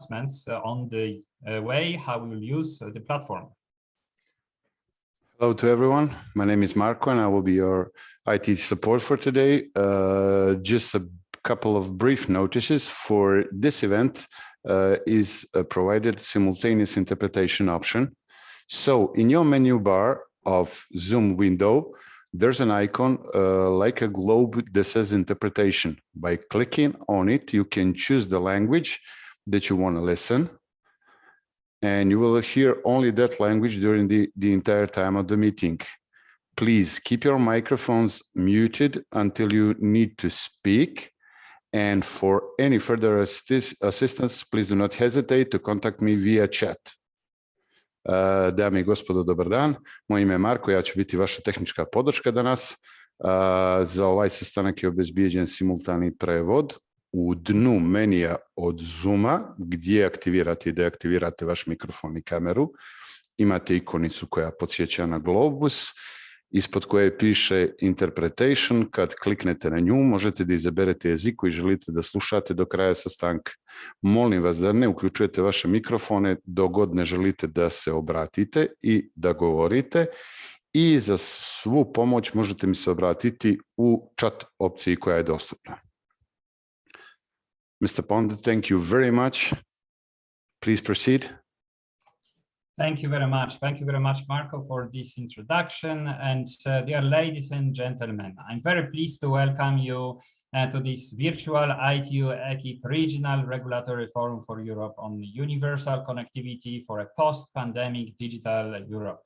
announcements on the way how we will use the platform. Hello to everyone. My name is Marco and I will be your IT support for today. Just a couple of brief notices. For this event is provided simultaneous interpretation option. So in your menu bar of Zoom window, there's an icon like a globe that says interpretation. By clicking on it, you can choose the language that you want to listen. And you will hear only that language during the entire time of the meeting. Please keep your microphones muted until you need to speak. And for any further assistance, please do not hesitate to contact me via chat. Dame I gospodo, dobar dan. Moje ime je Marko, ja ću biti vaša tehnička podrška danas. Za ovaj sastanak je obezbijeđen simultani prevod. U dnu menija od Zooma, gdje aktivirate i deaktivirate vaš mikrofon i kameru, imate ikonicu koja podsjeća na globus, ispod koje piše interpretation. Kad kliknete na nju, možete da izaberete jezik koji želite da slušate do kraja sastanka. Molim vas da ne uključujete vaše mikrofone dok god ne želite da se obratite i da govorite. I za svu pomoć možete mi se obratiti u chat opciji koja je dostupna. Mr. Pond, thank you very much. Please proceed. Thank you very much. Thank you very much, Marco, for this introduction. And dear ladies and gentlemen, I'm very pleased to welcome you to this virtual ITU-EKIP Regional Regulatory Forum for Europe on Universal Connectivity for a Post-Pandemic Digital Europe,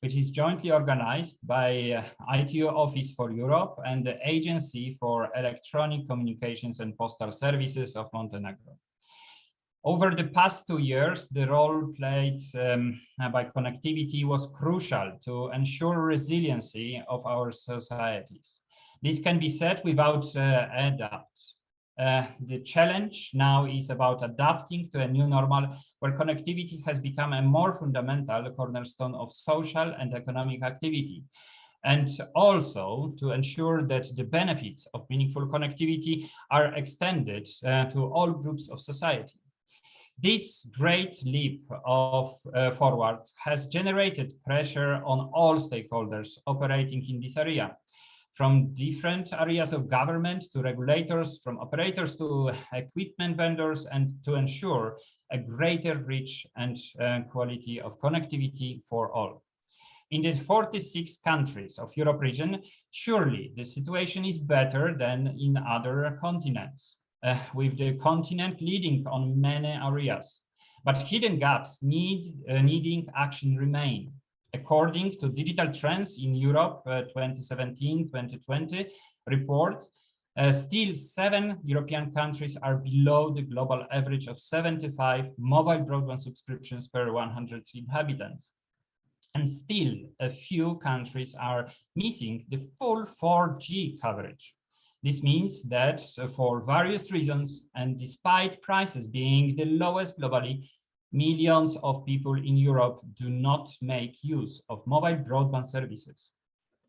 which is jointly organized by ITU Office for Europe and the Agency for Electronic Communications and Postal Services of Montenegro. Over the past 2 years, the role played by connectivity was crucial to ensure resiliency of our societies. This can be said without a doubt. The challenge now is about adapting to a new normal where connectivity has become a more fundamental cornerstone of social and economic activity, and also to ensure that the benefits of meaningful connectivity are extended to all groups of society. This great leap of forward has generated pressure on all stakeholders operating in this area, from different areas of government to regulators, from operators to equipment vendors, and to ensure a greater reach and quality of connectivity for all. In the 46 countries of Europe region, surely the situation is better than in other continents, with the continent leading on many areas. But hidden gaps needing action remain. According to Digital Trends in Europe 2017-2020 report, still 7 European countries are below the global average of 75 mobile broadband subscriptions per 100 inhabitants. And still a few countries are missing the full 4G coverage. This means that for various reasons, and despite prices being the lowest globally, millions of people in Europe do not make use of mobile broadband services.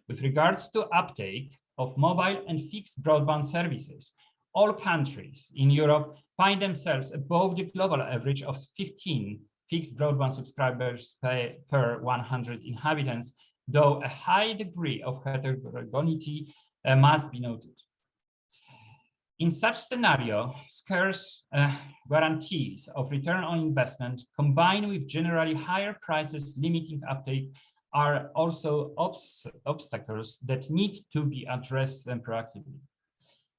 With regards to uptake of mobile and fixed broadband services, all countries in Europe find themselves above the global average of 15 fixed broadband subscribers per 100 inhabitants, though a high degree of heterogeneity must be noted. In such scenario, scarce guarantees of return on investment combined with generally higher prices limiting uptake are also obstacles that need to be addressed proactively.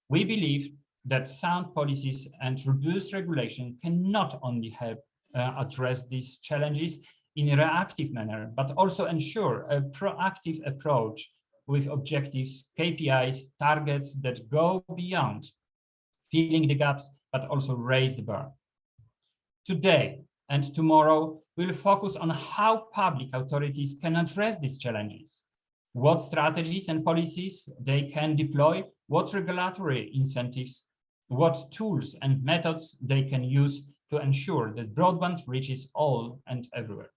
We believe that sound policies and robust regulation can not only help address these challenges in a reactive manner, but also ensure a proactive approach with objectives, KPIs, targets that go beyond filling the gaps, but also raise the bar. Today and tomorrow, we'll focus on how public authorities can address these challenges, what strategies and policies they can deploy, what regulatory incentives, what tools and methods they can use to ensure that broadband reaches all and everywhere.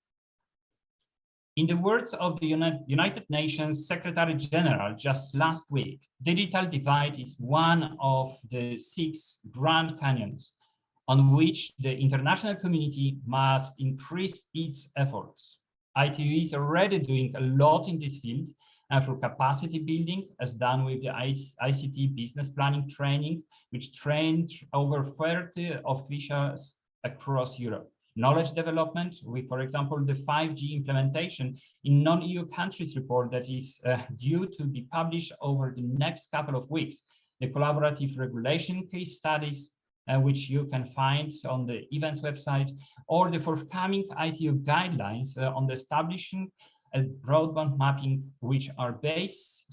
In the words of the United Nations Secretary General just last week, digital divide is one of the 6 Grand Canyons on which the international community must increase its efforts. ITU is already doing a lot in this field through capacity building, as done with the ICT business planning training, which trained over 30 officials across Europe. Knowledge development with, for example, the 5G implementation in non-EU countries report that is due to be published over the next couple of weeks. The collaborative regulation case studies, which you can find on the events website, or the forthcoming ITU guidelines on the establishing a broadband mapping, which are based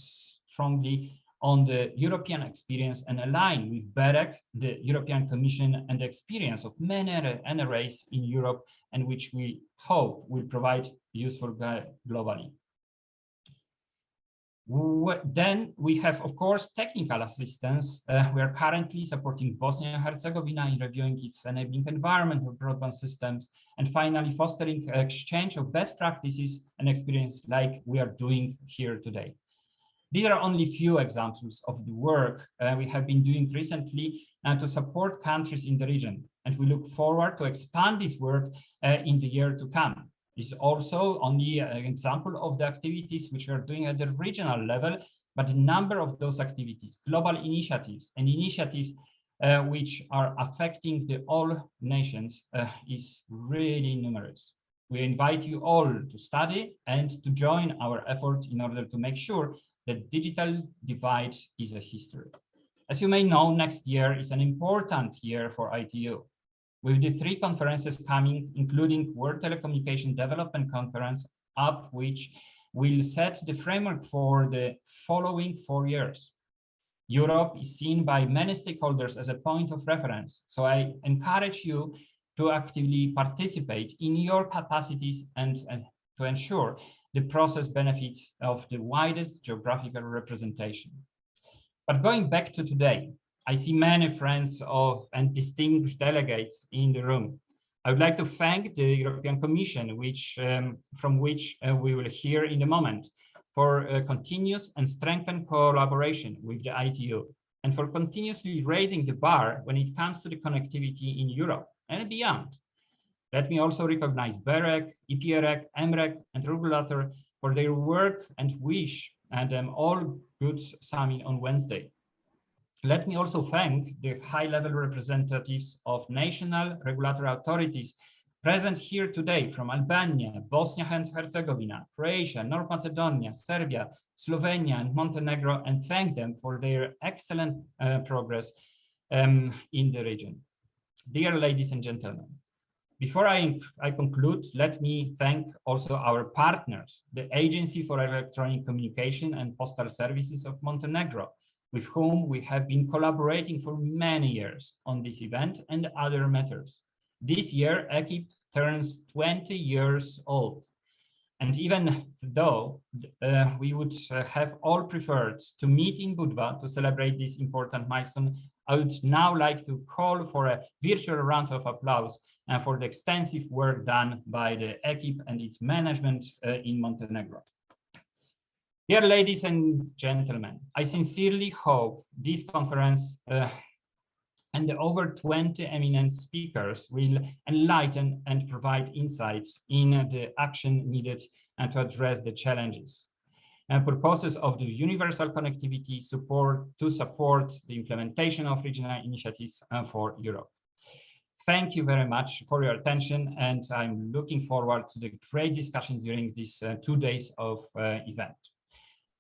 strongly on the European experience and align with BEREC, the European Commission, and the experience of many NRAs in Europe, and which we hope will provide useful globally. Then we have, of course, technical assistance. We are currently supporting Bosnia and Herzegovina in reviewing its enabling environment for broadband systems, and finally fostering exchange of best practices and experience like we are doing here today. These are only few examples of the work we have been doing recently to support countries in the region, and we look forward to expand this work in the year to come. This is also only an example of the activities which we are doing at the regional level, but the number of those activities, global initiatives, and initiatives which are affecting the all nations is really numerous. We invite you all to study and to join our effort in order to make sure that digital divide is a history. As you may know, next year is an important year for ITU, with the 3 conferences coming, including World Telecommunication Development Conference, which will set the framework for the following 4 years. Europe is seen by many stakeholders as a point of reference, so I encourage you to actively participate in your capacities and to ensure the process benefits of the widest geographical representation. But going back to today, I see many friends of and distinguished delegates in the room. I would like to thank the European Commission, from which we will hear in a moment, for continuous and strengthened collaboration with the ITU, and for continuously raising the bar when it comes to the connectivity in Europe and beyond. Let me also recognize BEREC, EPREC, MREC, and regulator for their work and wish them all good summit on Wednesday. Let me also thank the high-level representatives of national regulatory authorities present here today from Albania, Bosnia and Herzegovina, Croatia, North Macedonia, Serbia, Slovenia, and Montenegro, and thank them for their excellent progress in the region. Dear ladies and gentlemen, before I conclude, let me thank also our partners, the Agency for Electronic Communication and Postal Services of Montenegro, with whom we have been collaborating for many years on this event and other matters. This year, EKIP turns 20 years old. And even though we would have all preferred to meet in Budva to celebrate this important milestone, I would now like to call for a virtual round of applause for the extensive work done by the EKIP and its management in Montenegro. Dear ladies and gentlemen, I sincerely hope this conference and the over 20 eminent speakers will enlighten and provide insights in the action needed to address the challenges and purposes of the universal connectivity to support the implementation of regional initiatives for Europe. Thank you very much for your attention, and I'm looking forward to the great discussions during these 2 days of event.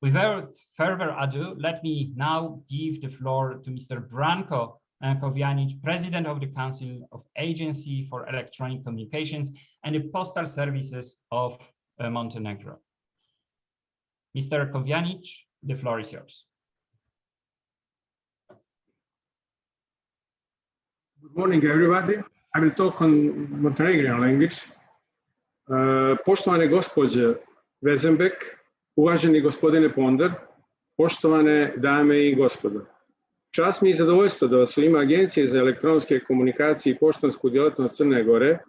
Without further ado, let me now give the floor to Mr. Branko Kovjanic, President of the Council of Agency for Electronic Communications and the Postal Services of Montenegro. Mr. Kovjanic, the floor is yours. Good morning, everybody. I will talk on Montenegrin language. Poštovane gospođe Vasenby, uvaženi gospodine Ponder, poštovane dame i gospodo. Čast mi je zadovoljstvo da vas u ime Agencije za elektronske komunikacije i poštansku djelatnost Crne Gore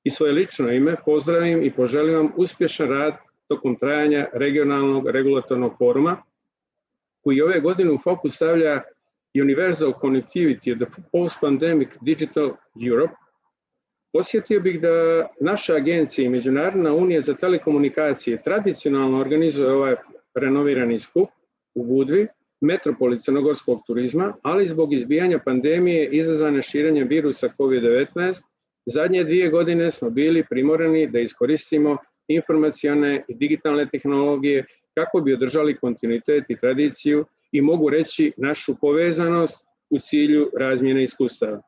i svoje lično ime pozdravim i poželim vam uspješan rad tokom trajanja regionalnog regulatornog foruma, koji ove godine u fokus stavlja Universal Connectivity of the Post-Pandemic Digital Europe, posjetio bih da naša agencija i Međunarodna unija za telekomunikacije tradicionalno organizuje ovaj renovirani skup u Budvi, metropoli crnogorskog turizma, ali zbog izbijanja pandemije izazvane širenjem virusa COVID-19, zadnje 2 godine smo bili primorani da iskoristimo informacione i digitalne tehnologije kako bi održali kontinuitet i tradiciju i mogu reći našu povezanost u cilju razmjene iskustava.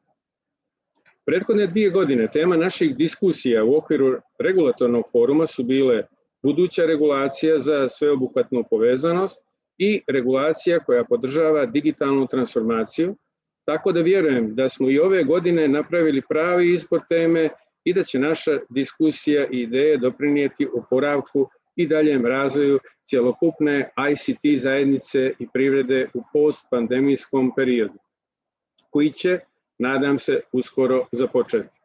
Prethodne 2 godine tema naših diskusija u okviru regulatornog foruma su bile buduća regulacija za sveobuhvatnu povezanost i regulacija koja podržava digitalnu transformaciju, tako da vjerujem da smo i ove godine napravili pravi izbor teme i da će naša diskusija i ideje doprinijeti oporavku i daljem razvoju cjelokupne ICT zajednice i privrede u postpandemijskom periodu, koji će, nadam se, uskoro započeti.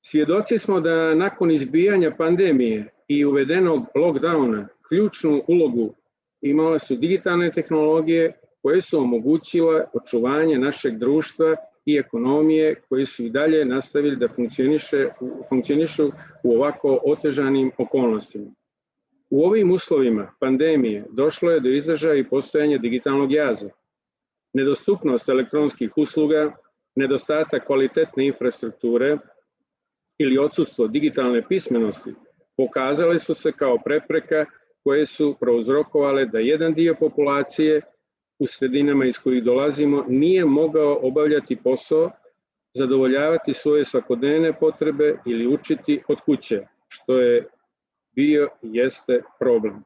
Svjedoci smo da nakon izbijanja pandemije i uvedenog lockdowna ključnu ulogu imale su digitalne tehnologije koje su omogućile očuvanje našeg društva i ekonomije koji su i dalje nastavili da funkcionišu u ovako otežanim okolnostima. U ovim uslovima pandemije došlo je do izražaja i postojanja digitalnog jaza. Nedostupnost elektronskih usluga, nedostatak kvalitetne infrastrukture ili odsustvo digitalne pismenosti pokazale su se kao prepreka koje su prouzrokovale da jedan dio populacije u sredinama iz kojih dolazimo nije mogao obavljati posao, zadovoljavati svoje svakodnevne potrebe ili učiti od kuće, što je bio i jeste problem.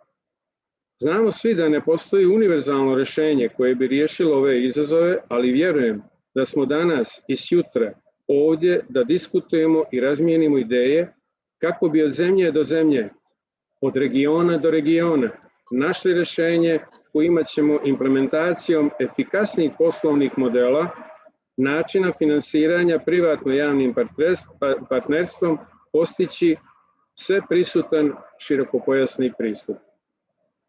Znamo svi da ne postoji univerzalno rješenje koje bi riješilo ove izazove, ali vjerujem da smo danas i sutra ovdje da diskutujemo i razmijenimo ideje kako bi od zemlje do zemlje, od regiona do regiona, našli rješenje kojima ćemo implementacijom efikasnih poslovnih modela, načina finansiranja privatno-javnim partnerstvom postići sve prisutan širokopojasni pristup.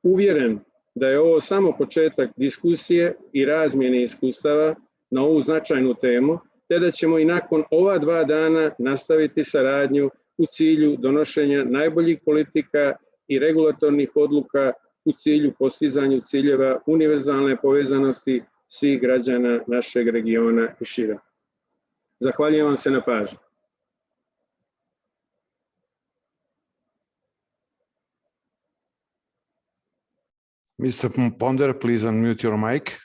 Uvjeren da je ovo samo početak diskusije i razmjene iskustava na ovu značajnu temu, te da ćemo i nakon ova 2 dana nastaviti saradnju u cilju donošenja najboljih politika i regulatornih odluka u cilju postizanju ciljeva univerzalne povezanosti svih građana našeg regiona i šire. Zahvaljujem vam se na pažnji. Mr. Ponder, please unmute your mic.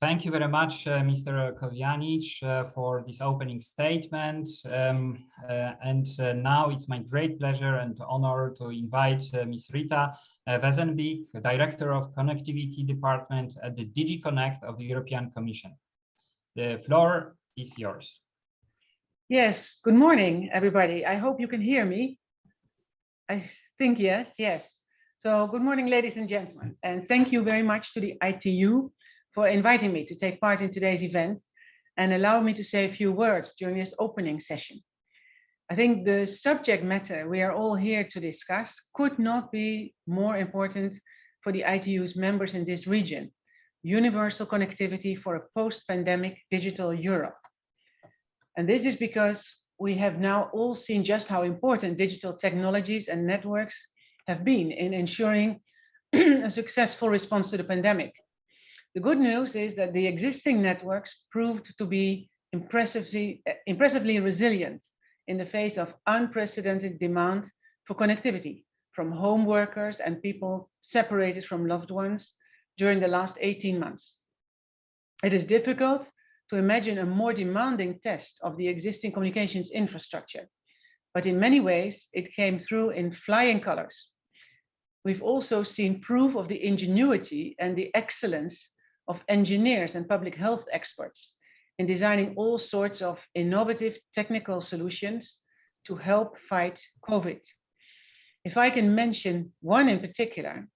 Thank you very much, Mr. Kovjanic, for this opening statement. Now it's my great pleasure and honor to invite Ms. Rita Vasenby, Director of Connectivity Department at the Digiconnect of the European Commission. The floor is yours. Yes, good morning, everybody. I hope you can hear me. I think yes. So good morning, ladies and gentlemen, and thank you very much to the ITU for inviting me to take part in today's event and allow me to say a few words during this opening session. I think the subject matter we are all here to discuss could not be more important for the ITU's members in this region: universal connectivity for a post-pandemic digital Europe. And this is because we have now all seen just how important digital technologies and networks have been in ensuring a successful response to the pandemic. The good news is that the existing networks proved to be impressively resilient in the face of unprecedented demand for connectivity from home workers and people separated from loved ones during the last 18 months. It is difficult to imagine a more demanding test of the existing communications infrastructure, but in many ways it came through in flying colors. We've also seen proof of the ingenuity and the excellence of engineers and public health experts in designing all sorts of innovative technical solutions to help fight COVID. If I can mention one in particular,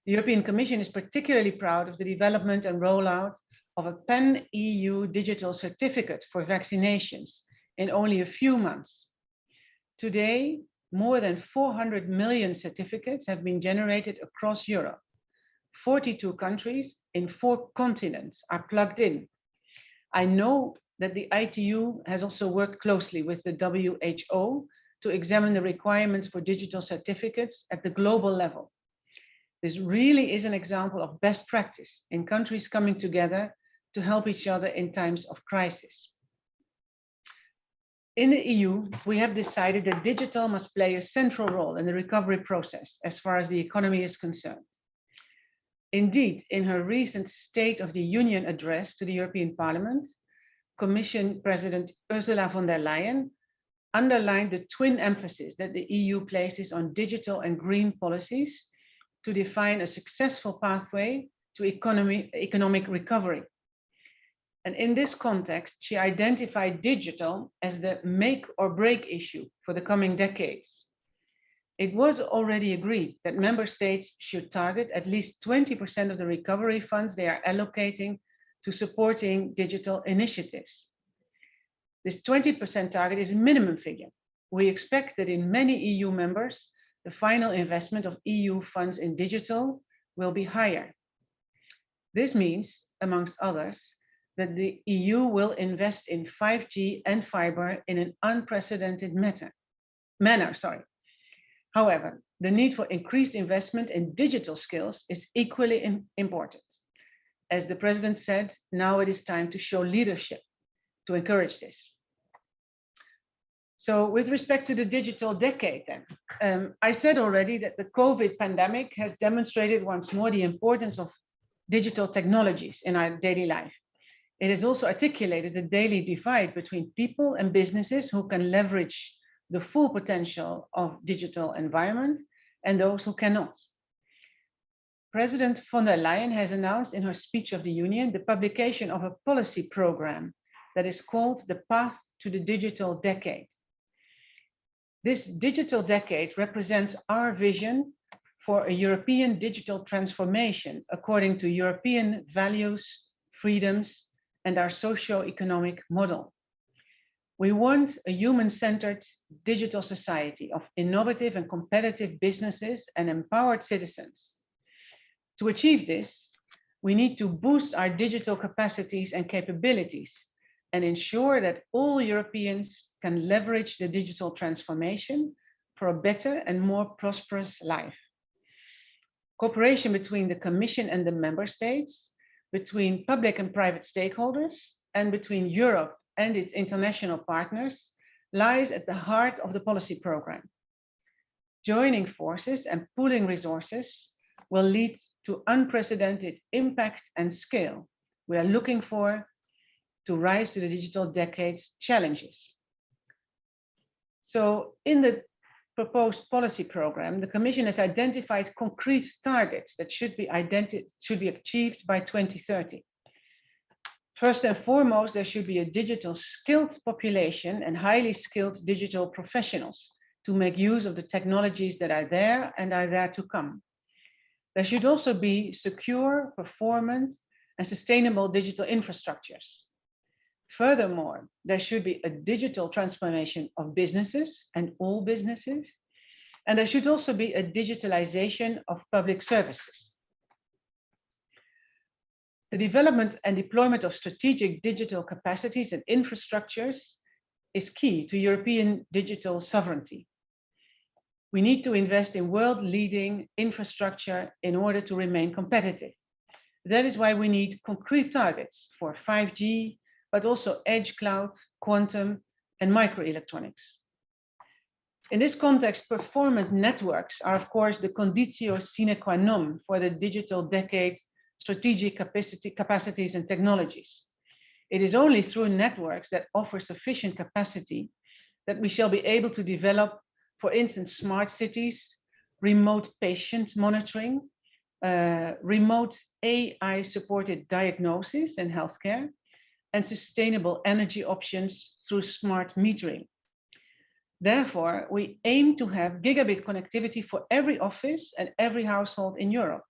the European Commission is particularly proud of the development and rollout of a pan-EU digital certificate for vaccinations in only a few months. Today, more than 400 million certificates have been generated across Europe. 42 countries in 4 continents are plugged in. I know that the ITU has also worked closely with the WHO to examine the requirements for digital certificates at the global level. This really is an example of best practice in countries coming together to help each other in times of crisis. In the EU, we have decided that digital must play a central role in the recovery process as far as the economy is concerned. Indeed, in her recent State of the Union address to the European Parliament, Commission President Ursula von der Leyen underlined the twin emphasis that the EU places on digital and green policies to define a successful pathway to economic recovery. And in this context, she identified digital as the make or break issue for the coming decades. It was already agreed that member states should target at least 20% of the recovery funds they are allocating to supporting digital initiatives. This 20% target is a minimum figure. We expect that in many EU members, the final investment of EU funds in digital will be higher. This means, amongst others, that the EU will invest in 5G and fiber in an unprecedented manner. However, the need for increased investment in digital skills is equally important. As the President said, now it is time to show leadership to encourage this. So with respect to the digital decade then, I said already that the COVID pandemic has demonstrated once more the importance of digital technologies in our daily life. It has also articulated the daily divide between people and businesses who can leverage the full potential of digital environment and those who cannot. President von der Leyen has announced in her speech of the Union the publication of a policy program that is called the Path to the Digital Decade. This digital decade represents our vision for a European digital transformation according to European values, freedoms, and our socio-economic model. We want a human-centered digital society of innovative and competitive businesses and empowered citizens. To achieve this, we need to boost our digital capacities and capabilities and ensure that all Europeans can leverage the digital transformation for a better and more prosperous life. Cooperation between the Commission and the Member States, between public and private stakeholders, and between Europe and its international partners lies at the heart of the policy program. Joining forces and pooling resources will lead to unprecedented impact and scale we are looking for to rise to the digital decade's challenges. So in the proposed policy program, the Commission has identified concrete targets that should be achieved by 2030. First and foremost, there should be a digital skilled population and highly skilled digital professionals to make use of the technologies that are there and are there to come. There should also be secure, performant, and sustainable digital infrastructures. Furthermore, there should be a digital transformation of businesses and all businesses, and there should also be a digitalization of public services. The development and deployment of strategic digital capacities and infrastructures is key to European digital sovereignty. We need to invest in world-leading infrastructure in order to remain competitive. That is why we need concrete targets for 5G, but also edge cloud, quantum, and microelectronics. In this context, performant networks are, of course, the conditio sine qua non for the digital decade strategic capacities and technologies. It is only through networks that offer sufficient capacity that we shall be able to develop, for instance, smart cities, remote patient monitoring, remote AI-supported diagnosis in healthcare, and sustainable energy options through smart metering. Therefore, we aim to have gigabit connectivity for every office and every household in Europe,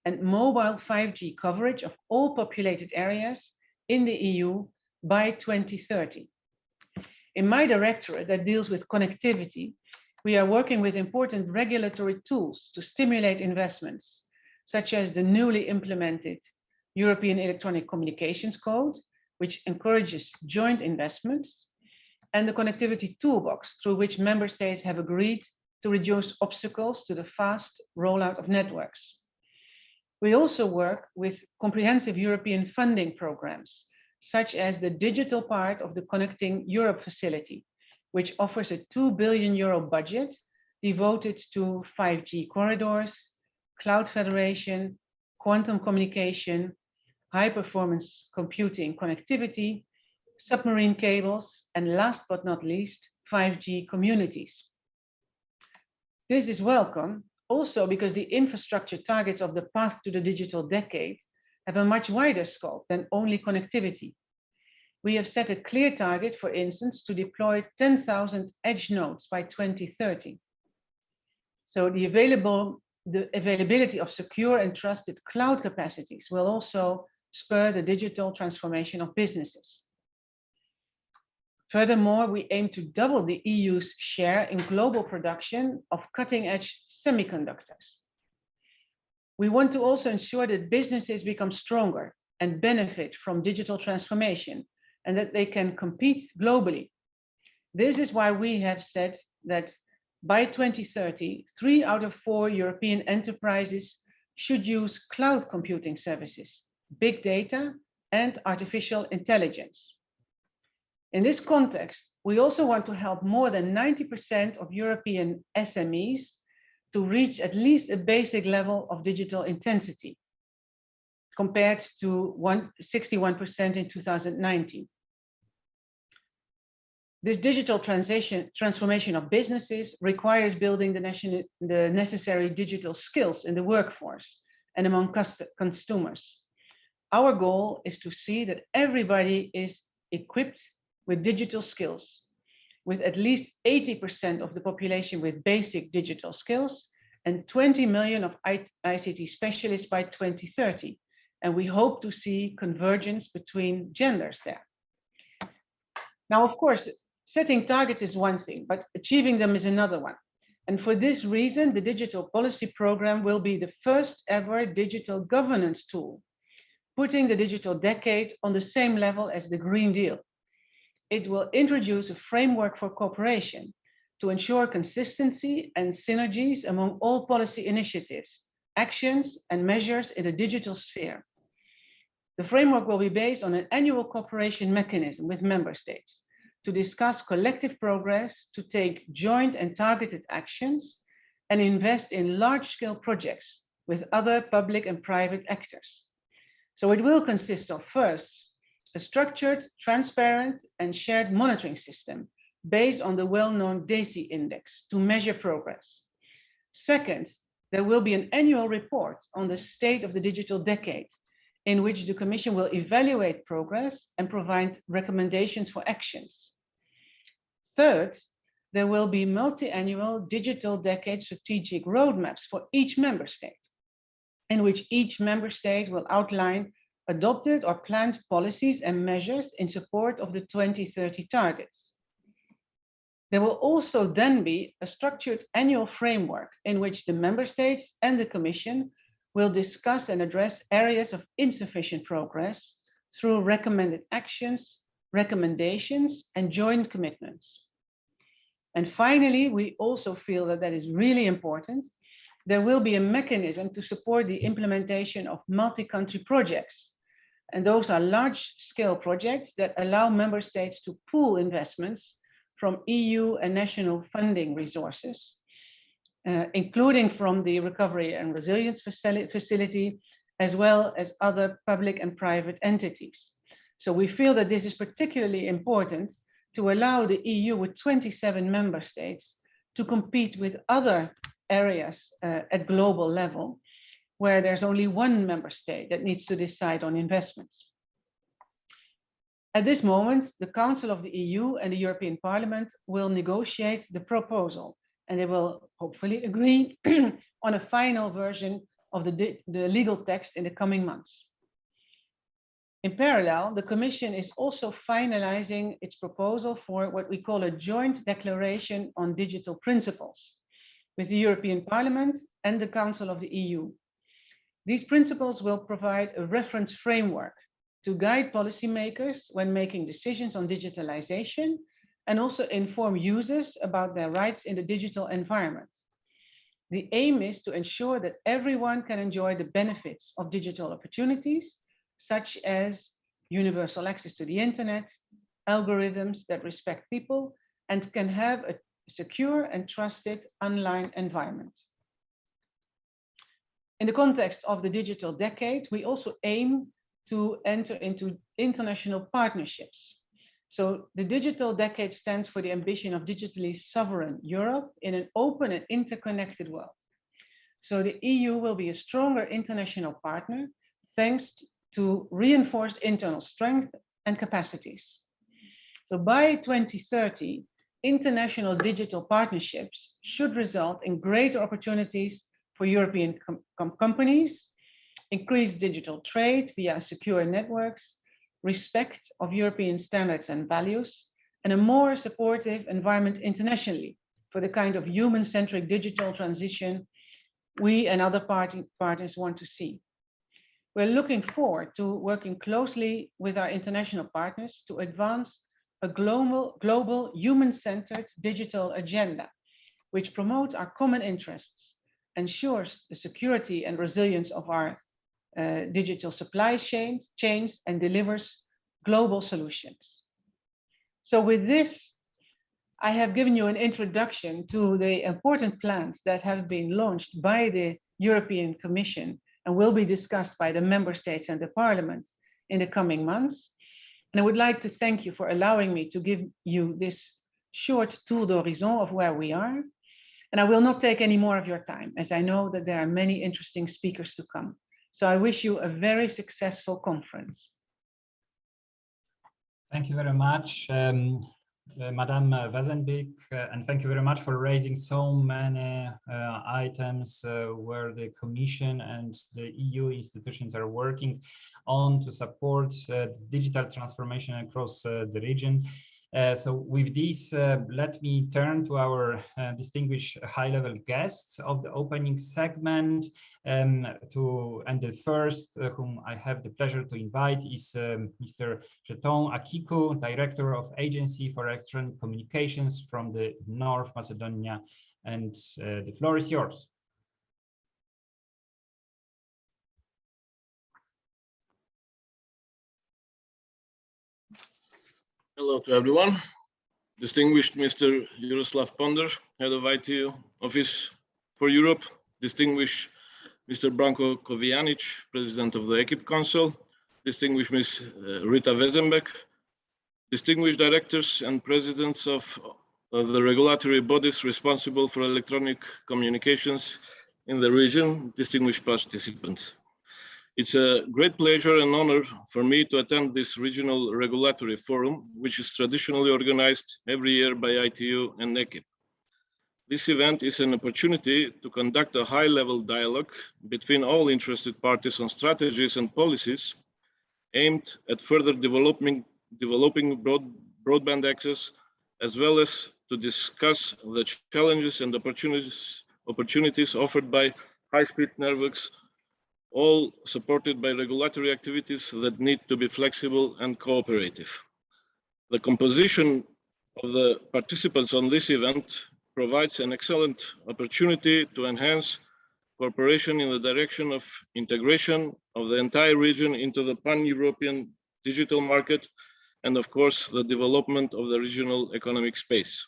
and mobile 5G coverage of all populated areas in the EU by 2030. In my directorate that deals with connectivity, we are working with important regulatory tools to stimulate investments, such as the newly implemented European Electronic Communications Code, which encourages joint investments, and the connectivity toolbox, through which member states have agreed to reduce obstacles to the fast rollout of networks. We also work with comprehensive European funding programs, such as the digital part of the Connecting Europe facility, which offers a €2 billion budget devoted to 5G corridors, cloud federation, quantum communication, high-performance computing connectivity, submarine cables, and last but not least, 5G communities. This is welcome also because the infrastructure targets of the path to the digital decade have a much wider scope than only connectivity. We have set a clear target, for instance, to deploy 10,000 edge nodes by 2030. So the availability of secure and trusted cloud capacities will also spur the digital transformation of businesses. Furthermore, we aim to double the EU's share in global production of cutting-edge semiconductors. We want to also ensure that businesses become stronger and benefit from digital transformation and that they can compete globally. This is why we have said that by 2030, 3 out of 4 European enterprises should use cloud computing services, big data, and artificial intelligence. In this context, we also want to help more than 90% of European SMEs to reach at least a basic level of digital intensity, compared to 61% in 2019. This digital transformation of businesses requires building the necessary digital skills in the workforce and among consumers. Our goal is to see that everybody is equipped with digital skills, with at least 80% of the population with basic digital skills and 20 million of ICT specialists by 2030. And we hope to see convergence between genders there. Now, of course, setting targets is one thing, but achieving them is another one. And for this reason, the Digital Policy Program will be the first ever digital governance tool, putting the digital decade on the same level as the Green Deal. It will introduce a framework for cooperation to ensure consistency and synergies among all policy initiatives, actions, and measures in the digital sphere. The framework will be based on an annual cooperation mechanism with member states to discuss collective progress, to take joint and targeted actions, and invest in large-scale projects with other public and private actors. So it will consist of, first, a structured, transparent, and shared monitoring system based on the well-known DESI index to measure progress. Second, there will be an annual report on the state of the digital decade, in which the Commission will evaluate progress and provide recommendations for actions. Third, there will be multi-annual digital decade strategic roadmaps for each member state, in which each member state will outline adopted or planned policies and measures in support of the 2030 targets. There will also then be a structured annual framework in which the member states and the Commission will discuss and address areas of insufficient progress through recommended actions, recommendations, and joint commitments. And finally, we also feel that that is really important. There will be a mechanism to support the implementation of multi-country projects. And those are large-scale projects that allow member states to pool investments from EU and national funding resources, including from the Recovery and Resilience Facility, as well as other public and private entities. So we feel that this is particularly important to allow the EU with 27 member states to compete with other areas at global level, where there's only one member state that needs to decide on investments. At this moment, the Council of the EU and the European Parliament will negotiate the proposal, and they will hopefully agree on a final version of the legal text in the coming months. In parallel, the Commission is also finalizing its proposal for what we call a joint declaration on digital principles with the European Parliament and the Council of the EU. These principles will provide a reference framework to guide policymakers when making decisions on digitalization and also inform users about their rights in the digital environment. The aim is to ensure that everyone can enjoy the benefits of digital opportunities, such as universal access to the internet, algorithms that respect people, and can have a secure and trusted online environment. In the context of the digital decade, we also aim to enter into international partnerships. So the digital decade stands for the ambition of digitally sovereign Europe in an open and interconnected world. So the EU will be a stronger international partner thanks to reinforced internal strength and capacities. So by 2030, international digital partnerships should result in greater opportunities for European companies, increased digital trade via secure networks, respect of European standards and values, and a more supportive environment internationally for the kind of human-centric digital transition we and other partners want to see. We're looking forward to working closely with our international partners to advance a global human-centered digital agenda, which promotes our common interests, ensures the security and resilience of our digital supply chains, and delivers global solutions. So with this, I have given you an introduction to the important plans that have been launched by the European Commission and will be discussed by the member states and the Parliament in the coming months. And I would like to thank you for allowing me to give you this short tour d'horizon of where we are. And I will not take any more of your time, as I know that there are many interesting speakers to come. So I wish you a very successful conference. Thank you very much, Madame Vasenby, and thank you very much for raising so many items where the Commission and the EU institutions are working on to support digital transformation across the region. So with this, let me turn to our distinguished high-level guests of the opening segment. And the first whom I have the pleasure to invite is Mr. Jeton Akiku, Director of Agency for Electronic Communications from the North Macedonia, and the floor is yours. Hello to everyone. Distinguished Mr. Jaroslav Ponder, Head of ITU Office for Europe. Distinguished Mr. Branko Kovijanic, President of the EKIP Council. Distinguished Ms. Rita Vasenby. Distinguished Directors and Presidents of the regulatory bodies responsible for electronic communications in the region. Distinguished participants. It's a great pleasure and honor for me to attend this regional regulatory forum, which is traditionally organized every year by ITU and EKIP. This event is an opportunity to conduct a high-level dialogue between all interested parties on strategies and policies aimed at further developing broadband access, as well as to discuss the challenges and opportunities offered by high-speed networks, all supported by regulatory activities that need to be flexible and cooperative. The composition of the participants on this event provides an excellent opportunity to enhance cooperation in the direction of integration of the entire region into the pan-European digital market, and of course, the development of the regional economic space.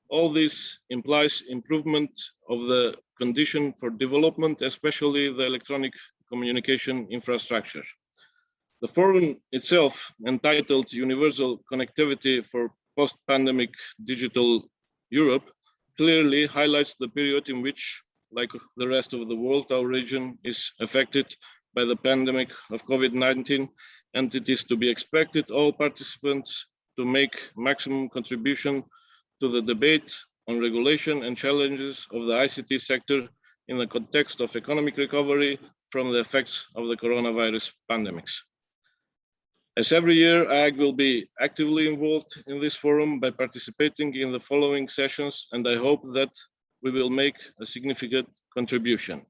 All this implies improvement of the condition for development, especially the electronic communication infrastructure. The forum itself, entitled Universal Connectivity for Post-Pandemic Digital Europe, clearly highlights the period in which, like the rest of the world, our region is affected by the pandemic of COVID-19, and it is to be expected all participants to make maximum contribution to the debate on regulation and challenges of the ICT sector in the context of economic recovery from the effects of the coronavirus pandemics. As every year, IAG will be actively involved in this forum by participating in the following sessions, and I hope that we will make a significant contribution.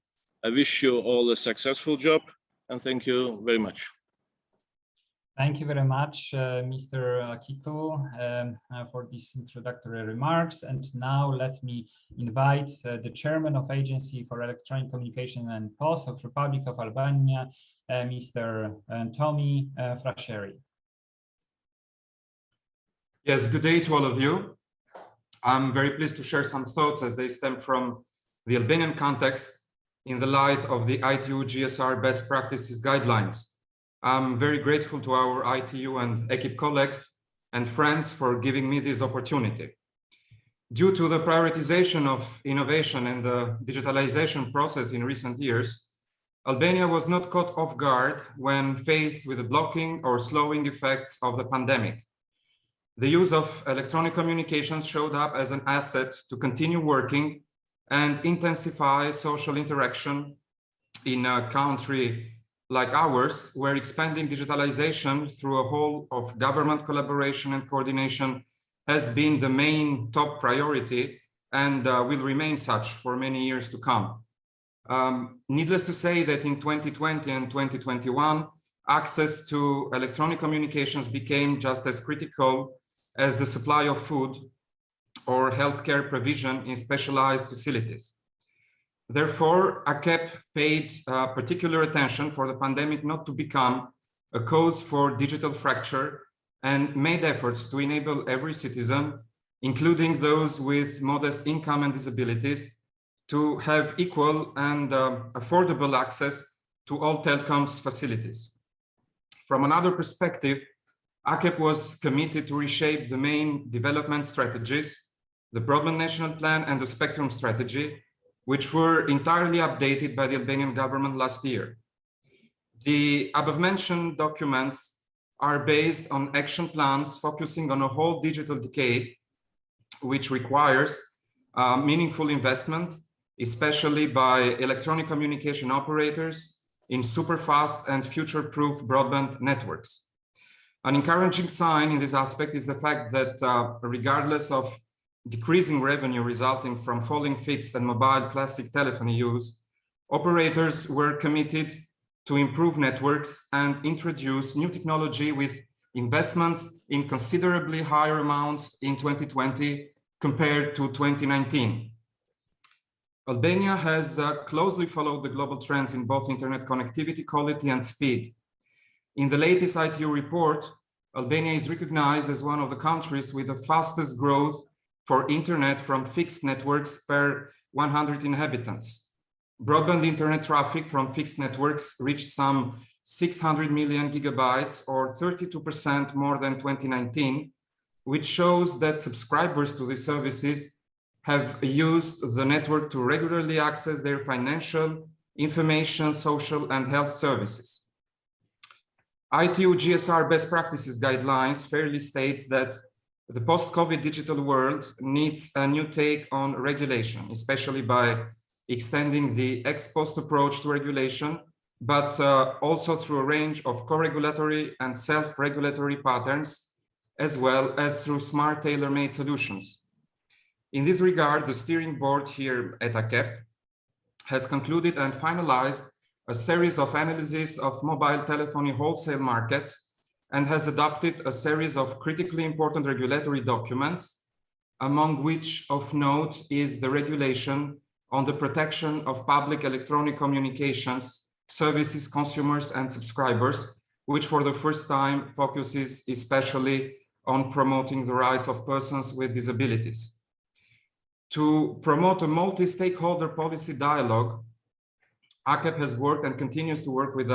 I wish you all a successful job, and thank you very much. Thank you very much, Mr. Kiko, for these introductory remarks. And now let me invite the Chairman of Agency for Electronic Communication and Post of Republic of Albania, Mr. Tomi Frasheri. Yes, good day to all of you. I'm very pleased to share some thoughts as they stem from the Albanian context in the light of the ITU-GSR best practices guidelines. I'm very grateful to our ITU and EKIP colleagues and friends for giving me this opportunity. Due to the prioritization of innovation and the digitalization process in recent years, Albania was not caught off guard when faced with the blocking or slowing effects of the pandemic. The use of electronic communications showed up as an asset to continue working and intensify social interaction in a country like ours, where expanding digitalization through a whole of government collaboration and coordination has been the main top priority and will remain such for many years to come. Needless to say that in 2020 and 2021, access to electronic communications became just as critical as the supply of food or healthcare provision in specialized facilities. Therefore, IKEP paid particular attention for the pandemic not to become a cause for digital fracture and made efforts to enable every citizen, including those with modest income and disabilities, to have equal and affordable access to all telecoms facilities. From another perspective, IKEP was committed to reshape the main development strategies, the Broadband National Plan and the Spectrum Strategy, which were entirely updated by the Albanian government last year. The above-mentioned documents are based on action plans focusing on a whole digital decade, which requires meaningful investment, especially by electronic communication operators in super-fast and future-proof broadband networks. An encouraging sign in this aspect is the fact that regardless of decreasing revenue resulting from falling fixed and mobile classic telephony use, operators were committed to improve networks and introduce new technology with investments in considerably higher amounts in 2020 compared to 2019. Albania has closely followed the global trends in both internet connectivity, quality, and speed. In the latest ITU report, Albania is recognized as one of the countries with the fastest growth for internet from fixed networks per 100 inhabitants. Broadband internet traffic from fixed networks reached some 600 million gigabytes, or 32% more than 2019, which shows that subscribers to these services have used the network to regularly access their financial, information, social, and health services. ITU-GSR best practices guidelines fairly states that the post-COVID digital world needs a new take on regulation, especially by extending the ex-post approach to regulation, but also through a range of co-regulatory and self-regulatory patterns, as well as through smart tailor-made solutions. In this regard, the steering board here at IKEP has concluded and finalized a series of analyses of mobile telephony wholesale markets and has adopted a series of critically important regulatory documents, among which of note is the regulation on the protection of public electronic communications, services, consumers, and subscribers, which for the first time focuses especially on promoting the rights of persons with disabilities. To promote a multi-stakeholder policy dialogue, IKEP has worked and continues to work with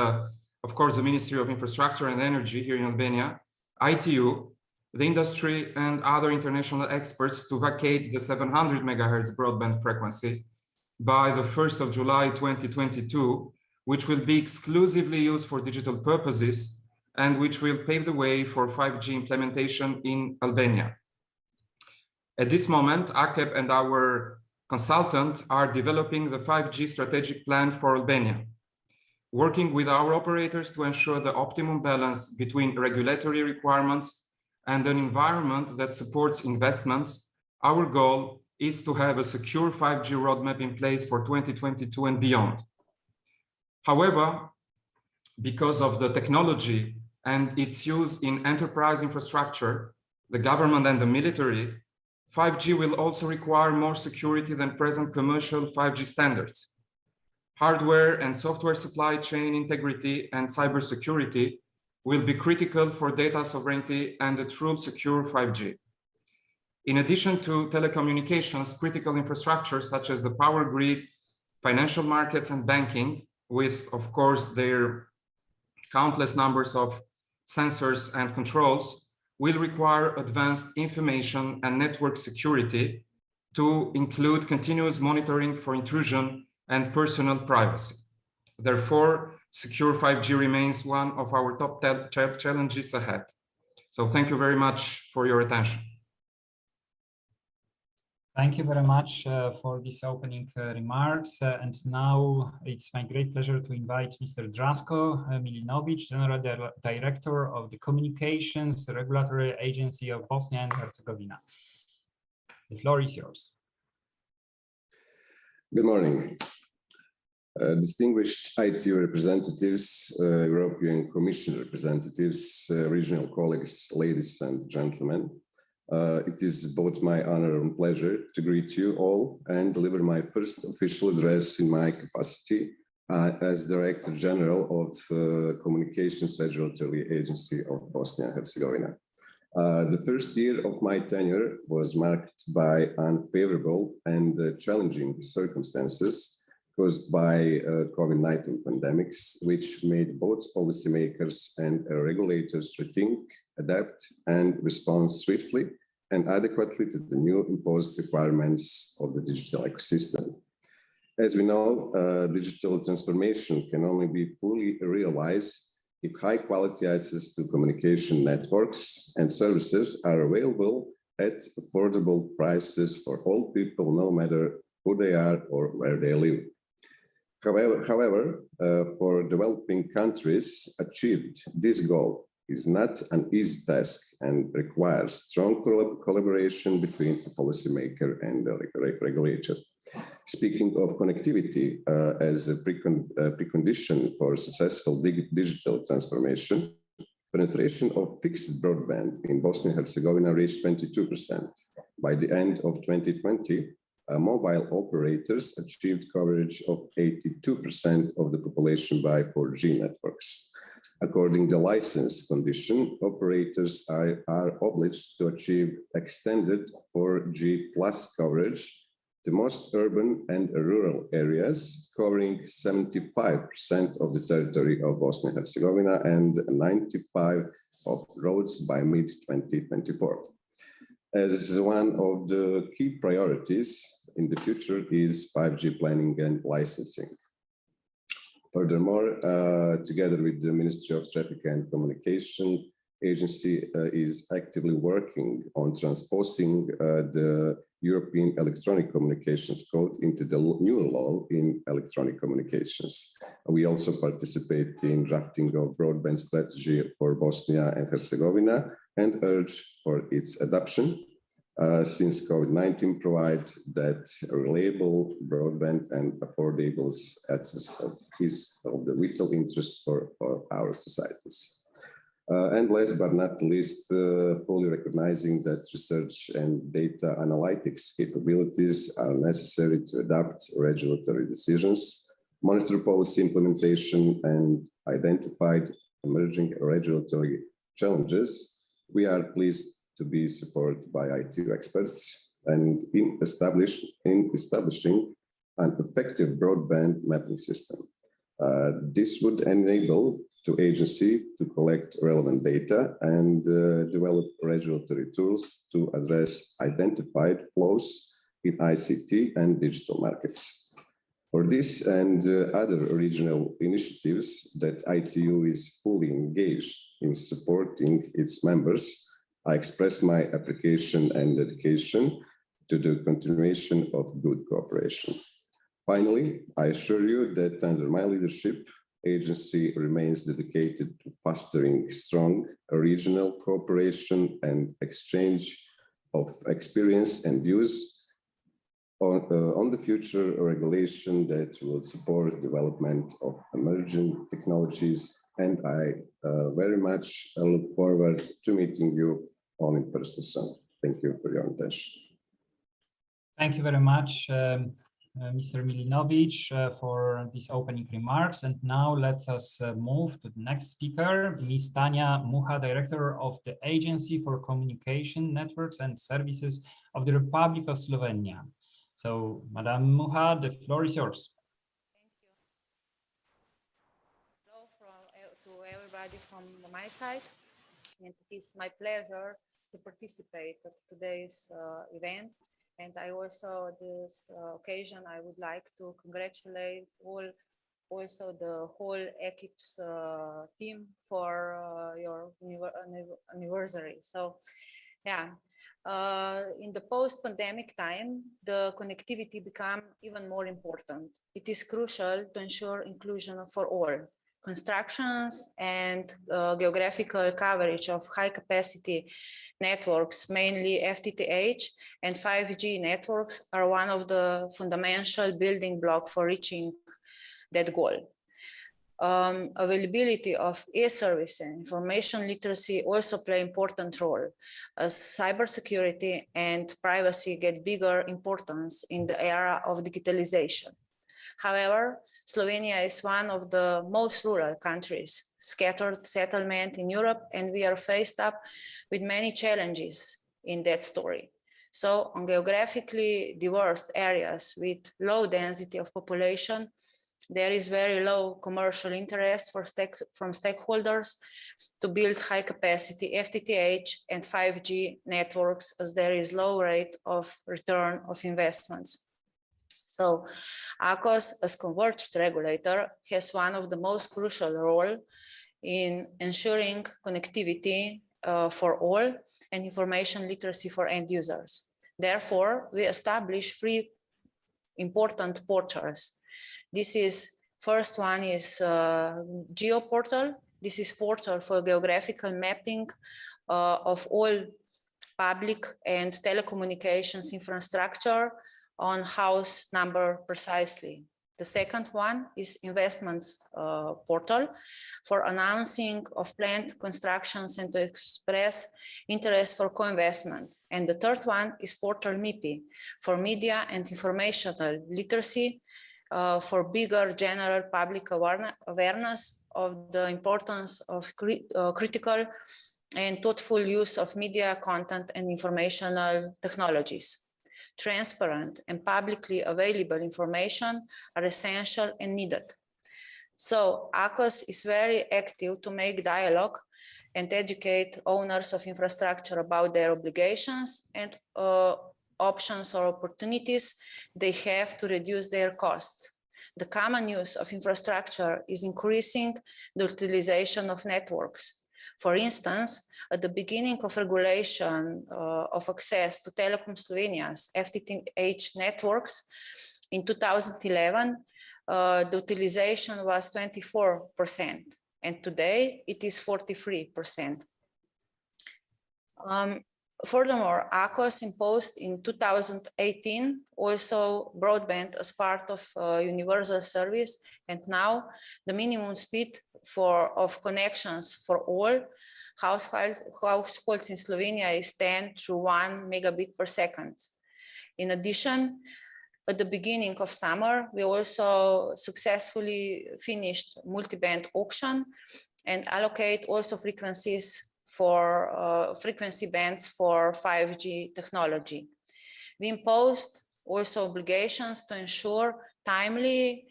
of course, the Ministry of Infrastructure and Energy here in Albania, ITU, the industry, and other international experts to vacate the 700 megahertz broadband frequency by the 1st of July 2022, which will be exclusively used for digital purposes and which will pave the way for 5G implementation in Albania. At this moment, IKEP and our consultant are developing the 5G strategic plan for Albania, working with our operators to ensure the optimum balance between regulatory requirements and an environment that supports investments. Our goal is to have a secure 5G roadmap in place for 2022 and beyond. However, because of the technology and its use in enterprise infrastructure, the government and the military, 5G will also require more security than present commercial 5G standards. Hardware and software supply chain integrity and cybersecurity will be critical for data sovereignty and a true secure 5G. In addition to telecommunications, critical infrastructure such as the power grid, financial markets and banking, with of course their countless numbers of sensors and controls, will require advanced information and network security to include continuous monitoring for intrusion and personal privacy. Therefore, secure 5G remains one of our top challenges ahead. So thank you very much for your attention. Thank you very much for these opening remarks. And now it's my great pleasure to invite Mr. Drasko Milinovic, General Director of the Communications Regulatory Agency of Bosnia and Herzegovina. The floor is yours. Good morning. Distinguished ITU representatives, European Commission representatives, regional colleagues, ladies and gentlemen. It is both my honor and pleasure to greet you all and deliver my first official address in my capacity as Director General of Communications Regulatory Agency of Bosnia and Herzegovina. The first year of my tenure was marked by unfavorable and challenging circumstances caused by COVID-19 pandemics, which made both policymakers and regulators rethink, adapt, and respond swiftly and adequately to the new imposed requirements of the digital ecosystem. As we know, digital transformation can only be fully realized if high-quality access to communication networks and services are available at affordable prices for all people, no matter who they are or where they live. However, for developing countries, achieved this goal is not an easy task and requires strong collaboration between the policymaker and the regulator. Speaking of connectivity as a precondition for successful digital transformation, penetration of fixed broadband in Bosnia and Herzegovina reached 22%. By the end of 2020, mobile operators achieved coverage of 82% of the population by 4G networks. According to the license condition, operators are obliged to achieve extended 4G plus coverage to most urban and rural areas, covering 75% of the territory of Bosnia and Herzegovina and 95% of roads by mid-2024. As one of the key priorities in the future is 5G planning and licensing. Furthermore, together with the Ministry of Traffic and Communication, agency is actively working on transposing the European Electronic Communications Code into the new law in electronic communications. We also participate in drafting of broadband strategy for Bosnia and Herzegovina and urge for its adoption, since COVID-19 provides that reliable broadband and affordable access is of the vital interest for our societies. And last but not least, fully recognizing that research and data analytics capabilities are necessary to adapt regulatory decisions, monitor policy implementation, and identify emerging regulatory challenges, we are pleased to be supported by ITU experts and in establishing an effective broadband mapping system. This would enable the agency to collect relevant data and develop regulatory tools to address identified flows in ICT and digital markets. For this and other regional initiatives that ITU is fully engaged in supporting its members, I express my appreciation and dedication to the continuation of good cooperation. Finally, I assure you that under my leadership, agency remains dedicated to fostering strong regional cooperation and exchange of experience and views on the future regulation that will support development of emerging technologies. And I very much look forward to meeting you all in person soon. Thank you for your attention. Thank you very much, Mr. Milinovic, for these opening remarks. And now let us move to the next speaker, Ms. Tanya Muha, Director of the Agency for Communication Networks and Services of the Republic of Slovenia. So, Madam Muha, the floor is yours. Thank you. Hello to everybody from my side. And it is my pleasure to participate at today's event. And I also, this occasion, I would like to congratulate also the whole EKIP's team for your anniversary. So, yeah, in the post-pandemic time, the connectivity became even more important. It is crucial to ensure inclusion for all. Constructions and geographical coverage of high-capacity networks, mainly FTTH and 5G networks, are one of the fundamental building blocks for reaching that goal. Availability of e-service and information literacy also play an important role as cybersecurity and privacy get bigger importance in the era of digitalization. However, Slovenia is one of the most rural countries, scattered settlement in Europe, and we are faced up with many challenges in that story. So on geographically diverse areas with low density of population, there is very low commercial interest from stakeholders to build high capacity FTTH and 5G networks, as there is low rate of return of investments. So ACOS, as converged regulator, has one of the most crucial role in ensuring connectivity for all and information literacy for end users. Therefore, we establish 3 important portals. This is, first one is GeoPortal. This is portal for geographical mapping of all public and telecommunications infrastructure on house number precisely. The second one is investments portal for announcing of planned constructions and to express interest for co-investment. And the third one is portal MIPI for media and informational literacy for bigger general public awareness of the importance of critical and thoughtful use of media content and informational technologies. Transparent and publicly available information are essential and needed. So ACOS is very active to make dialogue and educate owners of infrastructure about their obligations and options or opportunities they have to reduce their costs. The common use of infrastructure is increasing the utilization of networks. For instance, at the beginning of regulation of access to Telekom Slovenia's FTTH networks in 2011, the utilization was 24%, and today it is 43%. Furthermore, ACOS imposed in 2018 also broadband as part of universal service, and now the minimum speed of connections for all households in Slovenia is 10 to 1 megabit per second. In addition, at the beginning of summer, we also successfully finished multi-band auction and allocate also frequencies for frequency bands for 5G technology. We imposed also obligations to ensure timely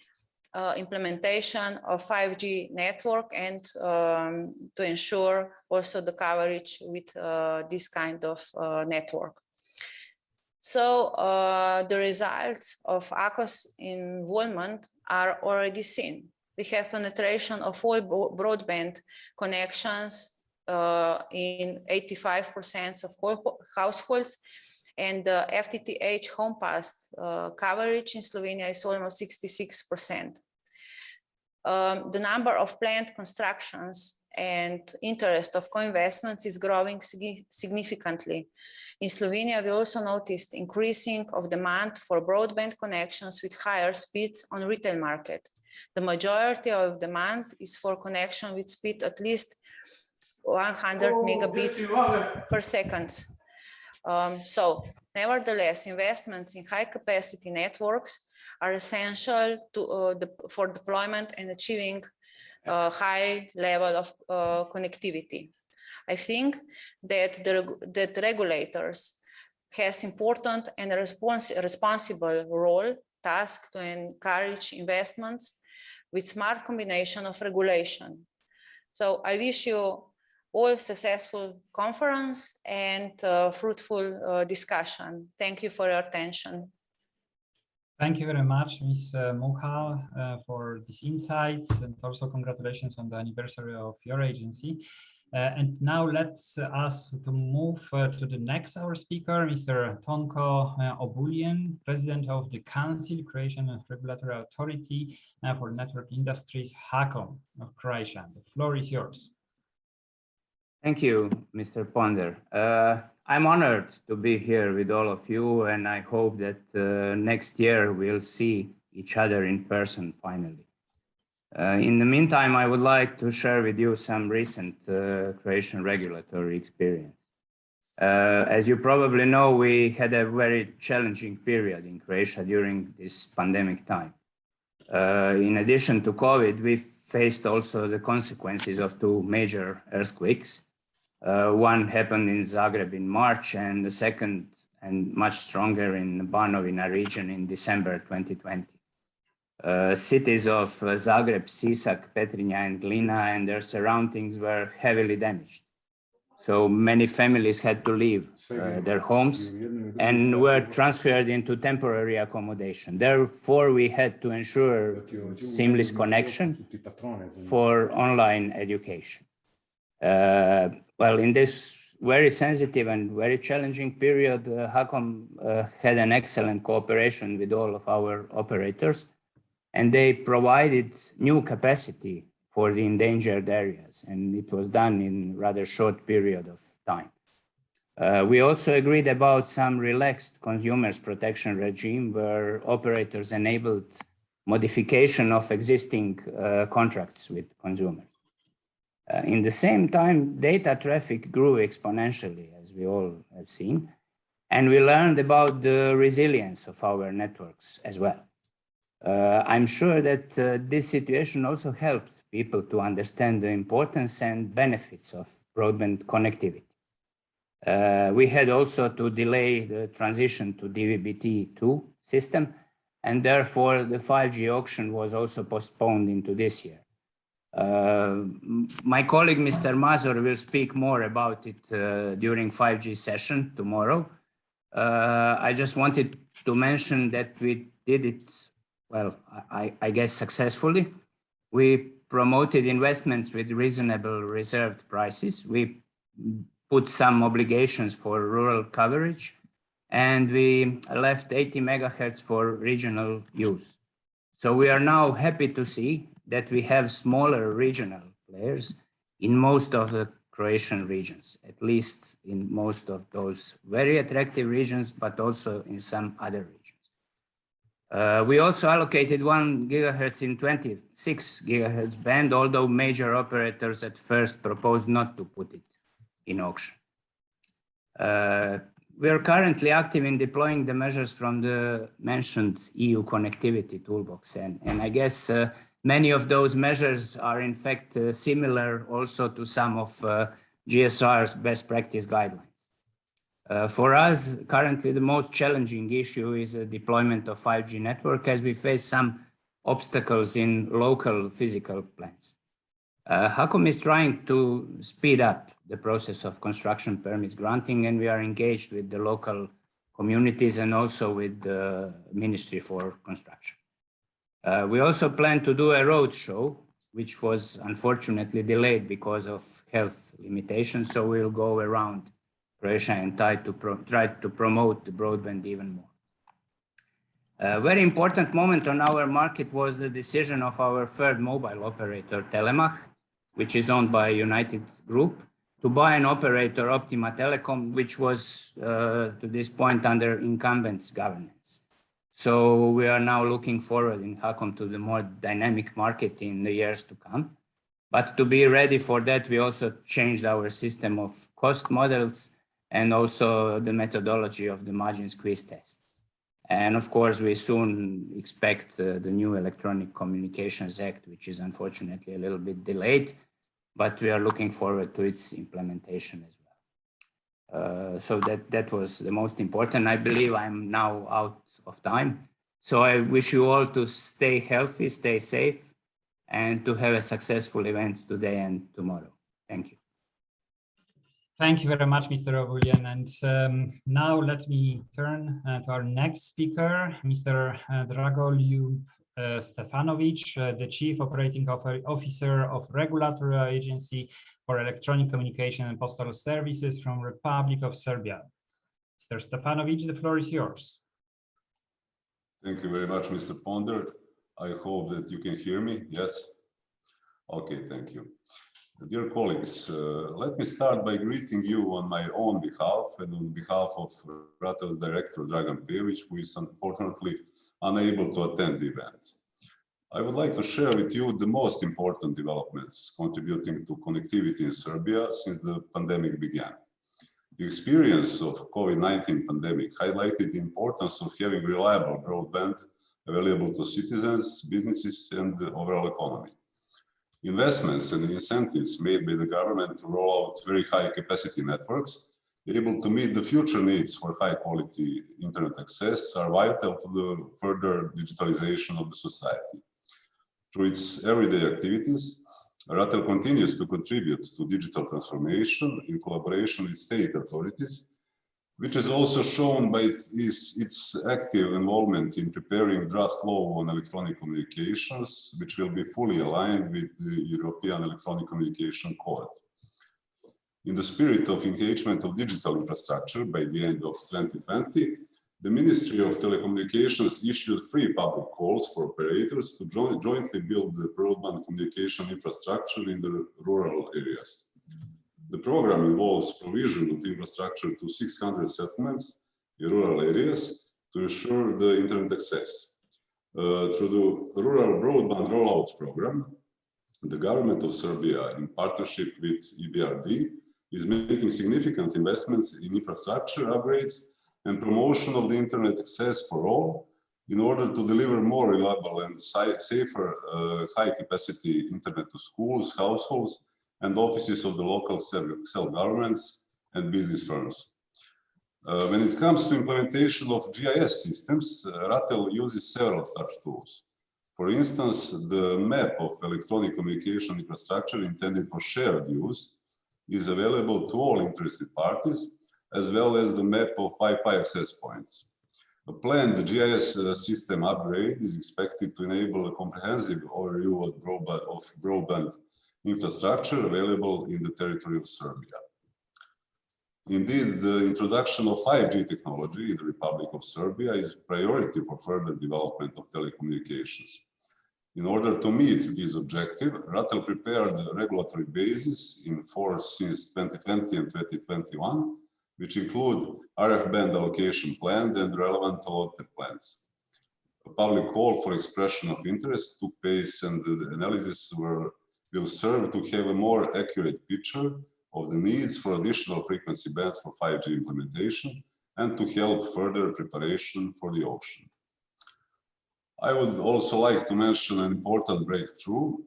implementation of 5G network and to ensure also the coverage with this kind of network. So the results of ACOS involvement are already seen. We have penetration of all broadband connections in 85% of households, and the FTTH home pass coverage in Slovenia is almost 66%. The number of planned constructions and interest of co-investments is growing significantly. In Slovenia, we also noticed increasing of demand for broadband connections with higher speeds on retail market. The majority of demand is for connection with speed at least 100 megabits per second. So, nevertheless, investments in high-capacity networks are essential for deployment and achieving a high level of connectivity. I think that that regulators has important and responsible role task to encourage investments with smart combination of regulation. So I wish you all successful conference and fruitful discussion. Thank you for your attention. Thank you very much, Ms. Muha, for these insights, and also congratulations on the anniversary of your agency. And now let's us to move to the next our speaker, Mr. Tonko Obulian, President of the Council Creation and Regulatory Authority for Network Industries, HACOM of Croatia. The floor is yours. Thank you, Mr. Ponder. I'm honored to be here with all of you, and I hope that next year we'll see each other in person finally. In the meantime, I would like to share with you some recent Croatian regulatory experience. As you probably know, we had a very challenging period in Croatia during this pandemic time. In addition to COVID, we faced also the consequences of two major earthquakes. One happened in Zagreb in March, and the second and much stronger in Banovina region in December 2020. Cities of Zagreb, Sisak, Petrinja, and Glina and their surroundings were heavily damaged. So many families had to leave their homes and were transferred into temporary accommodation. Therefore, we had to ensure seamless connection for online education. Well, in this very sensitive and very challenging period, HACOM had an excellent cooperation with all of our operators, and they provided new capacity for the endangered areas, and it was done in a rather short period of time. We also agreed about some relaxed consumers protection regime where operators enabled modification of existing contracts with consumers. In the same time, data traffic grew exponentially, as we all have seen, and we learned about the resilience of our networks as well. I'm sure that this situation also helped people to understand the importance and benefits of broadband connectivity. We had also to delay the transition to DVB-T2 system, and therefore the 5G auction was also postponed into this year. My colleague, Mr. Mazur, will speak more about it during 5G session tomorrow. I just wanted to mention that we did it, well, I guess successfully. We promoted investments with reasonable reserved prices. We put some obligations for rural coverage, and we left 80 megahertz for regional use. So we are now happy to see that we have smaller regional players in most of the Croatian regions, at least in most of those very attractive regions, but also in some other regions. We also allocated 1 gigahertz in 26 gigahertz band, although major operators at first proposed not to put it in auction. We are currently active in deploying the measures from the mentioned EU connectivity toolbox, and I guess many of those measures are in fact similar also to some of GSR's best practice guidelines. For us, currently the most challenging issue is the deployment of 5G network, as we face some obstacles in local physical plans. HACOM is trying to speed up the process of construction permits granting, and we are engaged with the local communities and also with the Ministry for Construction. We also plan to do a road show, which was unfortunately delayed because of health limitations, so we'll go around Croatia and try to promote the broadband even more. A very important moment on our market was the decision of our third mobile operator, Telemach, which is owned by United Group, to buy an operator, Optima Telecom, which was to this point under incumbents governance. So we are now looking forward in Hakom to the more dynamic market in the years to come. But to be ready for that, we also changed our system of cost models and also the methodology of the margin squeeze test. And of course, we soon expect the new Electronic Communications Act, which is unfortunately a little bit delayed, but we are looking forward to its implementation as well. So that was the most important. I believe I'm now out of time. So I wish you all to stay healthy, stay safe, and to have a successful event today and tomorrow. Thank you. Thank you very much, Mr. Ogulian. And now let me turn to our next speaker, Mr. Dragoljub Stefanovic, the Chief Operating Officer of Regulatory Agency for Electronic Communication and Postal Services from Republic of Serbia. Mr. Stefanovic, the floor is yours. Thank you very much, Mr. Ponder. I hope that you can hear me. Yes? Okay, thank you. Dear colleagues, let me start by greeting you on my own behalf and on behalf of Ratel's director, Dragan Pejovic, who is unfortunately unable to attend the event. I would like to share with you the most important developments contributing to connectivity in Serbia since the pandemic began. The experience of COVID-19 pandemic highlighted the importance of having reliable broadband available to citizens, businesses, and the overall economy. Investments and incentives made by the government to roll out very high capacity networks able to meet the future needs for high quality internet access are vital to the further digitalization of the society. Through its everyday activities, Ratel continues to contribute to digital transformation in collaboration with state authorities, which is also shown by its active involvement in preparing draft law on electronic communications, which will be fully aligned with the European Electronic Communication Code. In the spirit of engagement of digital infrastructure by the end of 2020, the Ministry of Telecommunications issued free public calls for operators to jointly build the broadband communication infrastructure in the rural areas. The program involves provision of infrastructure to 600 settlements in rural areas to ensure the internet access. Through the Rural Broadband Rollout Program, the government of Serbia, in partnership with EBRD, is making significant investments in infrastructure upgrades and promotion of the internet access for all in order to deliver more reliable and safer high-capacity internet to schools, households, and offices of the local self-governments and business firms. When it comes to implementation of GIS systems, Ratel uses several such tools. For instance, the map of electronic communication infrastructure intended for shared use is available to all interested parties, as well as the map of Wi-Fi access points. A planned GIS system upgrade is expected to enable a comprehensive overview of broadband infrastructure available in the territory of Serbia. Indeed, the introduction of 5G technology in the Republic of Serbia is a priority for further development of telecommunications. In order to meet this objective, Ratel prepared a regulatory basis in force since 2020 and 2021, which include RF band allocation plan and relevant allotted plans. A public call for expression of interest took place, and the analysis will serve to have a more accurate picture of the needs for additional frequency bands for 5G implementation and to help further preparation for the auction. I would also like to mention an important breakthrough.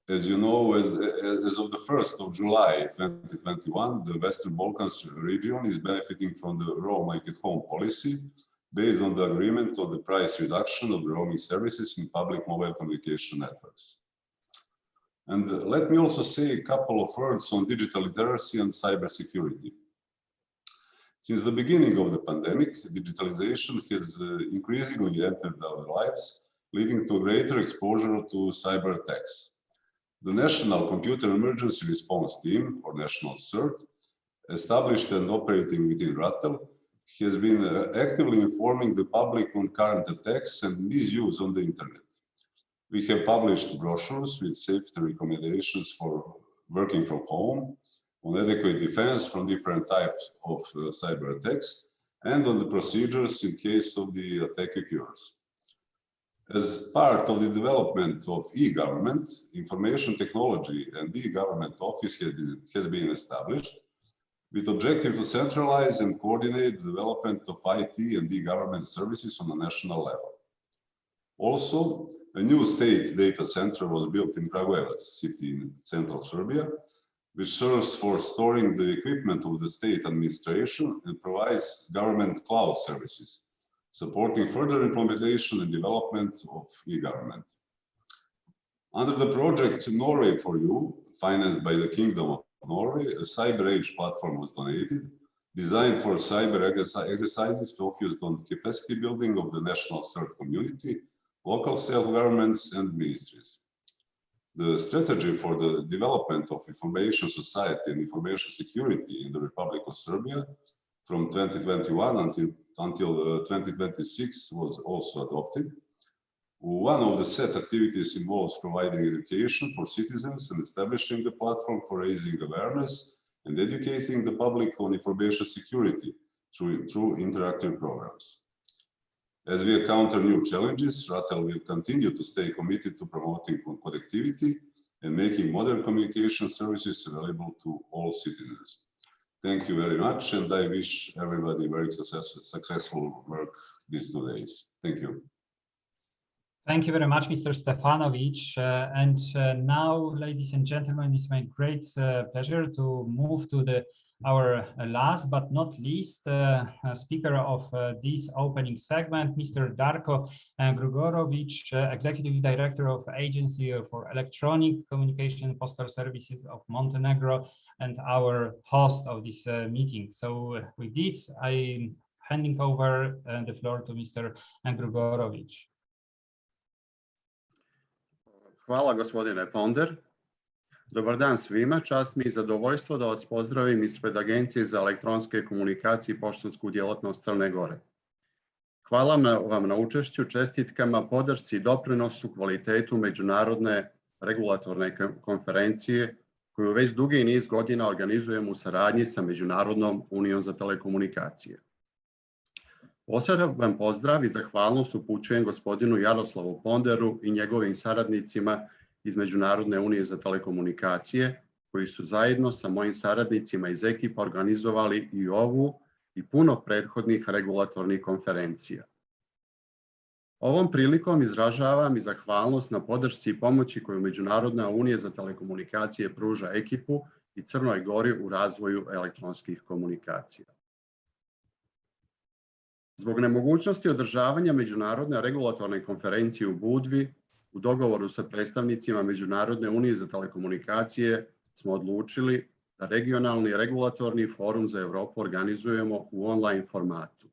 As you know, as of the 1st of July 2021, the Western Balkans region is benefiting from the Roam Like at Home policy based on the agreement on the price reduction of the roaming services in public mobile communication networks. And let me also say a couple of words on digital literacy and cybersecurity. Since the beginning of the pandemic, digitalization has increasingly entered our lives, leading to greater exposure to cyber attacks. The National Computer Emergency Response Team, or National CERT, established and operating within Ratel, has been actively informing the public on current attacks and misuse on the internet. We have published brochures with safety recommendations for working from home, on adequate defense from different types of cyber attacks, and on the procedures in case of the attack occurs. As part of the development of e-government, information technology and e-government office has been established with objective to centralize and coordinate the development of IT and e-government services on a national level. Also, a new state data center was built in Kragujevac city in central Serbia, which serves for storing the equipment of the state administration and provides government cloud services, supporting further implementation and development of e-government. Under the project Norway for You, financed by the Kingdom of Norway, a cyber age platform was donated, designed for cyber exercises focused on capacity building of the national CERT community, local self-governments and ministries. The strategy for the development of information society and information security in the Republic of Serbia from 2021 until 2026 was also adopted. One of the set activities involves providing education for citizens and establishing the platform for raising awareness and educating the public on information security through interactive programs. As we encounter new challenges, Ratel will continue to stay committed to promoting connectivity and making modern communication services available to all citizens. Thank you very much, and I wish everybody very successful work these 2 days. Thank you. Thank you very much, Mr. Stefanovic. Now, ladies and gentlemen, it's my great pleasure to move to our last but not least speaker of this opening segment, Mr. Darko Grigorovic, Executive Director of Agency for Electronic Communication and Postal Services of Montenegro, and our host of this meeting. So with this, I'm handing over the floor to Mr. Grigorovic. Hvala, gospodine Ponder. Dobar dan svima, čast mi i zadovoljstvo da vas pozdravim ispred Agencije za elektronske komunikacije i poštansku djelatnost Crne Gore. Hvala vam na učešću, čestitkama, podršci i doprinosu kvalitetu međunarodne regulatorne konferencije koju već dugi niz godina organizujemo u saradnji sa Međunarodnom unijom za telekomunikacije. Poseban pozdrav i zahvalnost upućujem gospodinu Jaroslavu Ponderu i njegovim saradnicima iz Međunarodne unije za telekomunikacije, koji su zajedno sa mojim saradnicima iz ekipa organizovali i ovu i puno prethodnih regulatornih konferencija. Ovom prilikom izražavam i zahvalnost na podršci i pomoći koju Međunarodna unija za telekomunikacije pruža ekipu i Crnoj Gori u razvoju elektronskih komunikacija. Zbog nemogućnosti održavanja Međunarodne regulatorne konferencije u Budvi, u dogovoru sa predstavnicima Međunarodne unije za telekomunikacije smo odlučili da regionalni regulatorni forum za Evropu organizujemo u online formatu.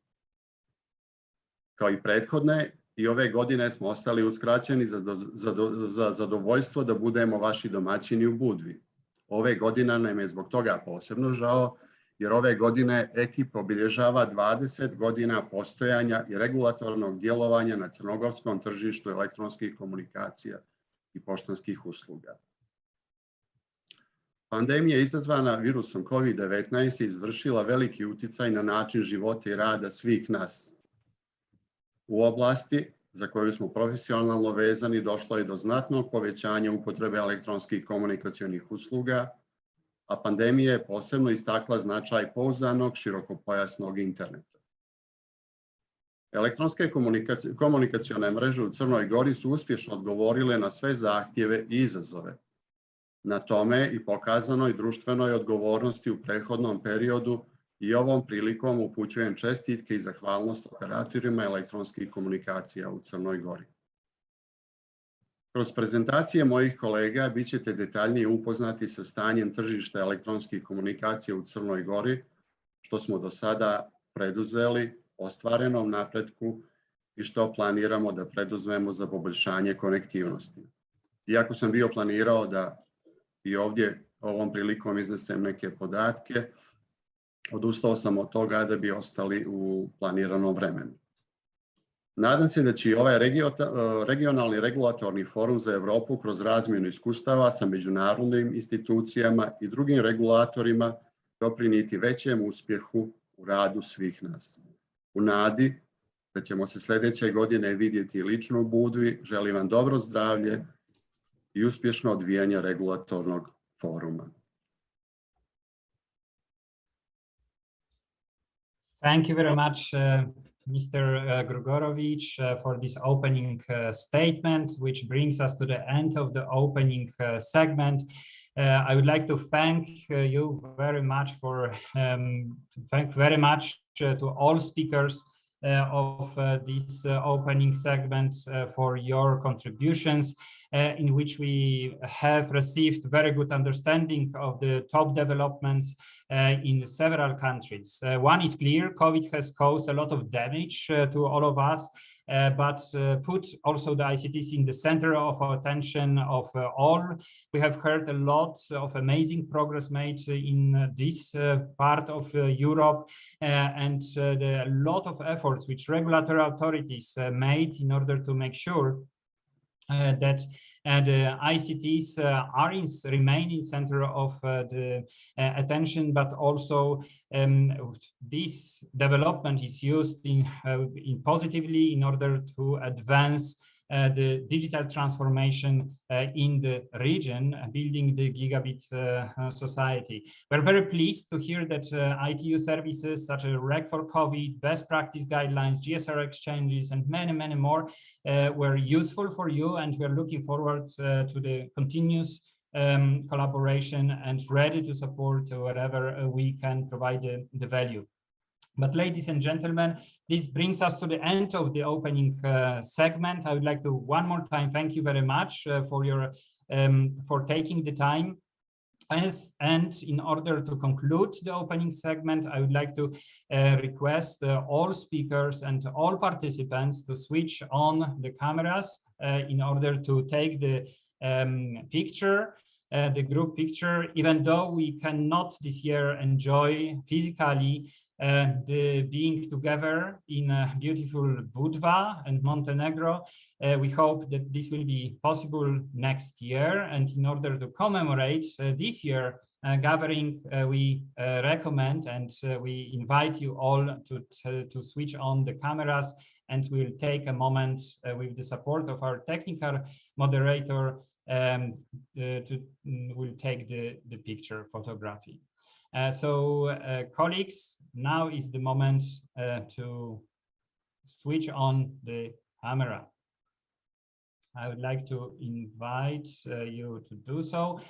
Kao i prethodne, i ove godine smo ostali uskraćeni za zadovoljstvo da budemo vaši domaćini u Budvi. Ove godine nam je zbog toga posebno žao, jer ove godine ekipa obilježava 20 godina postojanja i regulatornog djelovanja na crnogorskom tržištu elektronskih komunikacija i poštanskih usluga. Pandemija izazvana virusom COVID-19 izvršila veliki uticaj na način života i rada svih nas. U oblasti za koju smo profesionalno vezani došlo je do znatnog povećanja upotrebe elektronskih komunikacionih usluga, a pandemija je posebno istakla značaj pouzdanog širokopojasnog interneta. Elektronske komunikacione mreže u Crnoj Gori su uspješno odgovorile na sve zahtjeve i izazove. Na tome i pokazanoj društvenoj odgovornosti u prethodnom periodu i ovom prilikom upućujem čestitke i zahvalnost operatorima elektronskih komunikacija u Crnoj Gori. Kroz prezentacije mojih kolega bit ćete detaljnije upoznati sa stanjem tržišta elektronskih komunikacija u Crnoj Gori, što smo do sada preduzeli, ostvarenom napretku i što planiramo da preduzmemo za poboljšanje konektivnosti. Iako sam bio planirao da i ovdje ovom prilikom iznesem neke podatke, odustao sam od toga da bi ostali u planiranom vremenu. Nadam se da će i ovaj regionalni regulatorni forum za Europu kroz razmjenu iskustava sa međunarodnim institucijama i drugim regulatorima doprinijeti većem uspjehu u radu svih nas. U nadi da ćemo se sljedeće godine vidjeti lično u Budvi, želim vam dobro zdravlje i uspješno odvijanje regulatornog foruma. Thank you very much, Mr. Grigorovic, for this opening statement, which brings us to the end of the opening segment. I would like to thank you very much for to all speakers of this opening segment for your contributions, in which we have received very good understanding of the top developments in several countries. One is clear: COVID has caused a lot of damage to all of us, but put also the ICTs in the center of our attention of all. We have heard a lot of amazing progress made in this part of Europe, and a lot of efforts which regulatory authorities made in order to make sure that the ICTs remain in center of the attention, but also this development is used in positively in order to advance the digital transformation in the region, building the gigabit society. We're very pleased to hear that ITU services such as REC for COVID, best practice guidelines, GSR exchanges, and many, many more were useful for you, and we're looking forward to the continuous collaboration and ready to support whatever we can provide the value. But ladies and gentlemen, this brings us to the end of the opening segment. I would like to one more time thank you very much for taking the time. And in order to conclude the opening segment, I would like to request all speakers and all participants to switch on the cameras in order to take the picture, the group picture. Even though we cannot this year enjoy physically the being together in beautiful Budva and Montenegro, we hope that this will be possible next year. And in order to commemorate this year gathering, we recommend and we invite you all to switch on the cameras, and we'll take a moment with the support of our technical moderator we'll take the picture photography. Colleagues, now is the moment to switch on the camera. I would like to invite you to do so,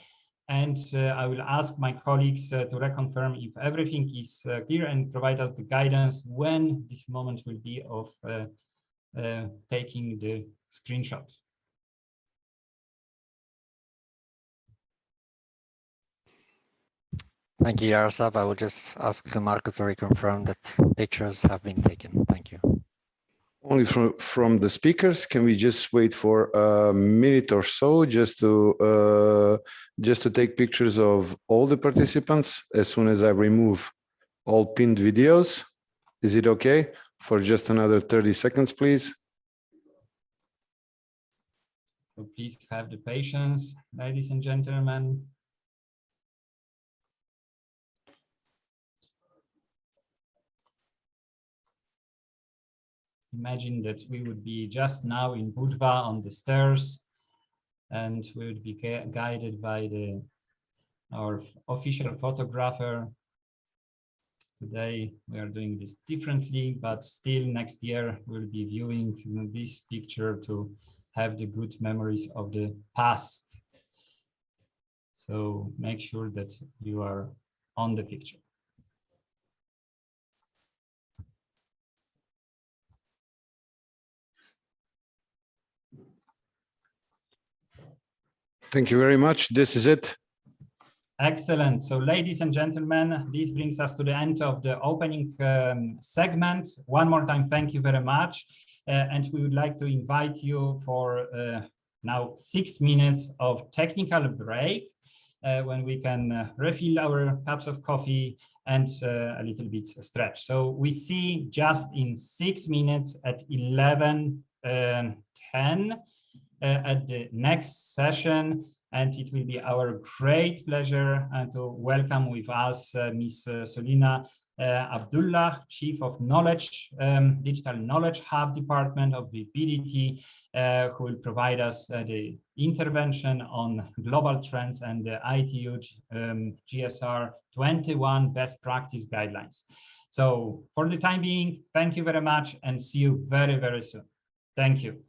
and I will ask my colleagues to reconfirm if everything is clear and provide us the guidance when this moment will be of taking the screenshot. Thank you, Jaroslav. I will just ask Marco to reconfirm that pictures have been taken. Thank you. Only from the speakers. Can we just wait for a minute or so just to take pictures of all the participants as soon as I remove all pinned videos? Is it okay for just another 30 seconds, please? So please have the patience, ladies and gentlemen. Imagine that we would be just now in Budva on the stairs, and we would be guided by our official photographer. Today we are doing this differently, but still next year we'll be viewing this picture to have the good memories of the past. So make sure that you are on the picture. Thank you very much. This is it. Excellent. So ladies and gentlemen, this brings us to the end of the opening segment. One more time, thank you very much. And we would like to invite you for now 6 minutes of technical break when we can refill our cups of coffee and a little bit stretch. So we see just in 6 minutes at 11:10 at the next session. And it will be our great pleasure to welcome with us Ms. Solina Abdullah, Chief of Knowledge, Digital Knowledge Hub Department of the PDT, who will provide us the intervention on global trends and the ITU GSR 21 best practice guidelines. So for the time being, thank you very much and see you very, very soon. Thank you.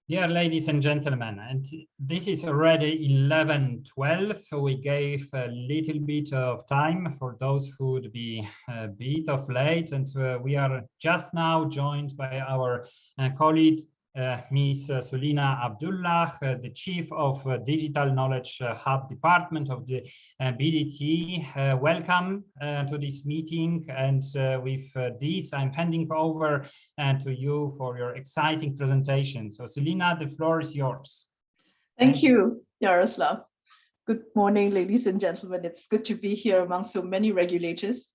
Dear ladies and gentlemen, and this is already 11:12. We gave a little bit of time for those who would be a bit of late, and we are just now joined by our colleague, Ms. Sulina Abdullah, the Chief of Digital Knowledge Hub Department of the BDT. Welcome to this meeting, and with this, I'm handing over to you for your exciting presentation. So Sulina, the floor is yours. Thank you, Yaroslav. Good morning, ladies and gentlemen. It's good to be here among so many regulators.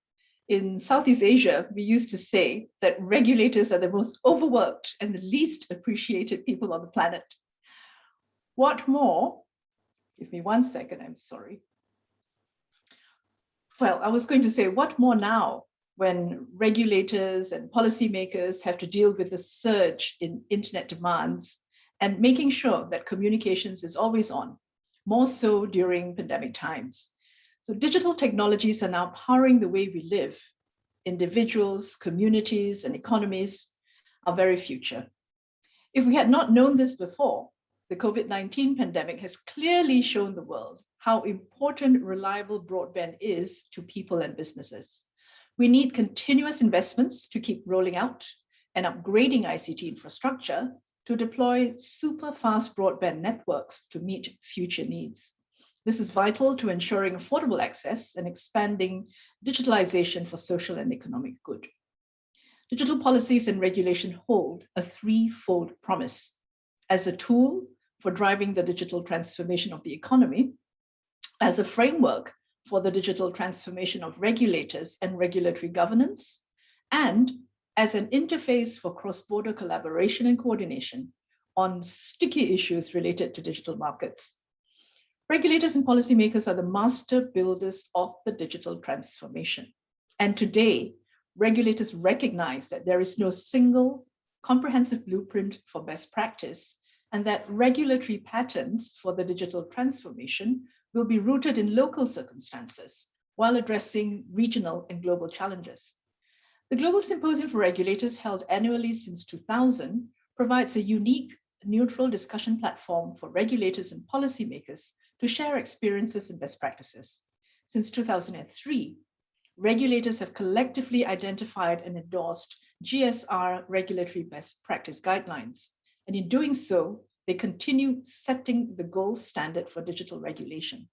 In Southeast Asia, we used to say that regulators are the most overworked and the least appreciated people on the planet. What more? Give me 1 second, I'm sorry. Well, I was going to say, what more now when regulators and policymakers have to deal with the surge in internet demands and making sure that communications is always on, more so during pandemic times. So digital technologies are now powering the way we live. Individuals, communities, and economies, our very future. If we had not known this before, the COVID-19 pandemic has clearly shown the world how important reliable broadband is to people and businesses. We need continuous investments to keep rolling out and upgrading ICT infrastructure to deploy super fast broadband networks to meet future needs. This is vital to ensuring affordable access and expanding digitalization for social and economic good. Digital policies and regulation hold a threefold promise: as a tool for driving the digital transformation of the economy, as a framework for the digital transformation of regulators and regulatory governance, and as an interface for cross-border collaboration and coordination on sticky issues related to digital markets. Regulators and policymakers are the master builders of the digital transformation. And today, regulators recognize that there is no single comprehensive blueprint for best practice, and that regulatory patterns for the digital transformation will be rooted in local circumstances while addressing regional and global challenges. The Global Symposium for Regulators, held annually since 2000, provides a unique, neutral discussion platform for regulators and policymakers to share experiences and best practices. Since 2003, regulators have collectively identified and endorsed GSR regulatory best practice guidelines. And in doing so, they continue setting the gold standard for digital regulation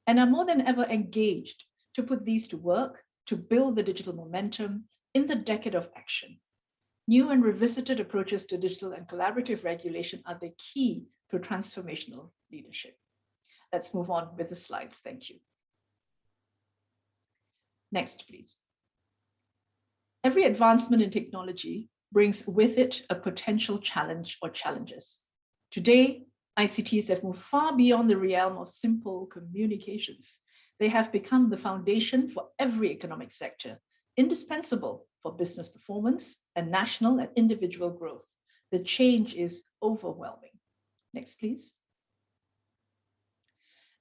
and are more than ever engaged to put these to work to build the digital momentum in the decade of action. New and revisited approaches to digital and collaborative regulation are the key to transformational leadership. Let's move on with the slides. Thank you. Next, please. Every advancement in technology brings with it a potential challenge or challenges. Today, ICTs have moved far beyond the realm of simple communications. They have become the foundation for every economic sector, indispensable for business performance and national and individual growth. The change is overwhelming. Next, please.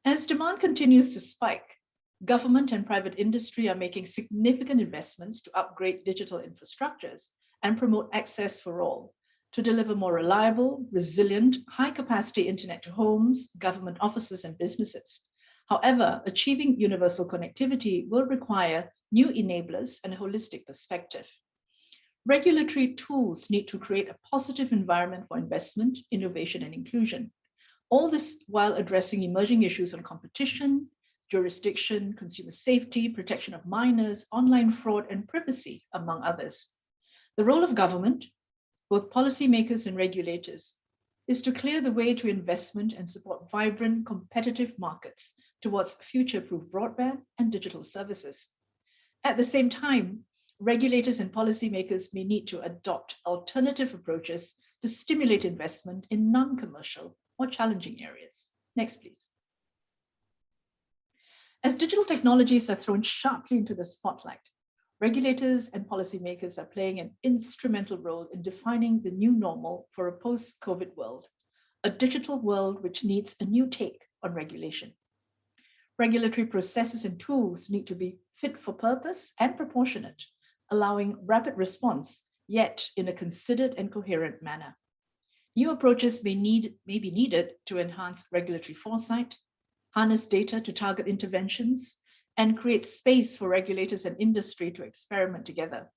As demand continues to spike, government and private industry are making significant investments to upgrade digital infrastructures and promote access for all, to deliver more reliable, resilient, high-capacity internet to homes, government offices, and businesses. However, achieving universal connectivity will require new enablers and a holistic perspective. Regulatory tools need to create a positive environment for investment, innovation, and inclusion. All this while addressing emerging issues on competition, jurisdiction, consumer safety, protection of minors, online fraud, and privacy, among others. The role of government, both policymakers and regulators, is to clear the way to investment and support vibrant, competitive markets towards future-proof broadband and digital services. At the same time, regulators and policymakers may need to adopt alternative approaches to stimulate investment in non-commercial or challenging areas. Next, please. As digital technologies are thrown sharply into the spotlight, regulators and policymakers are playing an instrumental role in defining the new normal for a post-COVID world, a digital world which needs a new take on regulation. Regulatory processes and tools need to be fit for purpose and proportionate, allowing rapid response, yet in a considered and coherent manner. New approaches may be needed to enhance regulatory foresight, harness data to target interventions, and create space for regulators and industry to experiment together.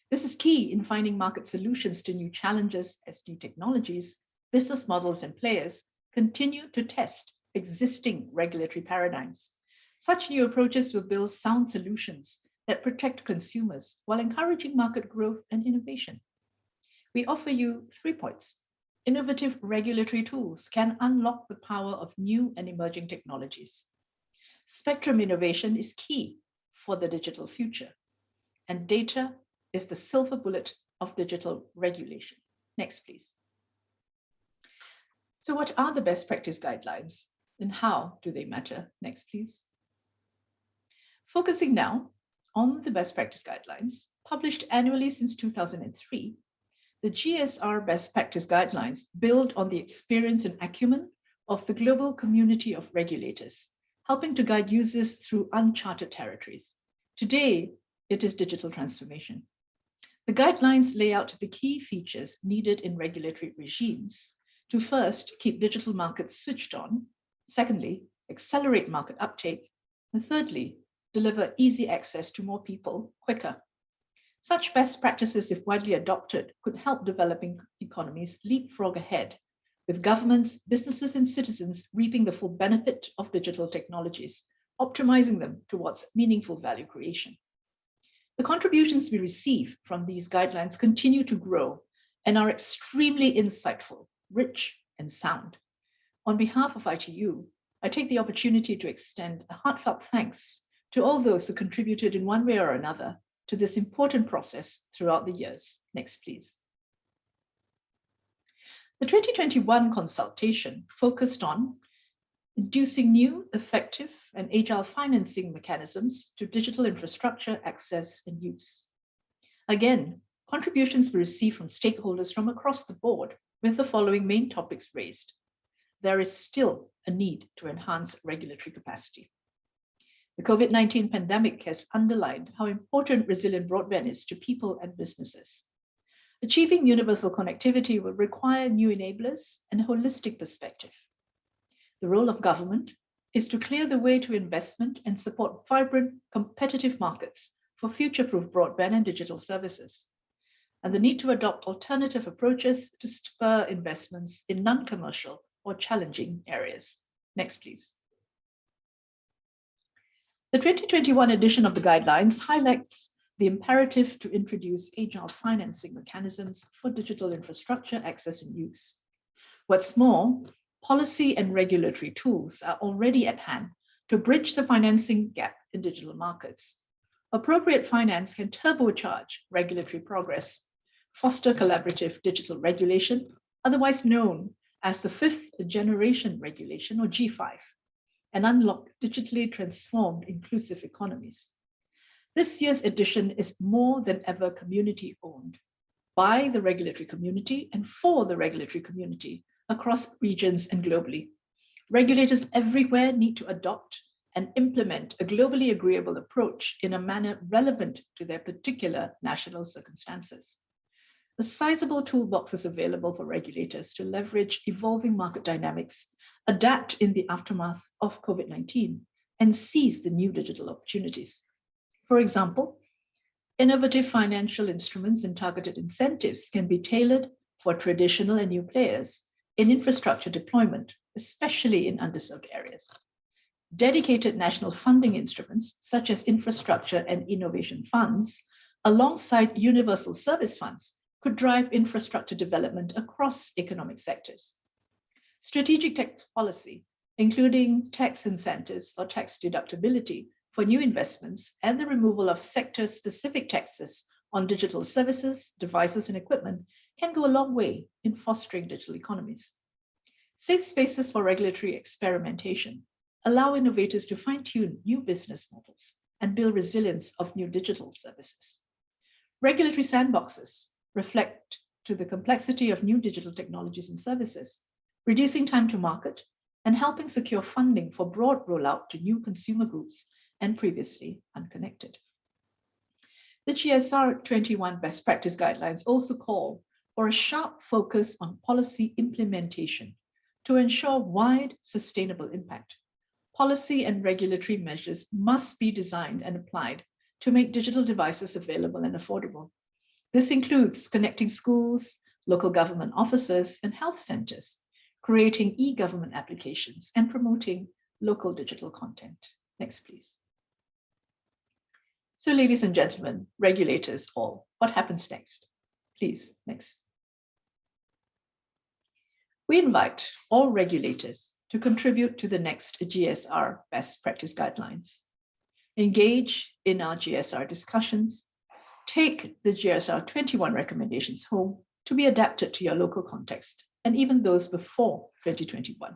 This is key in finding market solutions to new challenges as new technologies, business models, and players continue to test existing regulatory paradigms. Such new approaches will build sound solutions that protect consumers while encouraging market growth and innovation. We offer you 3 points. Innovative regulatory tools can unlock the power of new and emerging technologies. Spectrum innovation is key for the digital future, and data is the silver bullet of digital regulation. Next, please. So what are the best practice guidelines and how do they matter? Next, please. Focusing now on the best practice guidelines, published annually since 2003, the GSR best practice guidelines build on the experience and acumen of the global community of regulators, helping to guide users through uncharted territories. Today, it is digital transformation. The guidelines lay out the key features needed in regulatory regimes to first keep digital markets switched on, secondly, accelerate market uptake, and thirdly, deliver easy access to more people quicker. Such best practices, if widely adopted, could help developing economies leapfrog ahead, with governments, businesses, and citizens reaping the full benefit of digital technologies, optimizing them towards meaningful value creation. The contributions we receive from these guidelines continue to grow and are extremely insightful, rich, and sound. On behalf of ITU, I take the opportunity to extend a heartfelt thanks to all those who contributed in one way or another to this important process throughout the years. Next, please. The 2021 consultation focused on inducing new, effective, and agile financing mechanisms to digital infrastructure access and use. Again, contributions were received from stakeholders from across the board with the following main topics raised. There is still a need to enhance regulatory capacity. The COVID-19 pandemic has underlined how important resilient broadband is to people and businesses. Achieving universal connectivity will require new enablers and a holistic perspective. The role of government is to clear the way to investment and support vibrant, competitive markets for future-proof broadband and digital services, and the need to adopt alternative approaches to spur investments in non-commercial or challenging areas. Next, please. The 2021 edition of the guidelines highlights the imperative to introduce agile financing mechanisms for digital infrastructure access and use. What's more, policy and regulatory tools are already at hand to bridge the financing gap in digital markets. Appropriate finance can turbocharge regulatory progress, foster collaborative digital regulation, otherwise known as the fifth generation regulation or G5, and unlock digitally transformed inclusive economies. This year's edition is more than ever community-owned by the regulatory community and for the regulatory community across regions and globally. Regulators everywhere need to adopt and implement a globally agreeable approach in a manner relevant to their particular national circumstances. A sizable toolbox is available for regulators to leverage evolving market dynamics, adapt in the aftermath of COVID-19, and seize the new digital opportunities. For example, innovative financial instruments and targeted incentives can be tailored for traditional and new players in infrastructure deployment, especially in underserved areas. Dedicated national funding instruments, such as infrastructure and innovation funds, alongside universal service funds, could drive infrastructure development across economic sectors. Strategic tax policy, including tax incentives or tax deductibility for new investments and the removal of sector-specific taxes on digital services, devices, and equipment, can go a long way in fostering digital economies. Safe spaces for regulatory experimentation allow innovators to fine-tune new business models and build resilience of new digital services. Regulatory sandboxes reflect to the complexity of new digital technologies and services, reducing time to market and helping secure funding for broad rollout to new consumer groups and previously unconnected. The GSR 21 best practice guidelines also call or a sharp focus on policy implementation to ensure wide, sustainable impact. Policy and regulatory measures must be designed and applied to make digital devices available and affordable. This includes connecting schools, local government offices, and health centers, creating e-government applications, and promoting local digital content. Next, please. So, ladies and gentlemen, regulators all, what happens next? Please, next. We invite all regulators to contribute to the next GSR best practice guidelines. Engage in our GSR discussions. Take the GSR 21 recommendations home to be adapted to your local context and even those before 2021.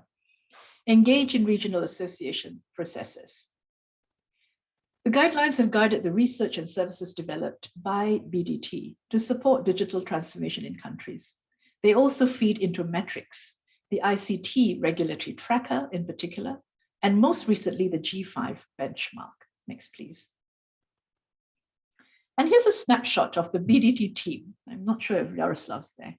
Engage in regional association processes. The guidelines have guided the research and services developed by BDT to support digital transformation in countries. They also feed into metrics, the ICT regulatory tracker in particular, and most recently the G5 benchmark. Next, please. And here's a snapshot of the BDT team. I'm not sure if Yaroslav's there.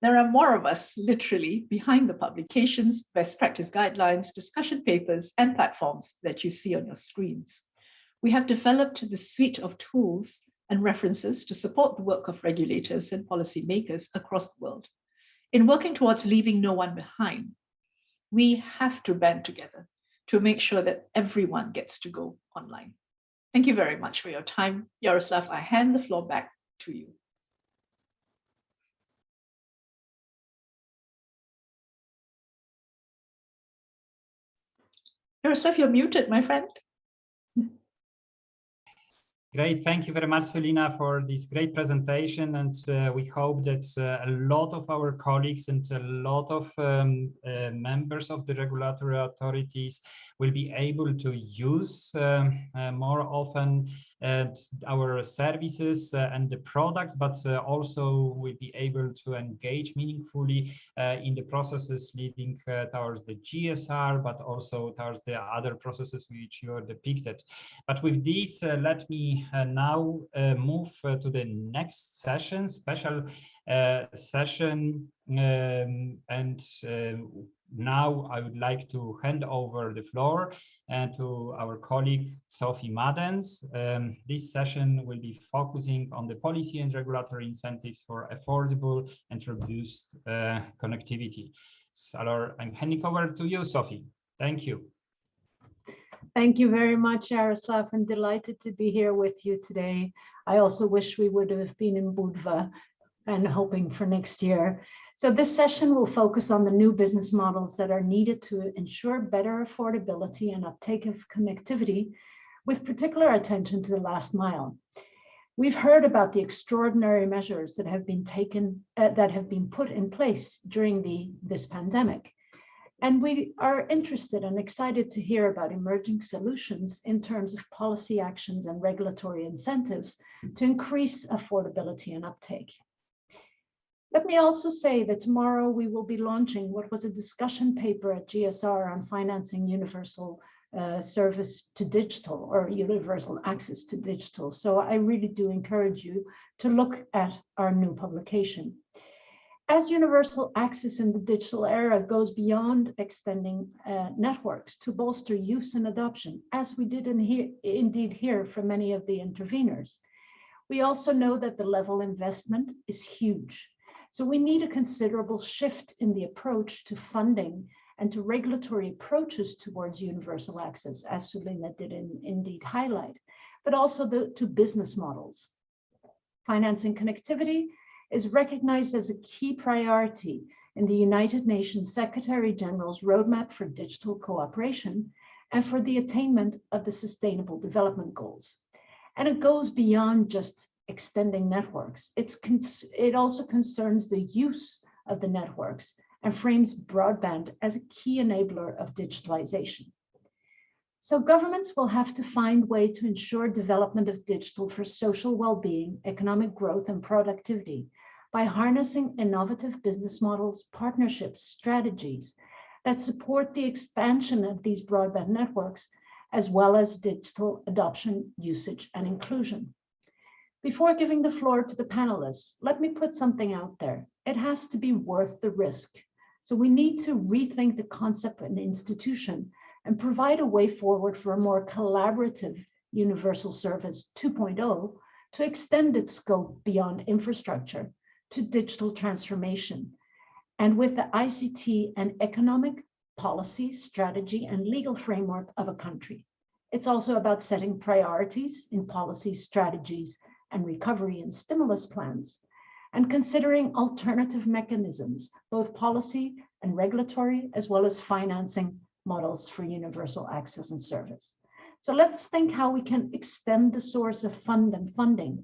There are more of us literally behind the publications, best practice guidelines, discussion papers, and platforms that you see on your screens. We have developed the suite of tools and references to support the work of regulators and policymakers across the world. In working towards leaving no one behind, we have to band together to make sure that everyone gets to go online. Thank you very much for your time. Yaroslav, I hand the floor back to you. Yaroslav, you're muted, my friend. Great, thank you very much, Selina, for this great presentation, and we hope that a lot of our colleagues and a lot of members of the regulatory authorities will be able to use more often our services and the products, but also will be able to engage meaningfully in the processes leading towards the GSR, but also towards the other processes which you are depicted. But with this, let me now move to the next session, special session, and now I would like to hand over the floor to our colleague Sophie Madens. This session will be focusing on the policy and regulatory incentives for affordable and robust connectivity. So I'm handing over to you, Sophie. Thank you. Thank you very much, Yaroslav. I'm delighted to be here with you today. I also wish we would have been in Budva and hoping for next year. So this session will focus on the new business models that are needed to ensure better affordability and uptake of connectivity, with particular attention to the last mile. We've heard about the extraordinary measures that have been taken, that have been put in place during this pandemic. And we are interested and excited to hear about emerging solutions in terms of policy actions and regulatory incentives to increase affordability and uptake. Let me also say that tomorrow we will be launching what was a discussion paper at GSR on financing universal service to digital, or universal access to digital. So I really do encourage you to look at our new publication. As universal access in the digital era goes beyond extending networks to bolster use and adoption, as we did indeed hear from many of the interveners, we also know that the level of investment is huge. So we need a considerable shift in the approach to funding and to regulatory approaches towards universal access, as Selina did indeed highlight, but also to business models. Financing connectivity is recognized as a key priority in the United Nations Secretary General's Roadmap for Digital Cooperation and for the attainment of the Sustainable Development Goals. And it goes beyond just extending networks. It also concerns the use of the networks and frames broadband as a key enabler of digitalization. So governments will have to find a way to ensure development of digital for social well-being, economic growth, and productivity by harnessing innovative business models, partnerships, strategies that support the expansion of these broadband networks, as well as digital adoption, usage, and inclusion. Before giving the floor to the panelists, let me put something out there. It has to be worth the risk. So we need to rethink the concept and institution and provide a way forward for a more collaborative Universal Service 2.0 to extend its scope beyond infrastructure to digital transformation. And with the ICT and economic, policy, strategy, and legal framework of a country. It's also about setting priorities in policy, strategies, and recovery and stimulus plans, and considering alternative mechanisms, both policy and regulatory, as well as financing models for universal access and service. So let's think how we can extend the source of funding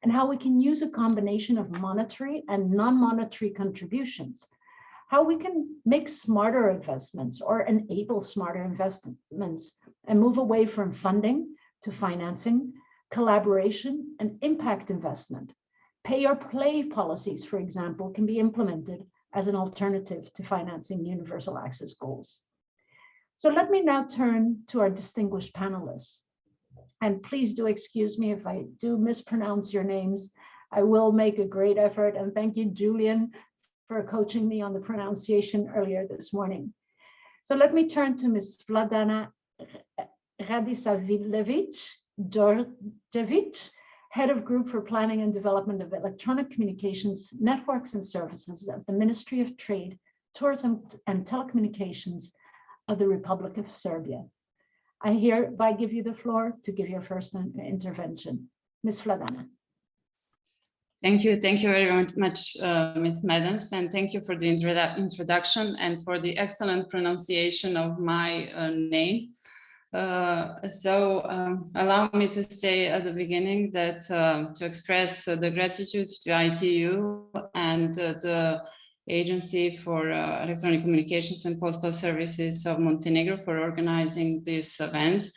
and how we can use a combination of monetary and non-monetary contributions, how we can make smarter investments or enable smarter investments and move away from funding to financing, collaboration, and impact investment. Pay or play policies, for example, can be implemented as an alternative to financing universal access goals. So let me now turn to our distinguished panelists. And please do excuse me if I do mispronounce your names. I will make a great effort. And thank you, Julian, for coaching me on the pronunciation earlier this morning. So let me turn to Ms. Vladana Radisavilevich-Georgievich, Head of Group for Planning and Development of Electronic Communications, Networks and Services at the Ministry of Trade, Tourism and Telecommunications of the Republic of Serbia. I hereby give you the floor to give your first intervention. Ms. Vladana. Thank you very much, Ms. Medens, and thank you for the introduction and for the excellent pronunciation of my name. Allow me to say at the beginning that to express the gratitude to ITU and the Agency for Electronic Communications and Postal Services of Montenegro for organizing this event.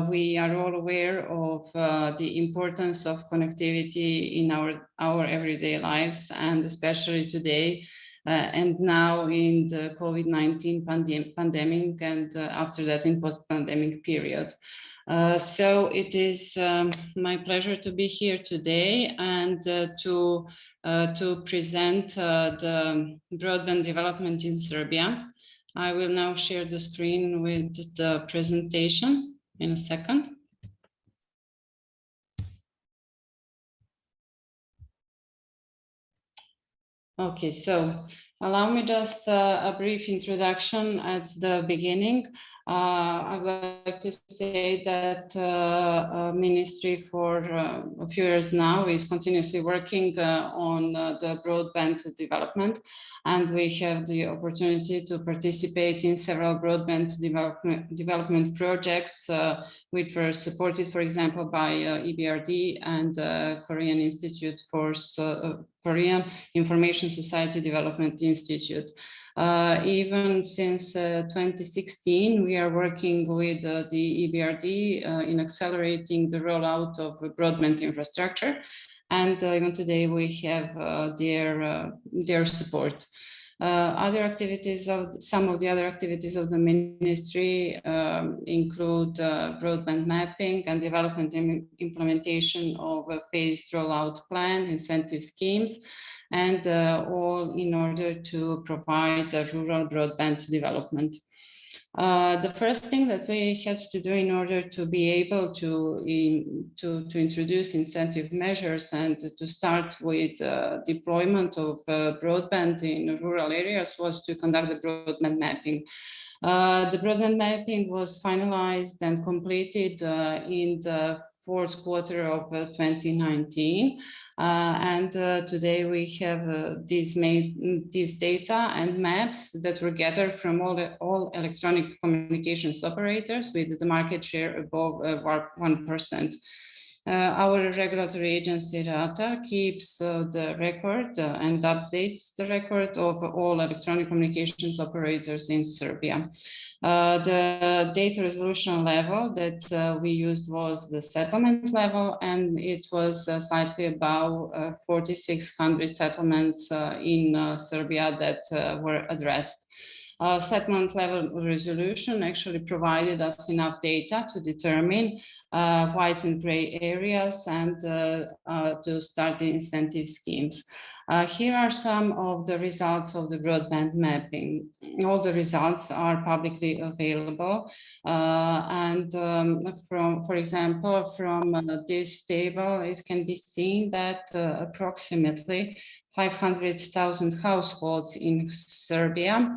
We are all aware of the importance of connectivity in our everyday lives, and especially today, and now in the COVID-19 pandemic, and after that in post-pandemic period. So it is my pleasure to be here today and to present the broadband development in Serbia. I will now share the screen with the presentation in a second. Okay, so allow me just a brief introduction at the beginning. I would like to say that Ministry for a few years now is continuously working on the broadband development, and we have the opportunity to participate in several broadband development projects which were supported, for example, by EBRD and Korean Institute for Korean Information Society Development Institute. Even since 2016, we are working with the EBRD in accelerating the rollout of broadband infrastructure, and even today we have their support. Some of the other activities of the ministry include broadband mapping and development and implementation of a phased rollout plan, incentive schemes, and all in order to provide a rural broadband development. The first thing that we had to do in order to be able to introduce incentive measures and to start with deployment of broadband in rural areas was to conduct the broadband mapping. The broadband mapping was finalized and completed in the fourth quarter of 2019. And today we have these data and maps that were gathered from all electronic communications operators with the market share above 1%. Our regulatory agency, Rita, keeps the record and updates the record of all electronic communications operators in Serbia. The data resolution level that we used was the settlement level, and it was slightly above 4,600 settlements in Serbia that were addressed. Settlement level resolution actually provided us enough data to determine white and gray areas and to start the incentive schemes. Here are some of the results of the broadband mapping. All the results are publicly available. For example, from this table, it can be seen that approximately 500,000 households in Serbia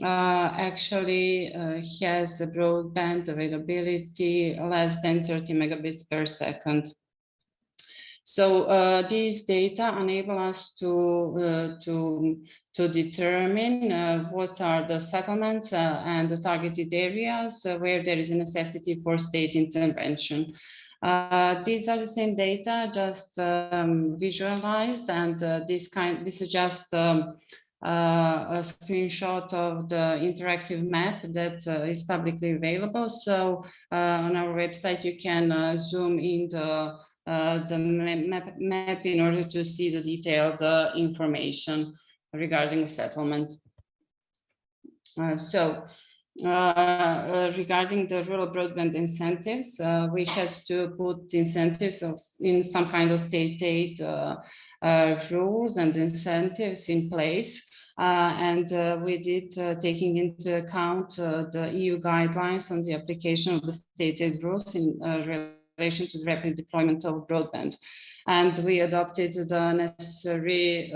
actually has a broadband availability less than 30 megabits per second. So these data enable us to determine what are the settlements and the targeted areas where there is a necessity for state intervention. These are the same data, just visualized, and this is just a screenshot of the interactive map that is publicly available. So on our website, you can zoom in the map in order to see the detailed information regarding the settlement. Regarding the rural broadband incentives, we had to put incentives in some kind of state aid rules and incentives in place. We did taking into account the EU guidelines on the application of the state aid rules in relation to the rapid deployment of broadband. And we adopted the necessary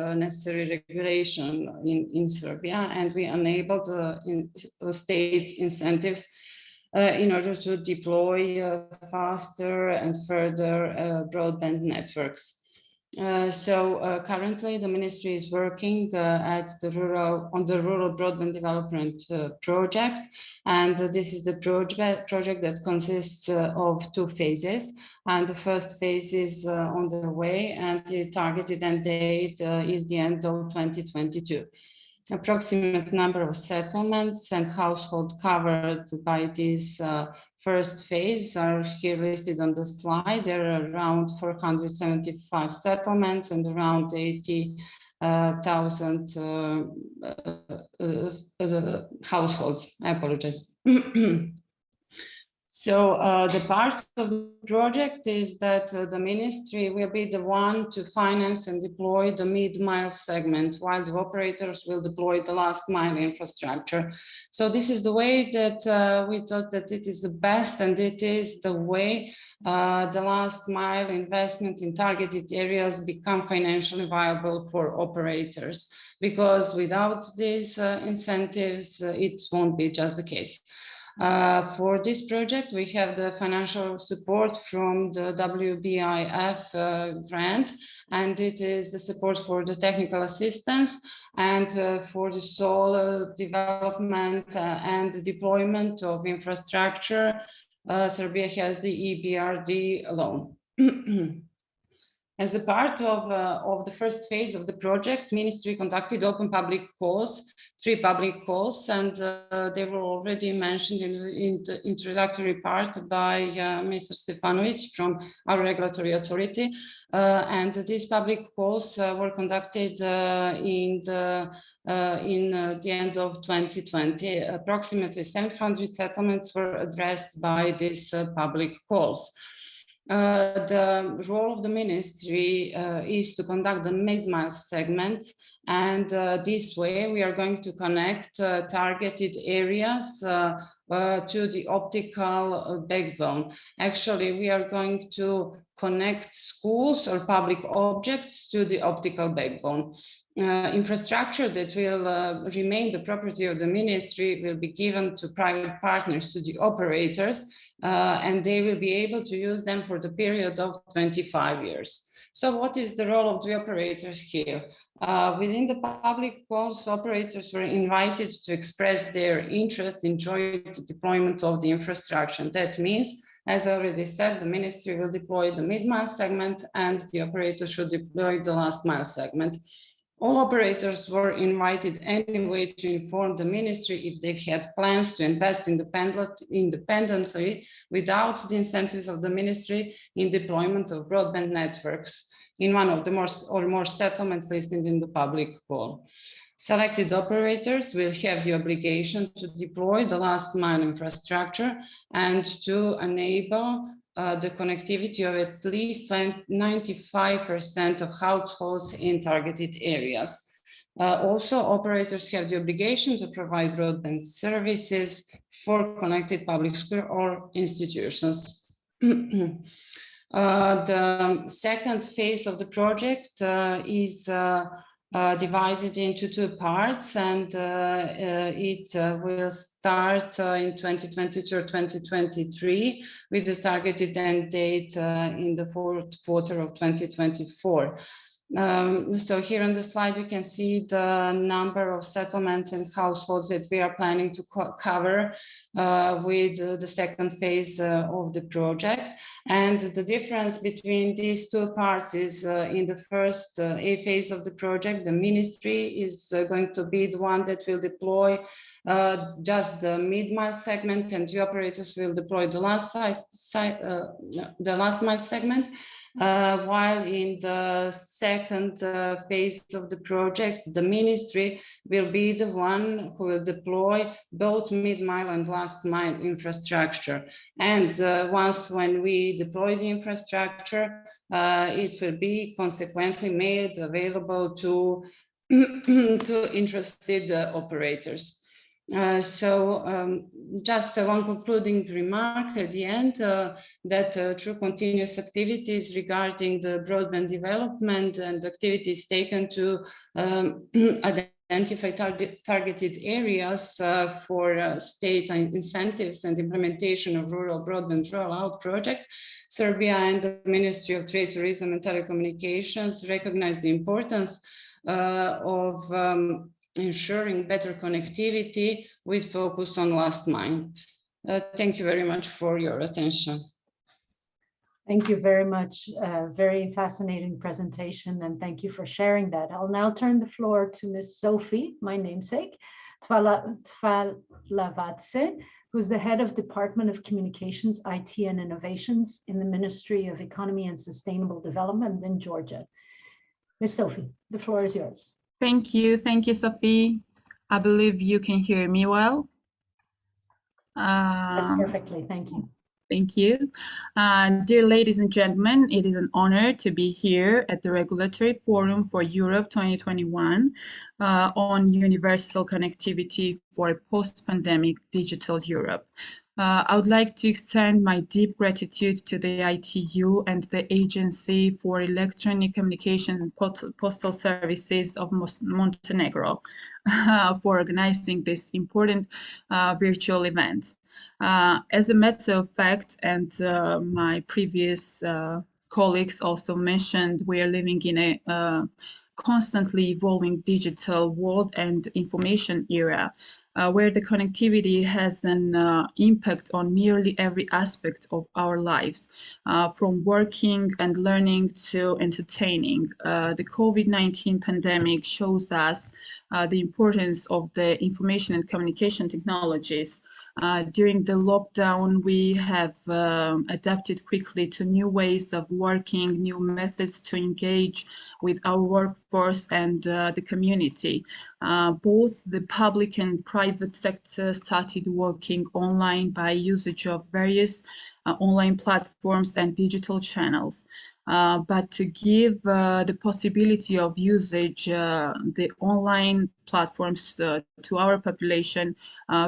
regulation in Serbia, and we enabled state incentives in order to deploy faster and further broadband networks. Currently, the ministry is working on the rural broadband development project, and this is the project that consists of 2 phases. And the first phase is on the way, and the targeted end date is the end of 2022. Approximate number of settlements and households covered by this first phase are here listed on the slide. There are around 475 settlements and around 80,000 households. I apologize. The part of the project is that the ministry will be the one to finance and deploy the mid-mile segment, while the operators will deploy the last mile infrastructure. So this is the way that we thought that it is the best, and it is the way the last mile investment in targeted areas become financially viable for operators, because without these incentives, it won't be just the case. For this project, we have the financial support from the WBIF grant, and it is the support for the technical assistance and for the sole development and the deployment of infrastructure. Serbia has the EBRD loan. As a part of the first phase of the project, ministry conducted open public calls, 3 public calls, and they were already mentioned in the introductory part by Mr. Stefanovic from our regulatory authority. And these public calls were conducted in the end of 2020. Approximately 700 settlements were addressed by these public calls. The role of the ministry is to conduct the mid-mile segment, and this way we are going to connect targeted areas to the optical backbone. Actually, we are going to connect schools or public objects to the optical backbone. Infrastructure that will remain the property of the ministry will be given to private partners, to the operators, and they will be able to use them for the period of 25 years. So what is the role of the operators here? Within the public calls, operators were invited to express their interest in joint deployment of the infrastructure. That means, as I already said, the ministry will deploy the mid-mile segment and the operator should deploy the last mile segment. All operators were invited anyway to inform the ministry if they had plans to invest independently without the incentives of the ministry in deployment of broadband networks. in one of the more settlements listed in the public call. Selected operators will have the obligation to deploy the last mile infrastructure and to enable the connectivity of at least 95% of households in targeted areas. Also, operators have the obligation to provide broadband services for connected public schools or institutions. The second phase of the project is divided into two parts, and it will start in 2022 or 2023 with the targeted end date in the fourth quarter of 2024. So here on the slide, you can see the number of settlements and households that we are planning to cover with the second phase of the project. And the difference between these two parts is in the first phase of the project, the ministry is going to be the one that will deploy just the mid-mile segment, and the operators will deploy the last mile segment. While in the second phase of the project, the ministry will be the one who will deploy both mid-mile and last mile infrastructure. And once when we deploy the infrastructure, it will be consequently made available to, to interested operators. Just one concluding remark at the end, that through continuous activities regarding the broadband development and activities taken to identify targeted areas for state incentives and implementation of rural broadband rollout project, Serbia and the Ministry of Trade, Tourism and Telecommunications recognize the importance of ensuring better connectivity with focus on last mile. Thank you very much for your attention. Thank you very much. Very fascinating presentation, and thank you for sharing that. I'll now turn the floor to Ms. Sophie, my namesake, Tvalavadze, who's the head of Department of Communications, IT and Innovations in the Ministry of Economy and Sustainable Development in Georgia. Ms. Sophie, the floor is yours. Thank you, Sophie. I believe you can hear me well. Yes, perfectly, thank you. Thank you. Dear ladies and gentlemen, it is an honor to be here at the Regulatory Forum for Europe 2021 on universal connectivity for a post-pandemic digital Europe. I would like to extend my deep gratitude to the ITU and the Agency for Electronic Communication and Postal Services of Montenegro for organizing this important virtual event. As a matter of fact, and my previous colleagues also mentioned, we are living in a constantly evolving digital world and information era, where the connectivity has an impact on nearly every aspect of our lives, from working and learning to entertaining. The COVID-19 pandemic shows us the importance of the information and communication technologies. During the lockdown, we have adapted quickly to new ways of working, new methods to engage with our workforce and the community. Both the public and private sector started working online by usage of various online platforms and digital channels. But to give the possibility of usage, the online platforms to our population,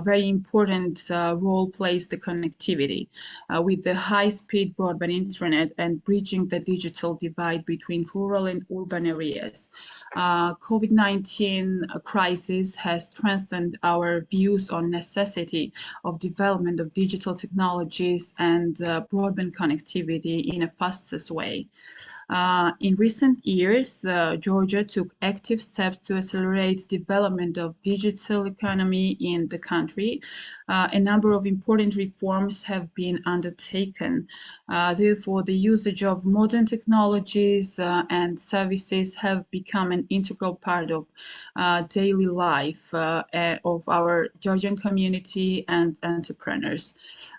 very important role plays the connectivity with the high-speed broadband internet and bridging the digital divide between rural and urban areas. COVID-19 crisis has strengthened our views on necessity of development of digital technologies and broadband connectivity in a fastest way. In recent years, Georgia took active steps to accelerate development of digital economy in the country. A number of important reforms have been undertaken. Therefore, the usage of modern technologies and services have become an integral part of daily life of our Georgian community and entrepreneurs.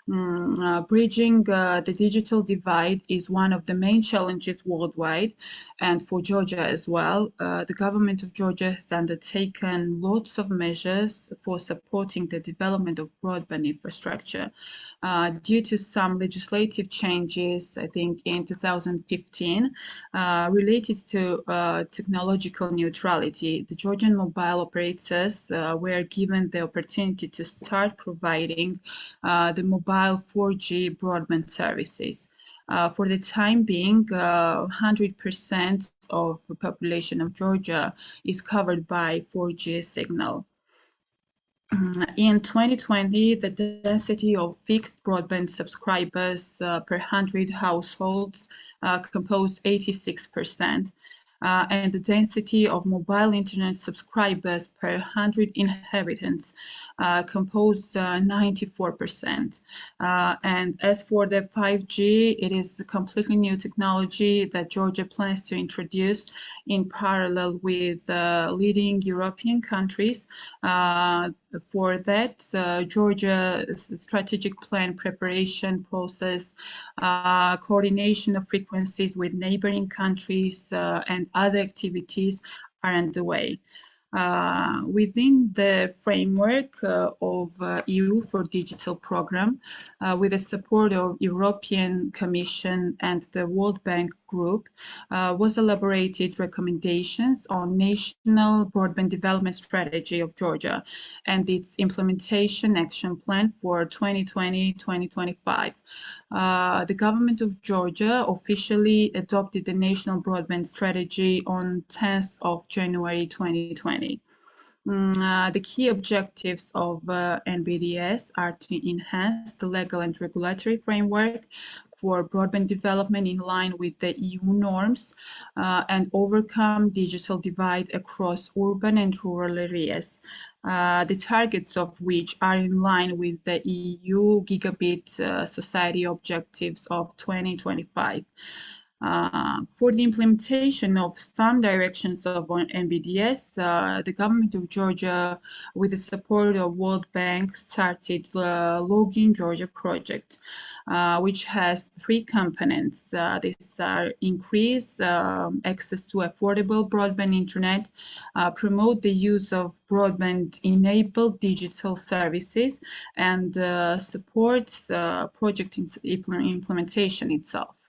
Bridging the digital divide is one of the main challenges worldwide and for Georgia as well. The government of Georgia has undertaken lots of measures for supporting the development of broadband infrastructure. Due to some legislative changes, I think in 2015, related to technological neutrality, the Georgian mobile operators were given the opportunity to start providing the mobile 4G broadband services. For the time being, 100% of the population of Georgia is covered by 4G signal. In 2020, the density of fixed broadband subscribers per 100 households composed 86%. And the density of mobile internet subscribers per 100 inhabitants composed 94%. And as for the 5G, it is a completely new technology that Georgia plans to introduce in parallel with leading European countries. For that, Georgia's strategic plan preparation process, coordination of frequencies with neighboring countries, and other activities are underway. Within the framework of EU for Digital program, with the support of European Commission and the World Bank Group, was elaborated recommendations on National Broadband Development Strategy of Georgia and its implementation action plan for 2020-2025. The government of Georgia officially adopted the National Broadband Strategy on 10th of January 2020. The key objectives of NBDS are to enhance the legal and regulatory framework for broadband development in line with the EU norms and overcome digital divide across urban and rural areas. The targets of which are in line with the EU Gigabit Society objectives of 2025. For the implementation of some directions of NBDS, the government of Georgia, with the support of World Bank, started the Login Georgia project, which has three components. These are increase access to affordable broadband internet, promote the use of broadband-enabled digital services, and support project implementation itself.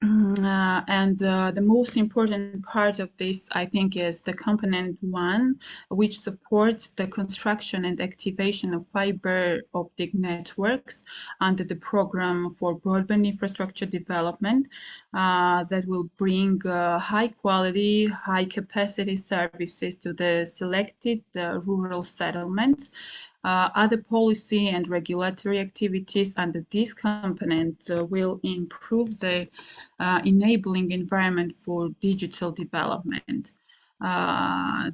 The most important part of this, I think, is the component 1, which supports the construction and activation of fiber optic networks under the program for broadband infrastructure development that will bring high quality, high capacity services to the selected rural settlements. Other policy and regulatory activities under this component will improve the enabling environment for digital development.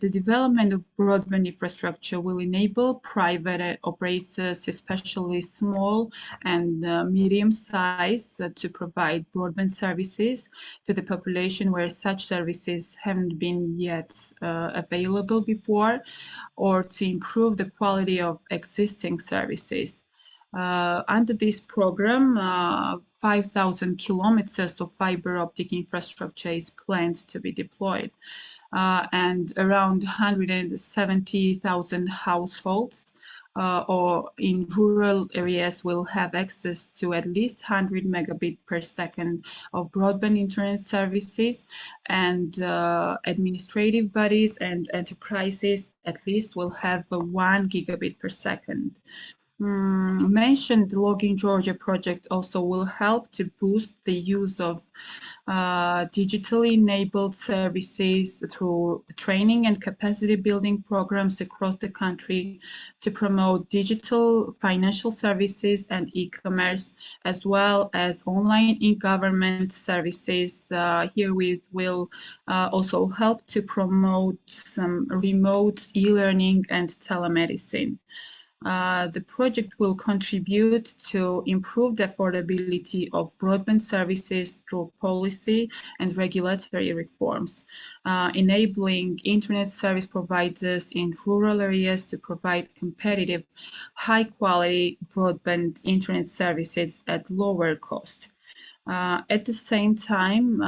The development of broadband infrastructure will enable private operators, especially small and medium size, to provide broadband services to the population where such services haven't been yet available before, or to improve the quality of existing services. Under this program, 5,000 kilometers of fiber optic infrastructure is planned to be deployed. And around 170,000 households or in rural areas will have access to at least 100 megabit per second of broadband internet services, and administrative bodies and enterprises at least will have 1 gigabit per second. Mentioned Login Georgia project also will help to boost the use of digitally enabled services through training and capacity building programs across the country to promote digital financial services and e-commerce, as well as online e-government services. Herewith will also help to promote some remote e-learning and telemedicine. The project will contribute to improved affordability of broadband services through policy and regulatory reforms, enabling internet service providers in rural areas to provide competitive, high-quality broadband internet services at lower cost. At the same time,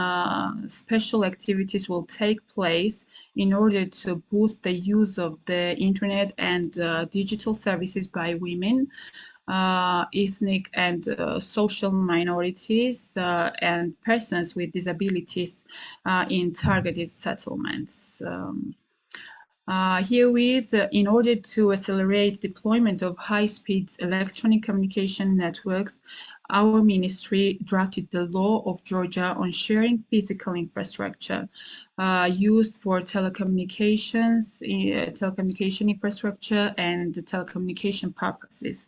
special activities will take place in order to boost the use of the internet and digital services by women, ethnic and social minorities, and persons with disabilities in targeted settlements. Herewith, in order to accelerate deployment of high-speed electronic communication networks, our ministry drafted the law of Georgia on sharing physical infrastructure used for telecommunication infrastructure and telecommunication purposes.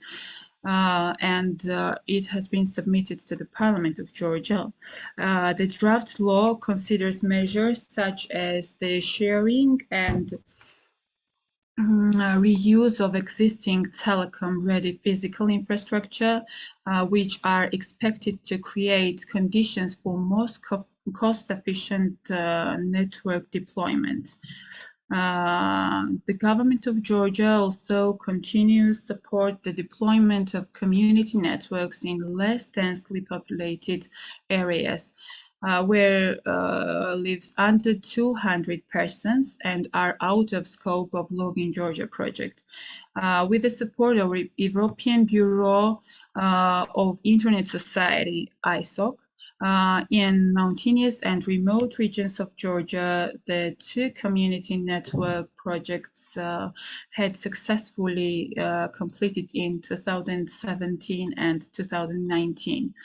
It has been submitted to the Parliament of Georgia. The draft law considers measures such as the sharing and reuse of existing telecom-ready physical infrastructure, which are expected to create conditions for most cost-efficient network deployment. The government of Georgia also continues to support the deployment of community networks in less densely populated areas, where lives under 200 persons and are out of scope of Login Georgia project. With the support of European Bureau of Internet Society, ISOC, in mountainous and remote regions of Georgia, the two community network projects had successfully completed in 2017 and 2019.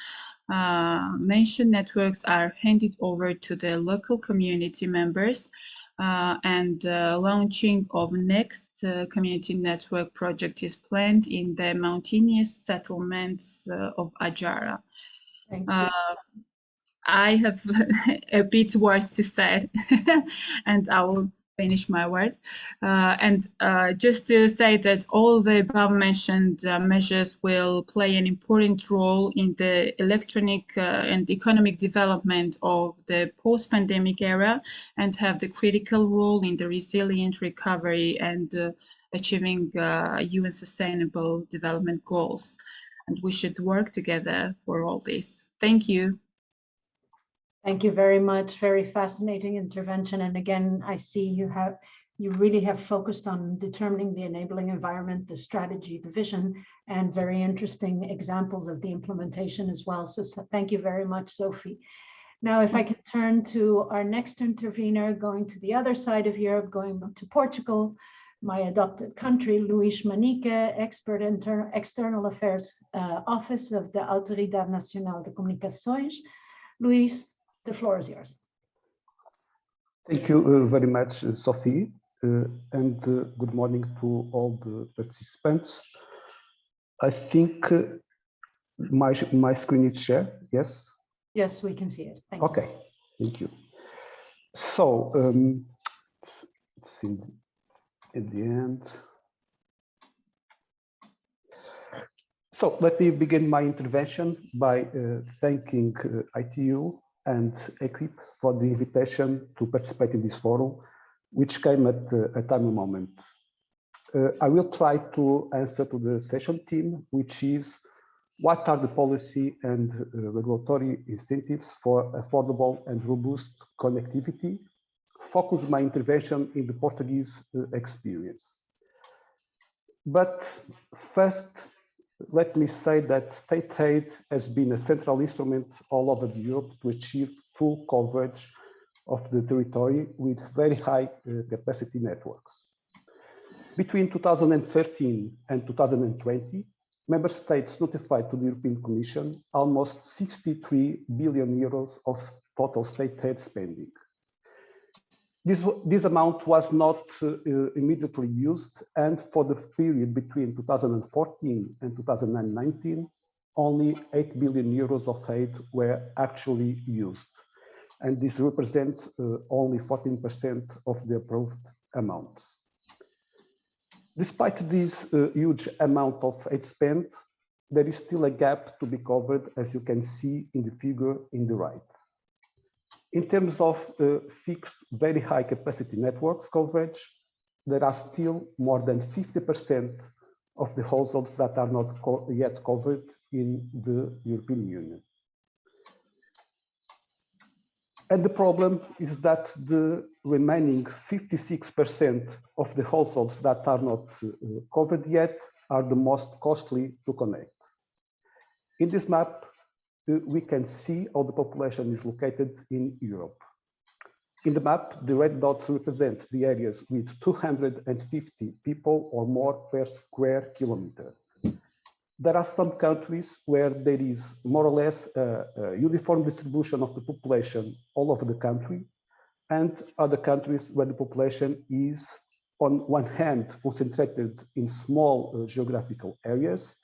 Mentioned networks are handed over to the local community members, and launching of next community network project is planned in the mountainous settlements of Ajara. I have a bit words to say, and I will finish my word. Just to say that all the above-mentioned measures will play an important role in the electronic and economic development of the post-pandemic era and have the critical role in the resilient recovery and achieving UN Sustainable Development Goals. And we should work together for all this. Thank you. Thank you very much. Very fascinating intervention. And again, I see you really have focused on determining the enabling environment, the strategy, the vision, and very interesting examples of the implementation as well. So thank you very much, Sophie. Now, if I could turn to our next intervener, going to the other side of Europe, going to Portugal, my adopted country, Luís Manique, expert in External Affairs Office of the Autoridade Nacional de Comunicações. Luís, the floor is yours. Thank you very much, Sophie, and good morning to all the participants. I think my screen is shared, yes? Yes, we can see it. Thank you. Okay, thank you. So, let's see at the end. So let me begin my intervention by thanking ITU and EKIP for the invitation to participate in this forum, which came at a timely moment. I will try to answer to the session theme, which is what are the policy and regulatory incentives for affordable and robust connectivity? Focus my intervention in the Portuguese experience. But first, let me say that state aid has been a central instrument all over Europe to achieve full coverage of the territory with very high capacity networks. Between 2013 and 2020, member states notified to the European Commission almost 63 billion euros of total state aid spending. This amount was not immediately used, and for the period between 2014 and 2019, only 8 billion euros of aid were actually used. And this represents only 14% of the approved amounts. Despite this huge amount of aid spent, there is still a gap to be covered, as you can see in the figure in the right. In terms of fixed very high capacity networks coverage, there are still more than 50% of the households that are not yet covered in the European Union. And the problem is that the remaining 56% of the households that are not covered yet are the most costly to connect. In this map, we can see how the population is located in Europe. In the map, the red dots represent the areas with 250 people or more per square kilometer. There are some countries where there is more or less a uniform distribution of the population all over the country, and other countries where the population is, on one hand, concentrated in small geographical areas,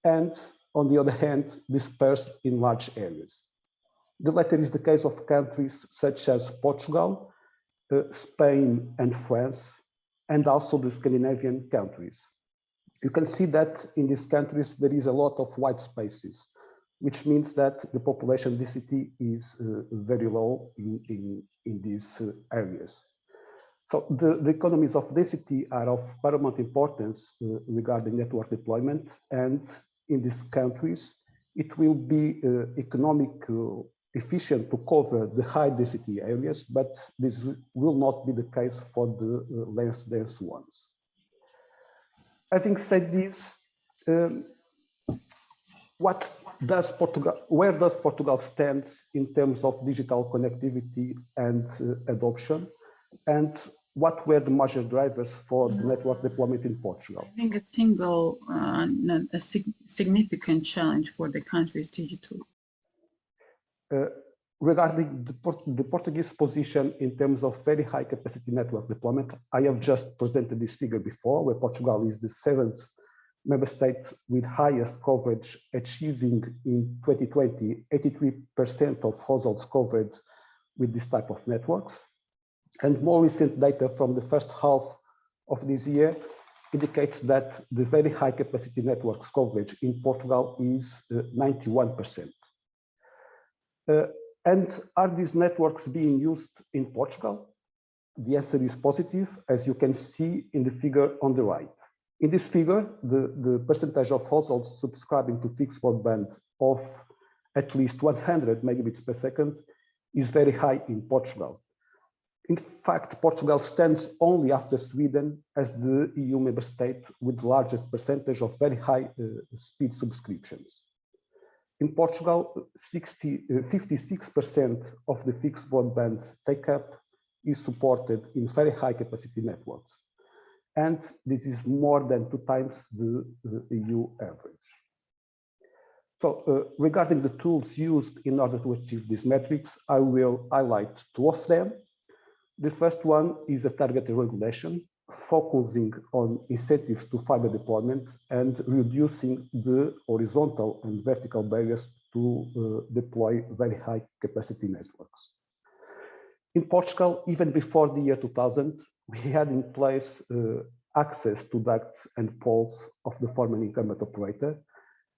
and on the other hand, dispersed in large areas. The latter is the case of countries such as Portugal, Spain and France, and also the Scandinavian countries. You can see that in these countries there is a lot of white spaces, which means that the population density is very low in these areas. So the economies of density are of paramount importance regarding network deployment, and in these countries it will be economically efficient to cover the high density areas, but this will not be the case for the less dense ones. Having said this, where does Portugal stand in terms of digital connectivity and adoption? And what were the major drivers for the network deployment in Portugal? I think a significant challenge for the country's digital. Regarding the Portuguese position in terms of very high capacity network deployment, I have just presented this figure before, where Portugal is the 7th member state with highest coverage, achieving in 2020 83% of households covered with this type of networks. And more recent data from the first half of this year indicates that the very high capacity networks coverage in Portugal is 91%. And are these networks being used in Portugal? The answer is positive, as you can see in the figure on the right. In this figure, the percentage of households subscribing to fixed broadband of at least 100 megabits per second is very high in Portugal. In fact, Portugal stands only after Sweden as the EU member state with the largest percentage of very high speed subscriptions. In Portugal, 56% of the fixed broadband take-up is supported in very high capacity networks. And this is more than 2 times the EU average. So regarding the tools used in order to achieve these metrics, I will highlight 2 of them. The first one is a targeted regulation, focusing on incentives to fiber deployment and reducing the horizontal and vertical barriers to deploy very high capacity networks. In Portugal, even before the year 2000, we had in place access to ducts and poles of the former incumbent operator,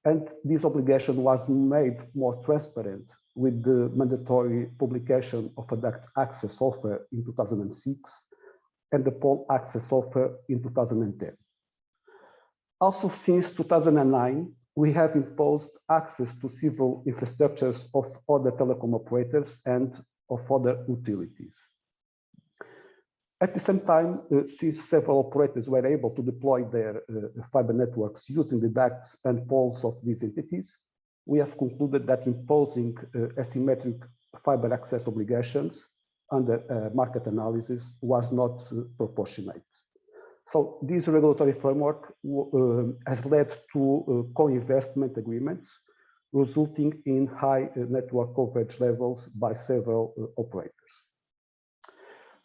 and this obligation was made more transparent with the mandatory publication of a duct access offer in 2006 and the pole access offer in 2010. Also, since 2009, we have imposed access to civil infrastructures of other telecom operators and of other utilities. At the same time, since several operators were able to deploy their fiber networks using the ducts and poles of these entities, we have concluded that imposing asymmetric fiber access obligations under market analysis was not proportionate. So this regulatory framework has led to co-investment agreements, resulting in high network coverage levels by several operators.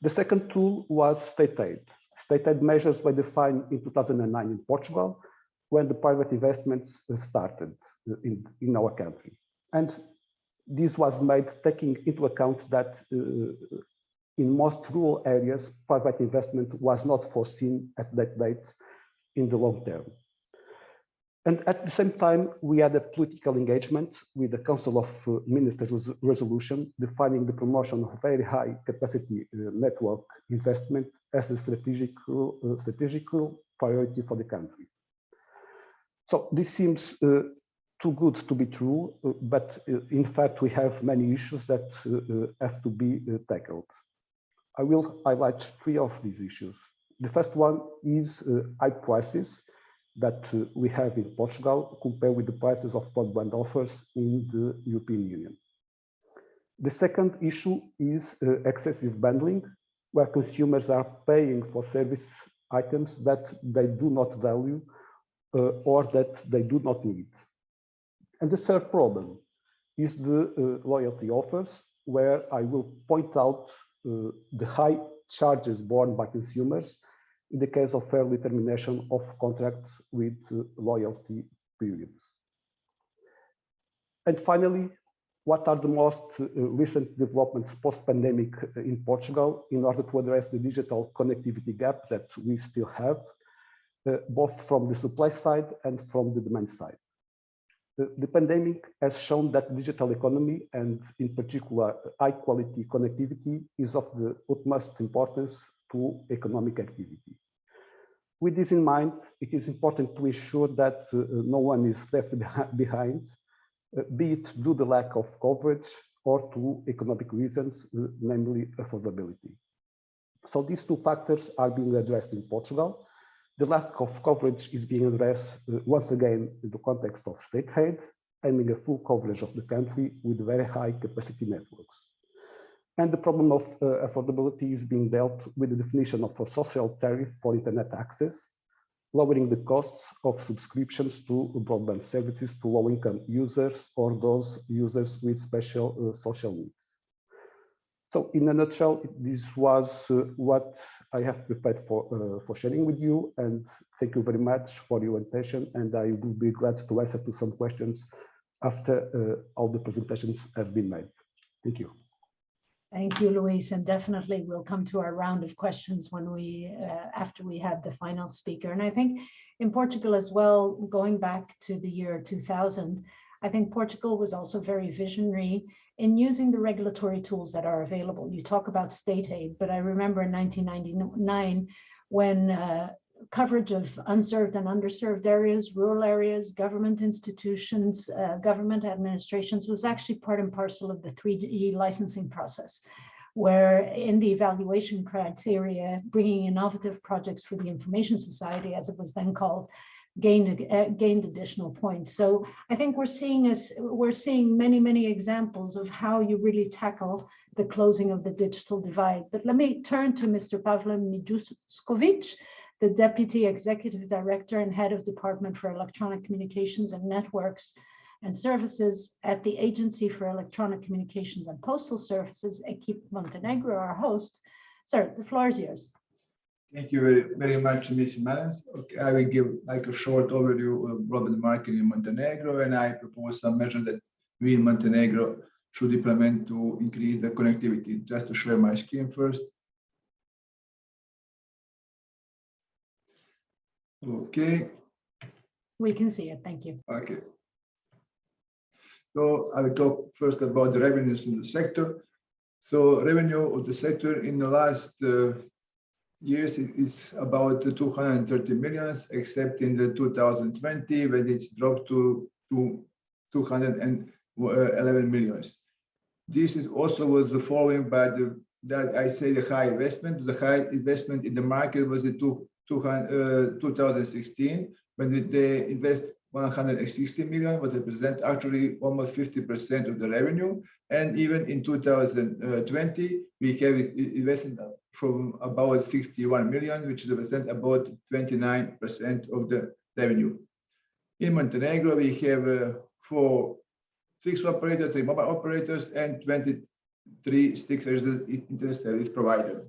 The second tool was state aid. State aid measures were defined in 2009 in Portugal, when the private investments started in our country. And this was made taking into account that in most rural areas, private investment was not foreseen at that date in the long term. And at the same time, we had a political engagement with the Council of Ministers resolution defining the promotion of very high capacity network investment as a strategic priority for the country. So this seems too good to be true, but in fact, we have many issues that have to be tackled. I will highlight three of these issues. The first one is high prices that we have in Portugal compared with the prices of broadband offers in the European Union. The second issue is excessive bundling, where consumers are paying for service items that they do not value or that they do not need. And the third problem is the loyalty offers, where I will point out the high charges borne by consumers in the case of early termination of contracts with loyalty periods. And finally, what are the most recent developments post-pandemic in Portugal in order to address the digital connectivity gap that we still have, both from the supply side and from the demand side? The pandemic has shown that digital economy, and in particular high-quality connectivity, is of the utmost importance to economic activity. With this in mind, it is important to ensure that no one is left behind, be it due to the lack of coverage or to economic reasons, namely affordability. So these two factors are being addressed in Portugal. The lack of coverage is being addressed once again in the context of state aid, aiming at full coverage of the country with very high capacity networks. And the problem of affordability is being dealt with the definition of a social tariff for internet access, lowering the costs of subscriptions to broadband services to low-income users or those users with special social needs. So in a nutshell, this was what I have prepared for sharing with you, and thank you very much for your attention, and I will be glad to answer to some questions after all the presentations have been made. Thank you. Thank you, Luis, and definitely we'll come to our round of questions when we, after we have the final speaker. And I think in Portugal as well, going back to the year 2000, I think Portugal was also very visionary in using the regulatory tools that are available. You talk about state aid, but I remember in 1999 when coverage of unserved and underserved areas, rural areas, government institutions, government administrations was actually part and parcel of the 3G licensing process, where in the evaluation criteria, bringing innovative projects for the information society, as it was then called, gained additional points. So I think we're seeing many examples of how you really tackle the closing of the digital divide. But let me turn to Mr. Pavle Mijuskovic, the Deputy Executive Director and Head of Department for Electronic Communications and Networks and Services at the Agency for Electronic Communications and Postal Services, EKIP Montenegro, our host. Sir, the floor is yours. Thank you very much, Ms. Malens. Okay, I will give like a short overview of broadband market in Montenegro, and I propose some measures that we in Montenegro should implement to increase the connectivity. Just to share my screen first. Okay. We can see it, thank you. Okay. So I will talk first about the revenues in the sector. So revenue of the sector in the last years is about 230 million, except in the 2020 when it's dropped to 211 million. This is also was the following by the high investment. The high investment in the market was the 2016 when they invest 160 million, what represent actually almost 50% of the revenue. And even in 2020, we have invested from about 61 million, which represent about 29% of the revenue. In Montenegro, we have 4 fixed operators, 3 mobile operators, and 23 fixed internet service providers.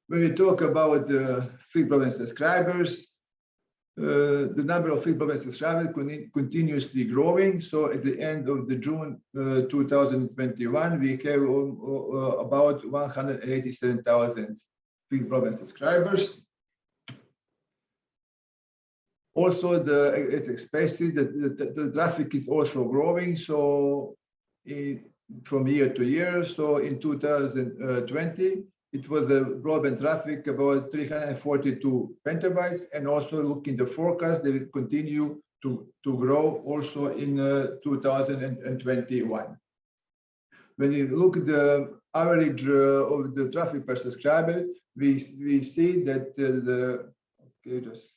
When we talk about the fixed broadband subscribers, the number of fixed broadband subscribers continuously growing. So at the end of the June 2021, we have about 187,000 fixed broadband subscribers. Also, as expected, the traffic is also growing. So from year to year. So in 2020, it was a broadband traffic about 342 petabytes, and also looking the forecast, they will continue grow also in 2021. When you look at the average of the traffic per subscriber, we see that okay, just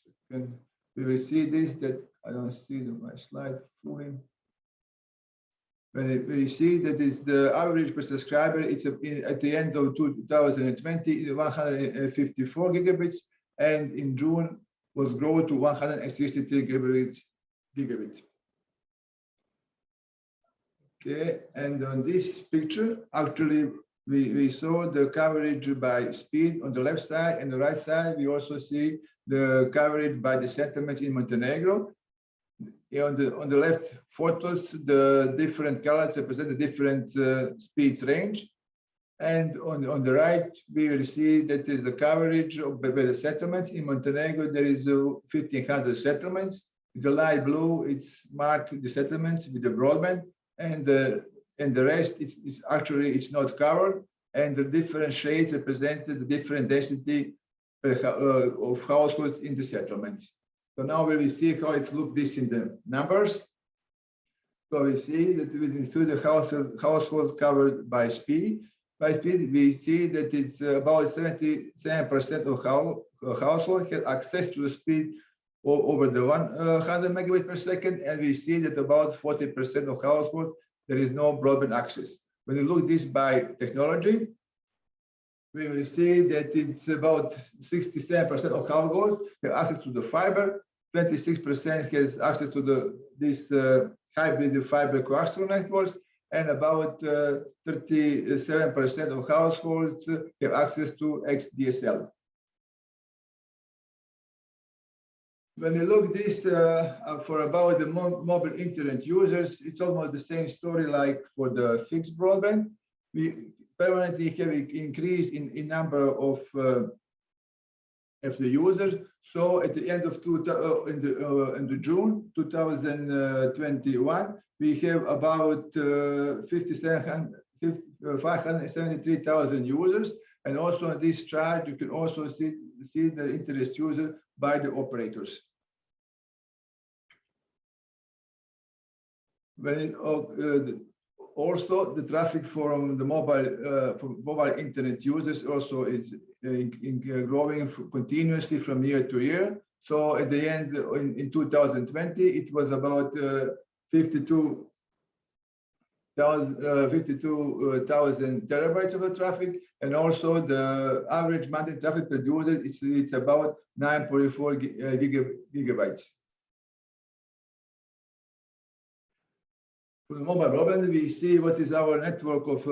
we will see this, that I don't see my slide fully. When we see that is the average per subscriber, it's at the end of 2020, 154 gigabits, and in June was grown to 163 gigabits. Okay, and on this picture, actually, we saw the coverage by speed on the left side, and the right side, we also see the coverage by the settlements in Montenegro. On the left photos, the different colors represent the different speeds range. And on the right, we will see that is the coverage of the settlements. In Montenegro, there is 1,500 settlements. The light blue, it's marked the settlements with the broadband, and the rest is actually it's not covered. And the different shades represent the different density of households in the settlements. So now we will see how it's look this in the numbers. So we see that through the household covered by speed, we see that it's about 77% of households have access to the speed over the 100 megabits per second, and we see that about 40% of households there is no broadband access. When you look this by technology, we will see that it's about 67% of households have access to the fiber, 26% has access to this hybrid fiber coaxial networks, and about 37% of households have access to XDSL. When you look this for about the mobile internet users, it's almost the same story like for the fixed broadband. We permanently have an increase in number of the users. So at the end of June 2021, we have about 573,000 users. And also on this chart, you can also see the interest user by the operators. When also the traffic from the mobile internet users also is growing continuously from year to year. So at the end in 2020, it was about 52,000 terabytes of the traffic, and also the average monthly traffic per user it's about 9.4 gigabytes. For the mobile broadband, we see what is our network of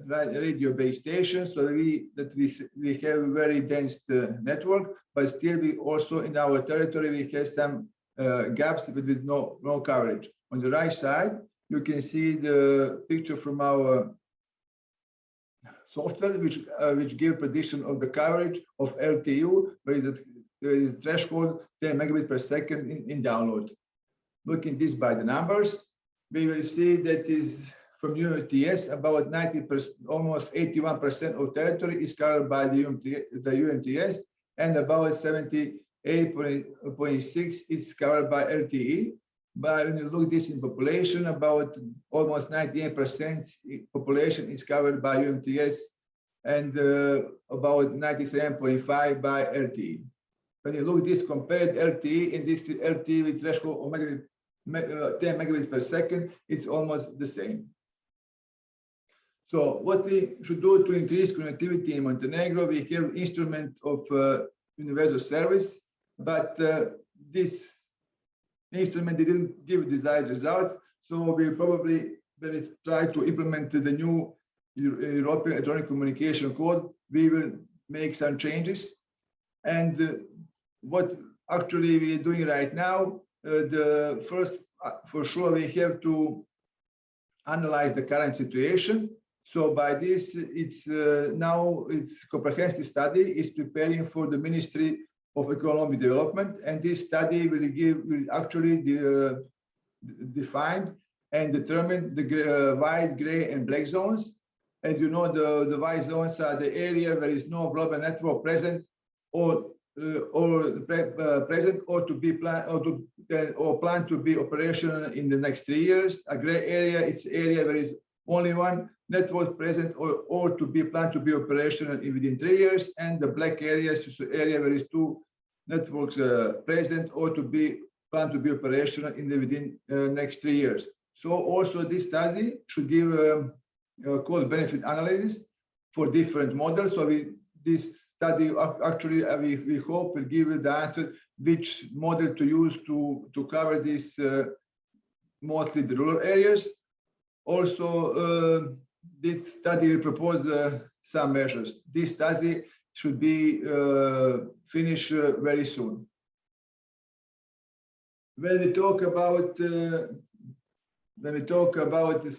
radio base stations. So we have a very dense network, but still we also in our territory we have some gaps with no coverage. On the right side, you can see the picture from our software, which give prediction of the coverage of LTU, where there is threshold 10 megabits per second in download. Looking this by the numbers, we will see that is from UMTS about 90%, almost 81% of territory is covered by the UMTS, and about 78.6 is covered by LTE. But when you look this in population, about almost 98% population is covered by UMTS, and about 97.5 by LTE. When you look this compared LTE and this LTE with threshold of 10 megabits per second, it's almost the same. So what we should do to increase connectivity in Montenegro, we have instrument of universal service, but this instrument didn't give desired result. So we probably, when we try to implement the new European Electronic Communication Code, we will make some changes. And what actually we are doing right now, the first, for sure, we have to analyze the current situation. So by this, it's now it's comprehensive study is preparing for the Ministry of Economic Development, and this study will actually define and determine the white, gray, and black zones. And you know the white zones are the area where is no broadband network present, or present or to be planned or plan to be operational in the next 3 years. A gray area, it's area where is only one network present or to be planned to be operational within 3 years, and the black area is the area where is 2 networks present or to be planned to be operational within next 3 years. So also this study should give a cost benefit analysis for different models. So this study actually we hope will give the answer which model to use to cover this mostly the rural areas. Also, this study will propose some measures. This study should be finished very soon. When we talk about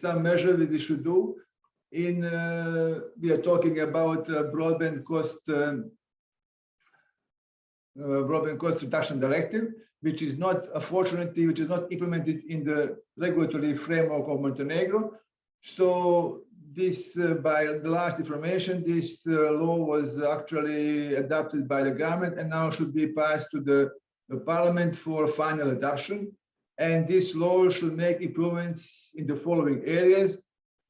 some measures that we should do, we are talking about broadband cost reduction directive, which is not, unfortunately, which is not implemented in the regulatory framework of Montenegro. So this, by the last information, this law was actually adopted by the government and now should be passed to the parliament for final adoption. And this law should make improvements in the following areas: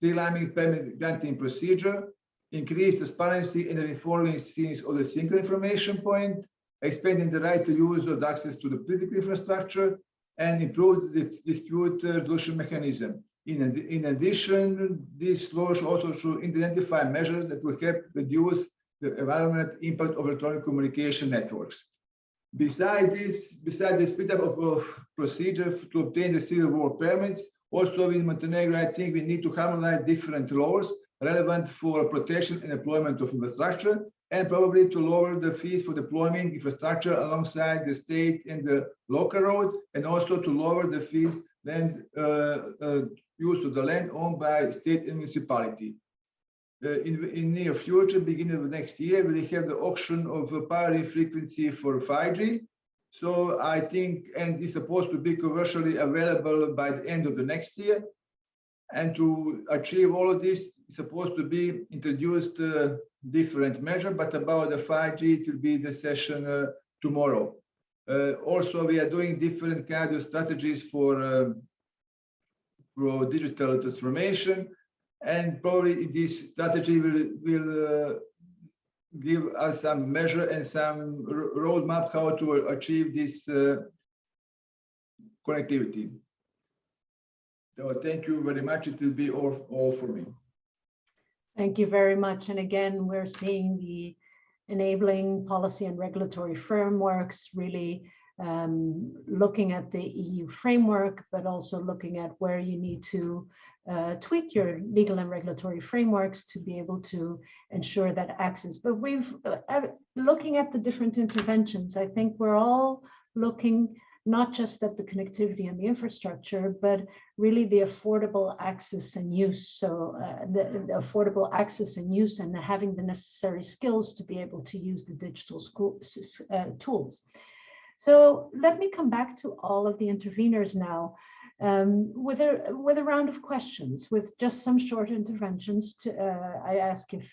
streamlining permit granting procedure, increase transparency in the reforming scenes of the single information point, expanding the right to use or access to the critical infrastructure, and improve the dispute resolution mechanism. In addition, this law also should identify measures that will help reduce the environmental impact of electronic communication networks. Besides the speed up of procedure to obtain the civil war permits, also in Montenegro, I think we need to harmonize different laws relevant for protection and deployment of infrastructure, and probably to lower the fees for deploying infrastructure alongside the state and the local road, and also to lower the fees land use of the land owned by state and municipality. In near future, beginning of next year, we have the auction of power frequency for 5G. So I think, and it's supposed to be commercially available by the end of the next year. And to achieve all of this, it's supposed to be introduced different measure, but about the 5G, it will be the session tomorrow. Also, we are doing different kinds of strategies for digital transformation, and probably this strategy will give us some measure and some roadmap how to achieve this connectivity. So thank you very much. It will be all for me. Thank you very much. And again, we're seeing the enabling policy and regulatory frameworks really looking at the EU framework, but also looking at where you need to tweak your legal and regulatory frameworks to be able to ensure that access. But looking at the different interventions, I think we're all looking not just at the connectivity and the infrastructure, but really the affordable access and use. So the affordable access and use, and having the necessary skills to be able to use the digital tools. So let me come back to all of the interveners now with a round of questions, with just some short interventions. I ask if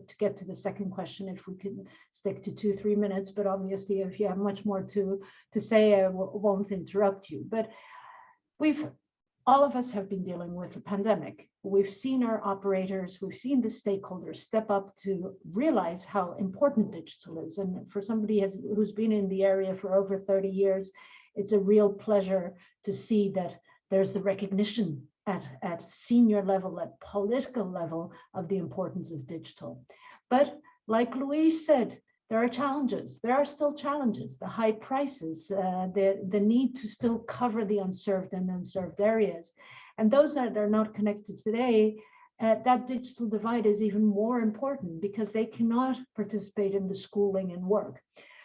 to get to the second question, if we could stick to 2-3 minutes, but obviously if you have much more to say, I won't interrupt you. But all of us have been dealing with a pandemic. We've seen our operators, we've seen the stakeholders step up to realize how important digital is. And for somebody who's been in the area for over 30 years, it's a real pleasure to see that there's the recognition at senior level, at political level, of the importance of digital. But like Louise said, there are challenges. There are still challenges. The high prices, the need to still cover the unserved and unserved areas. And those that are not connected today, that digital divide is even more important because they cannot participate in the schooling and work.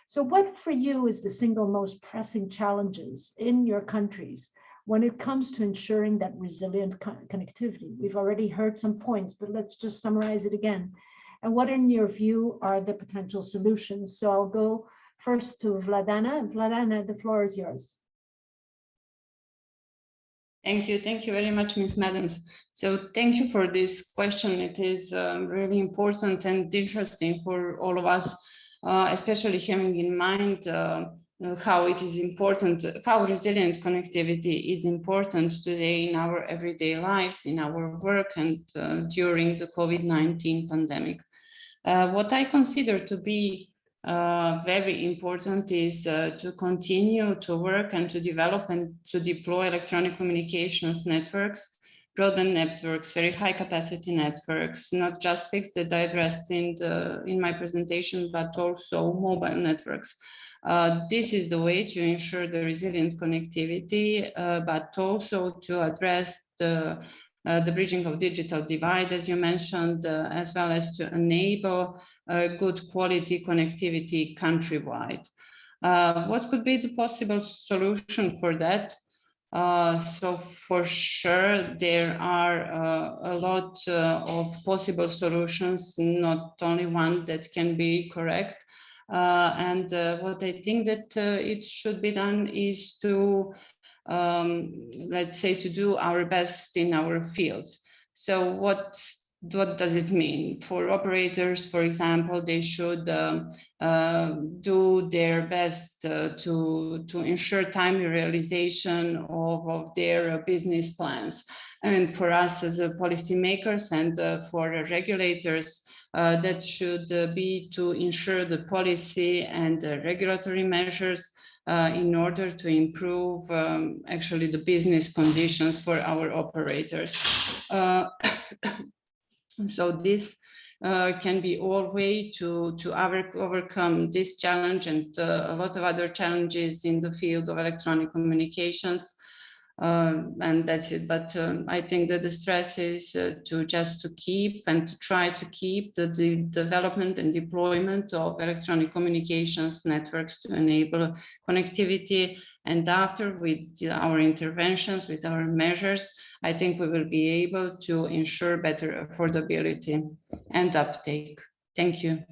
So what for you is the single most pressing challenges in your countries when it comes to ensuring that resilient connectivity? We've already heard some points, but let's just summarize it again. And what, in your view, are the potential solutions? So I'll go first to Vladana. Vladana, the floor is yours. Thank you very much, Ms. Madams. So thank you for this question. It is really important and interesting for all of us. especially having in mind how it is important, how resilient connectivity is important today in our everyday lives, in our work, and during the COVID-19 pandemic. What I consider to be very important is to continue to work and to develop and to deploy electronic communications networks, broadband networks, very high capacity networks, not just fixed that I addressed in my presentation, but also mobile networks. This is the way to ensure the resilient connectivity, but also to address the bridging of digital divide, as you mentioned, as well as to enable good quality connectivity countrywide. What could be the possible solution for that? So for sure, there are a lot of possible solutions, not only one that can be correct. And what I think that it should be done is to, let's say, to do our best in our fields. So what does it mean? For operators, for example, they should do their best to ensure timely realization of their business plans. And for us as policymakers and for regulators, that should be to ensure the policy and regulatory measures in order to improve actually the business conditions for our operators. So this can be all way to overcome this challenge and a lot of other challenges in the field of electronic communications. And that's it. But I think that the stress is to keep and to try to keep the development and deployment of electronic communications networks to enable connectivity. And after, with our interventions, with our measures, I think we will be able to ensure better affordability and uptake. Thank you.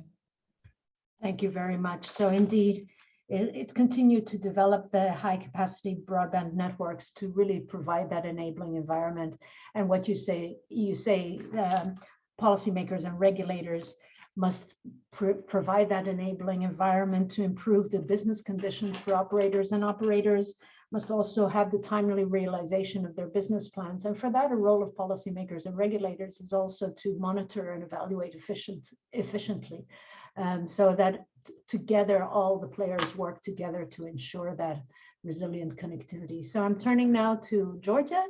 Thank you very much. So indeed, it's continued to develop the high capacity broadband networks to really provide that enabling environment. And what you say policymakers and regulators must provide that enabling environment to improve the business conditions for operators, and operators must also have the timely realization of their business plans. And for that, a role of policymakers and regulators is also to monitor and evaluate efficiently. So that together, all the players work together to ensure that resilient connectivity. So I'm turning now to Georgia,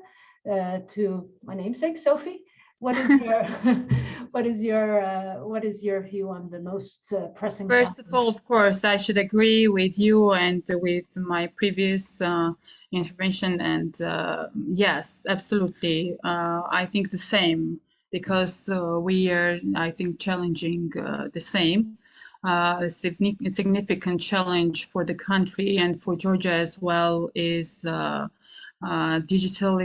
to my namesake, Sophie. What is your view on the most pressing First of all, of course, I should agree with you and with my previous intervention. And yes, absolutely. I think the same, because we are, I think, challenging the same. A significant challenge for the country and for Georgia as well is digital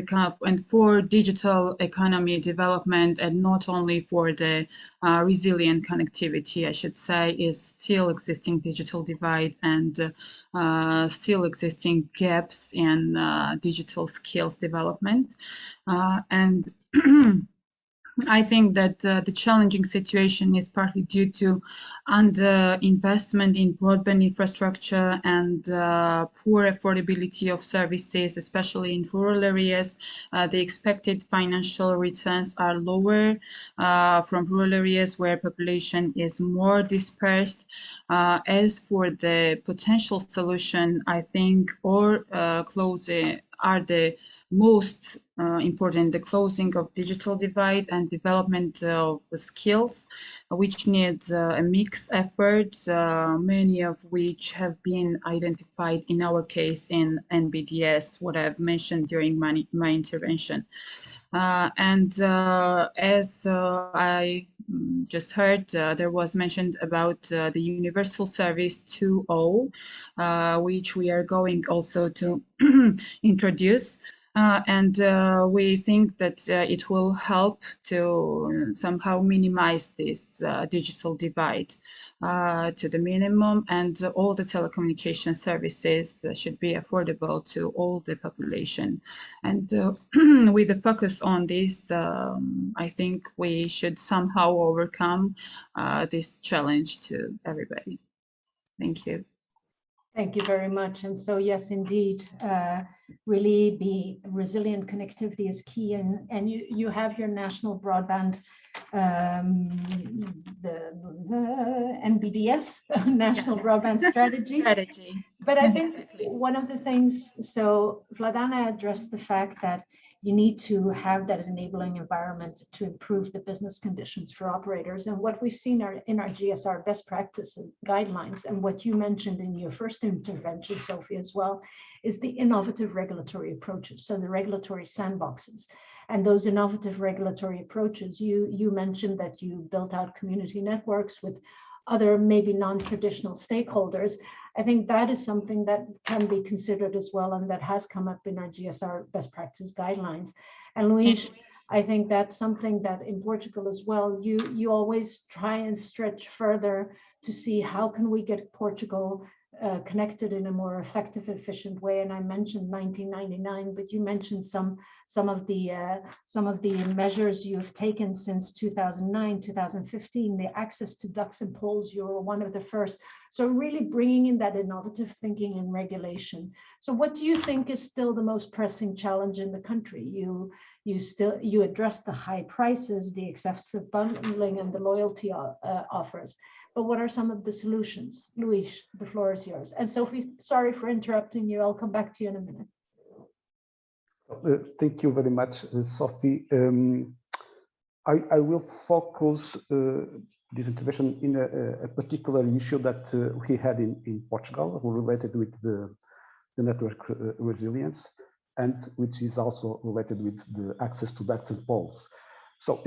economy development, and not only for the resilient connectivity, I should say, is still existing digital divide and still existing gaps in digital skills development. And I think that the challenging situation is partly due to underinvestment in broadband infrastructure and poor affordability of services, especially in rural areas. The expected financial returns are lower from rural areas where population is more dispersed. As for the potential solution, I think are the most important, the closing of digital divide and development of skills, which needs a mixed effort, many of which have been identified in our case in NBDS, what I've mentioned during my intervention. And as I just heard, there was mentioned about the Universal Service 2.0, which we are going also to introduce. And we think that it will help to somehow minimize this digital divide to the minimum, and all the telecommunication services should be affordable to all the population. And with the focus on this, I think we should somehow overcome this challenge to everybody. Thank you. Thank you very much. And so, yes, indeed, really the resilient connectivity is key. And you have your national broadband, the NBDS, National Broadband Strategy. But I think one of the things, so Vladana addressed the fact that you need to have that enabling environment to improve the business conditions for operators. And what we've seen in our GSR best practice guidelines, and what you mentioned in your first intervention, Sophie, as well, is the innovative regulatory approaches. So the regulatory sandboxes. And those innovative regulatory approaches, you mentioned that you built out community networks with other maybe non-traditional stakeholders. I think that is something that can be considered as well, and that has come up in our GSR best practice guidelines. And Luis, I think that's something that in Portugal as well, you always try and stretch further to see how can we get Portugal connected in a more effective, efficient way. And I mentioned 1999, but you mentioned some of the measures you have taken since 2009, 2015. The access to ducts and poles, you were one of the first. So really bringing in that innovative thinking and regulation. So what do you think is still the most pressing challenge in the country? You address the high prices, the excessive bundling, and the loyalty offers. But what are some of the solutions? Luis, the floor is yours. And Sophie, sorry for interrupting you. I'll come back to you in a minute. Thank you very much, Sophie. I will focus this intervention in a particular issue that we had in Portugal related with the network resilience, and which is also related with the access to ducts and poles. So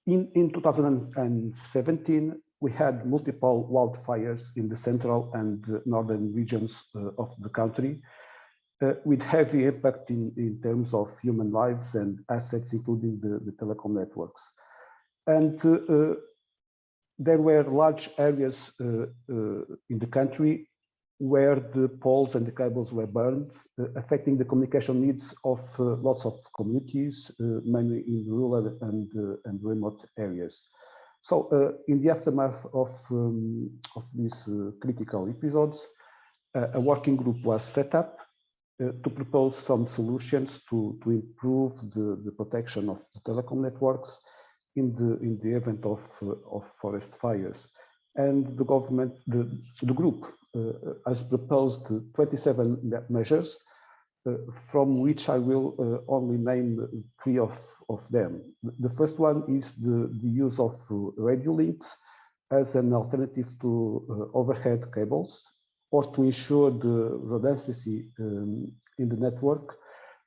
in 2017, we had multiple wildfires in the central and northern regions of the country, with heavy impact in terms of human lives and assets, including the telecom networks. And there were large areas in the country where the poles and the cables were burned, affecting the communication needs of lots of communities, mainly in rural and remote areas. So in the aftermath of these critical episodes, a working group was set up to propose some solutions to improve the protection of the telecom networks in the event of forest fires. And the government, the group has proposed 27 measures, from which I will only name 3 of them. The first one is the use of radio links as an alternative to overhead cables, or to ensure the redundancy in the network,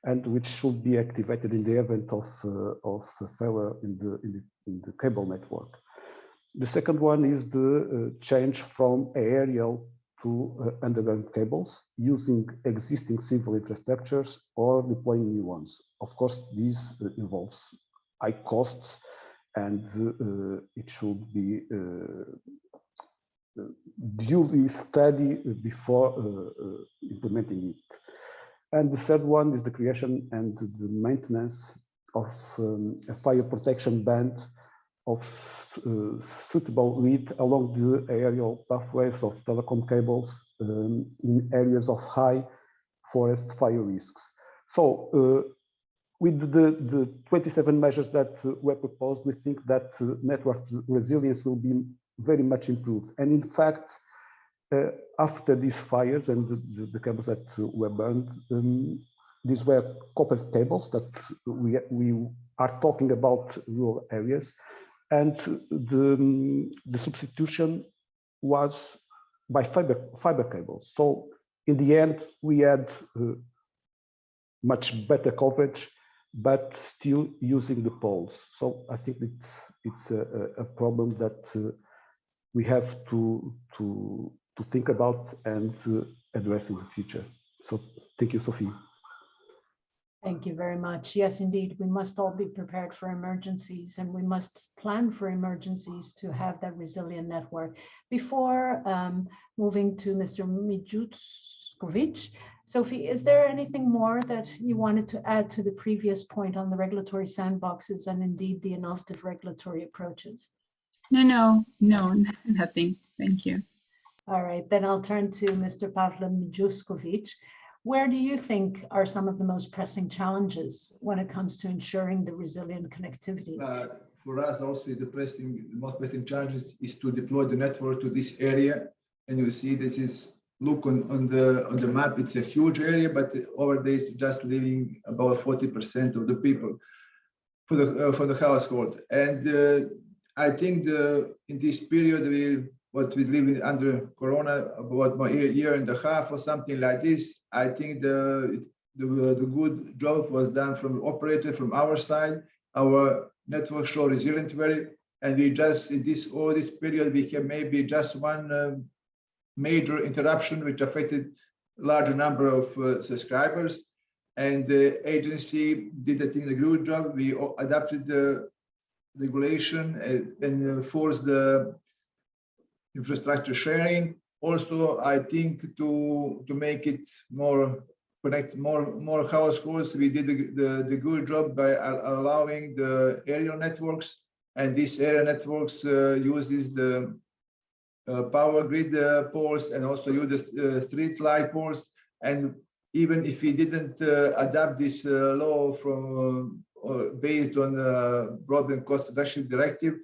and which should be activated in the event of failure in the cable network. The second one is the change from aerial to underground cables, using existing civil infrastructures or deploying new ones. Of course, this involves high costs, and it should be duly studied before implementing it. And the third one is the creation and the maintenance of a fire protection band of suitable width along the aerial pathways of telecom cables in areas of high forest fire risks. So with the 27 measures that were proposed, we think that network resilience will be very much improved. And in fact, after these fires and the cables that were burned, these were copper cables that we are talking about rural areas. And the substitution was by fiber cables. So in the end, we had much better coverage, but still using the poles. So I think it's a problem that we have to think about and address in the future. So thank you, Sophie. Thank you very much. Yes, indeed, we must all be prepared for emergencies, and we must plan for emergencies to have that resilient network. Before moving to Mr. Mijutkovic, Sophie, is there anything more that you wanted to add to the previous point on the regulatory sandboxes and indeed the innovative regulatory approaches? No, nothing. Thank you. All right, then I'll turn to Mr. Pavle Mijuskovic. Where do you think are some of the most pressing challenges when it comes to ensuring the resilient connectivity? For us, also the most pressing challenge is to deploy the network to this area. And you see, this is look on the map. It's a huge area, but over there is just living about 40% of the people for the household. And I think in this period what we live in under Corona, about a year and a half or something like this, I think the good job was done from the operator, from our side. Our network show resilient very, and we just in all this period we have maybe just one major interruption which affected a larger number of subscribers, and the agency did I think a good job. We adapted the regulation and forced the infrastructure sharing. Also, I think to make it connect more households, we did the good job by allowing the aerial networks, and these aerial networks uses the power grid poles and also use the street light poles. And even if we didn't adapt this law from based on Broadband Cost Reduction Directive,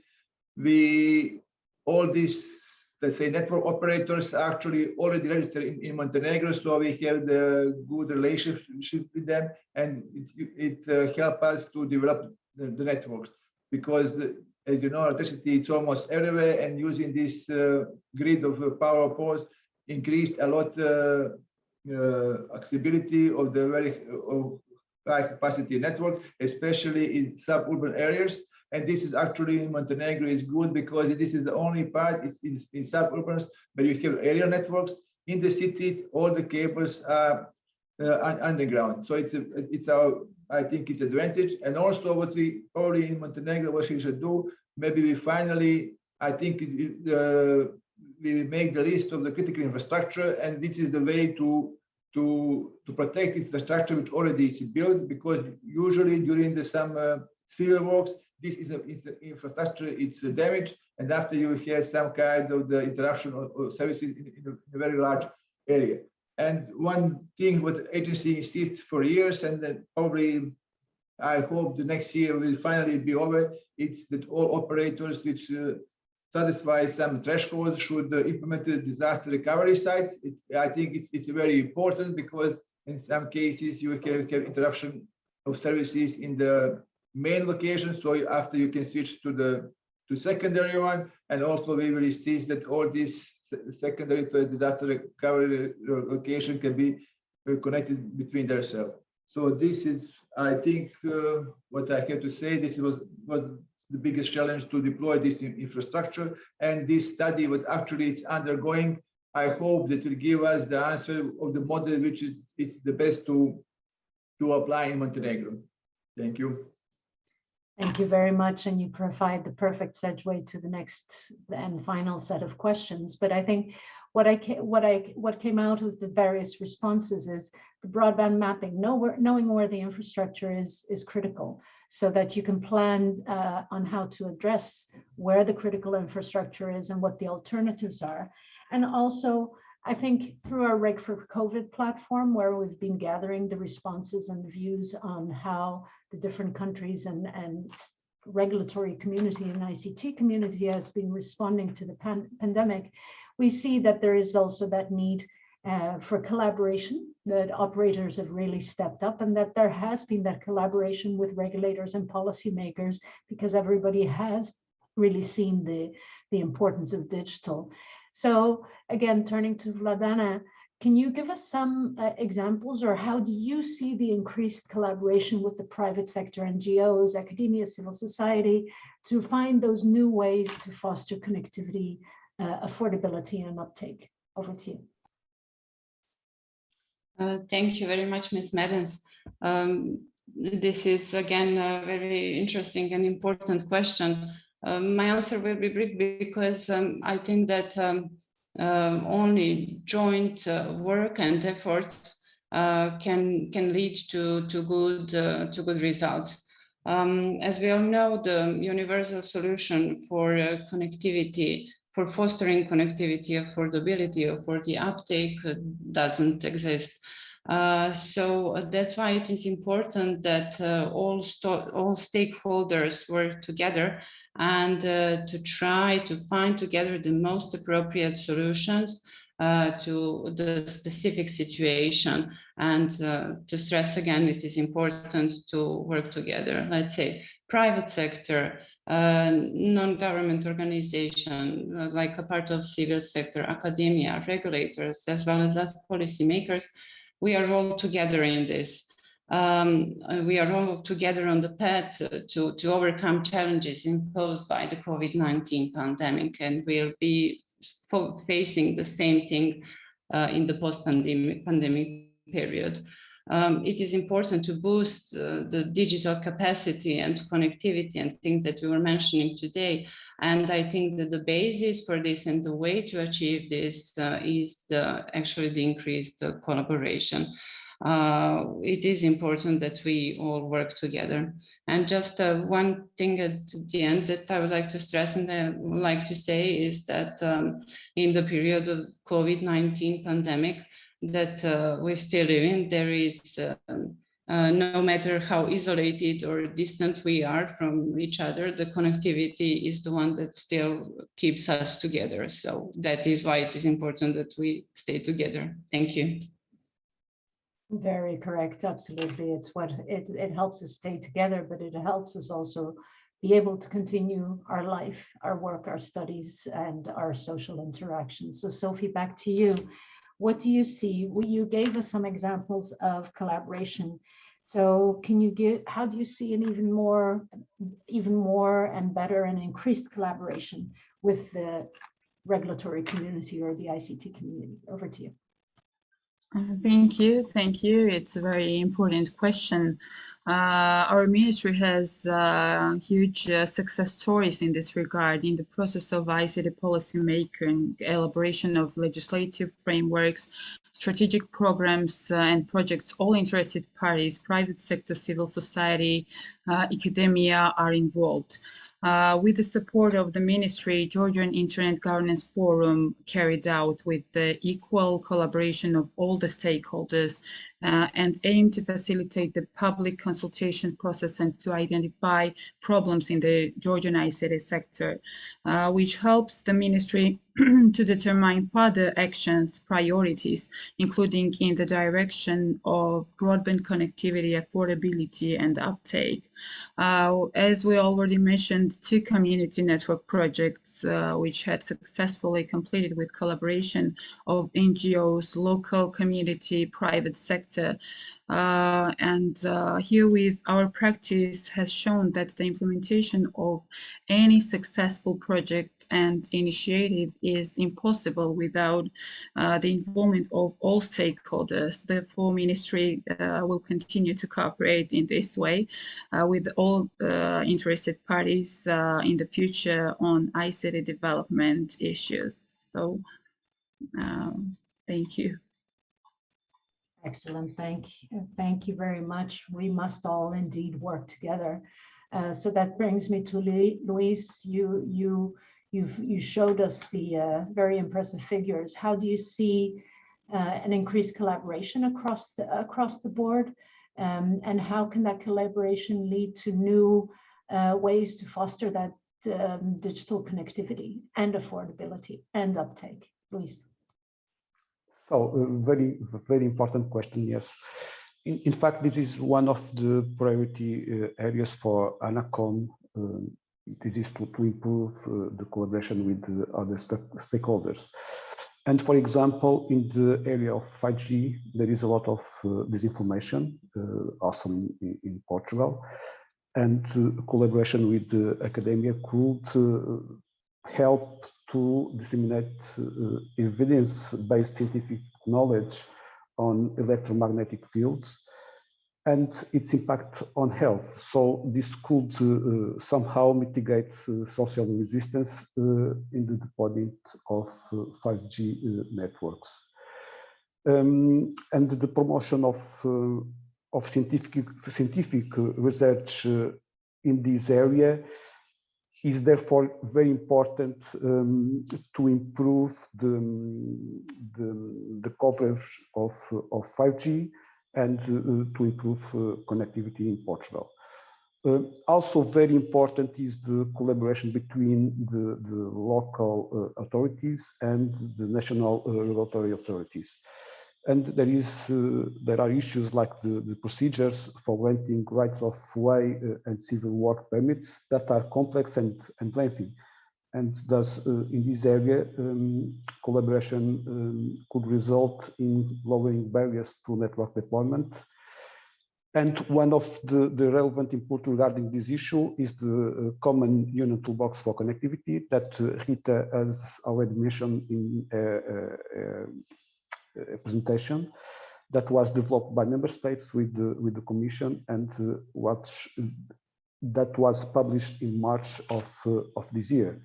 all these, let's say, network operators actually already registered in Montenegro, so we have the good relationship with them, and it helps us to develop the networks, because as you know, electricity it's almost everywhere, and using this grid of power poles increased a lot accessibility of the very high capacity network, especially in suburban areas. And this is actually in Montenegro is good because this is the only part it's in suburbans, but you have aerial networks. In the cities, all the cables are underground. So it's our, I think it's advantage. And also what we probably in Montenegro, what we should do, maybe we finally, I think we make the list of the critical infrastructure, and this is the way to protect infrastructure which already is built, because usually during the some civil works, this is the infrastructure, it's damaged, and after you have some kind of the interruption of services in a very large area. And one thing what the agency insists for years, and then probably I hope the next year will finally be over, it's that all operators which satisfy some thresholds should implement the disaster recovery sites. I think it's very important, because in some cases you have interruption of services in the main location, so after you can switch to secondary one, and also we will insist that all these secondary to disaster recovery location can be connected between themselves. So this is, I think, what I have to say. This was the biggest challenge to deploy this infrastructure, and this study, what actually it's undergoing, I hope that will give us the answer of the model which is the best to apply in Montenegro. Thank you. Thank you very much, and you provide the perfect segue to the next and final set of questions. But I think what came out of the various responses is the broadband mapping. Knowing where the infrastructure is critical, so that you can plan on how to address where the critical infrastructure is and what the alternatives are. And also, I think through our Reg for COVID platform, where we've been gathering the responses and the views on how the different countries and regulatory community and ICT community has been responding to the pandemic, we see that there is also that need for collaboration, that operators have really stepped up, and that there has been that collaboration with regulators and policymakers, because everybody has really seen the importance of digital. So again, turning to Vladana, can you give us some examples, or how do you see the increased collaboration with the private sector, NGOs, academia, civil society, to find those new ways to foster connectivity, affordability, and uptake? Over to you. Thank you very much, Ms. Merens. This is again a very interesting and important question. My answer will be brief, because I think that only joint work and effort can lead to good results. As we all know, the universal solution for connectivity, for fostering connectivity, affordability, or for the uptake doesn't exist. So that's why it is important that all stakeholders work together and to try to find together the most appropriate solutions to the specific situation. And to stress again, it is important to work together. Let's say private sector, non-government organization, like a part of civil sector, academia, regulators, as well as us policymakers. We are all together in this. We are all together on the path to overcome challenges imposed by the COVID-19 pandemic, and we'll be facing the same thing in the post-pandemic period. It is important to boost the digital capacity and connectivity and things that we were mentioning today. And I think that the basis for this and the way to achieve this is actually the increased collaboration. It is important that we all work together. And just one thing at the end that I would like to stress and I would like to say is that in the period of COVID-19 pandemic that we still live in, there is no matter how isolated or distant we are from each other, the connectivity is the one that still keeps us together. So that is why it is important that we stay together. Thank you. Very correct. Absolutely. It's what it helps us stay together, but it helps us also be able to continue our life, our work, our studies, and our social interactions. So Sophie, back to you. What do you see? You gave us some examples of collaboration. So can you how do you see an even more and better and increased collaboration with the regulatory community or the ICT community? Over to you. Thank you. Thank you. It's a very important question. Our ministry has huge success stories in this regard in the process of ICT policy making, elaboration of legislative frameworks, strategic programs and projects. All interested parties, private sector, civil society, academia are involved. With the support of the ministry, Georgian Internet Governance Forum carried out with the equal collaboration of all the stakeholders and aimed to facilitate the public consultation process and to identify problems in the Georgian ICT sector, which helps the ministry to determine further actions, priorities, including in the direction of broadband connectivity, affordability, and uptake. As we already mentioned, 2 community network projects which had successfully completed with collaboration of NGOs, local community, private sector. Herewith, our practice has shown that the implementation of any successful project and initiative is impossible without the involvement of all stakeholders. Therefore, ministry will continue to cooperate in this way with all interested parties in the future on ICT development issues. So, thank you. Excellent. Thank you very much. We must all indeed work together. So that brings me to Luis. You showed us the very impressive figures. How do you see an increased collaboration across the board, and how can that collaboration lead to new ways to foster that digital connectivity and affordability and uptake? Luis. So very, very important question, yes. In fact, this is one of the priority areas for ANACOM. This is to improve the collaboration with the other stakeholders. And for example, in the area of 5G, there is a lot of disinformation, also in Portugal. And collaboration with the academia could help to disseminate evidence-based scientific knowledge on electromagnetic fields and its impact on health. So this could somehow mitigate social resistance in the deployment of 5G networks. And the promotion of scientific research in this area is therefore very important to improve the coverage of 5G and to improve connectivity in Portugal. Also very important is the collaboration between the local authorities and the national regulatory authorities. And there are issues like the procedures for granting rights of way and civil work permits that are complex and lengthy. And thus, in this area, collaboration could result in lowering barriers to network deployment. And one of the relevant input regarding this issue is the Common Union Toolbox for Connectivity that Rita has already mentioned in a presentation that was developed by member states with the Commission and that was published in March of this year.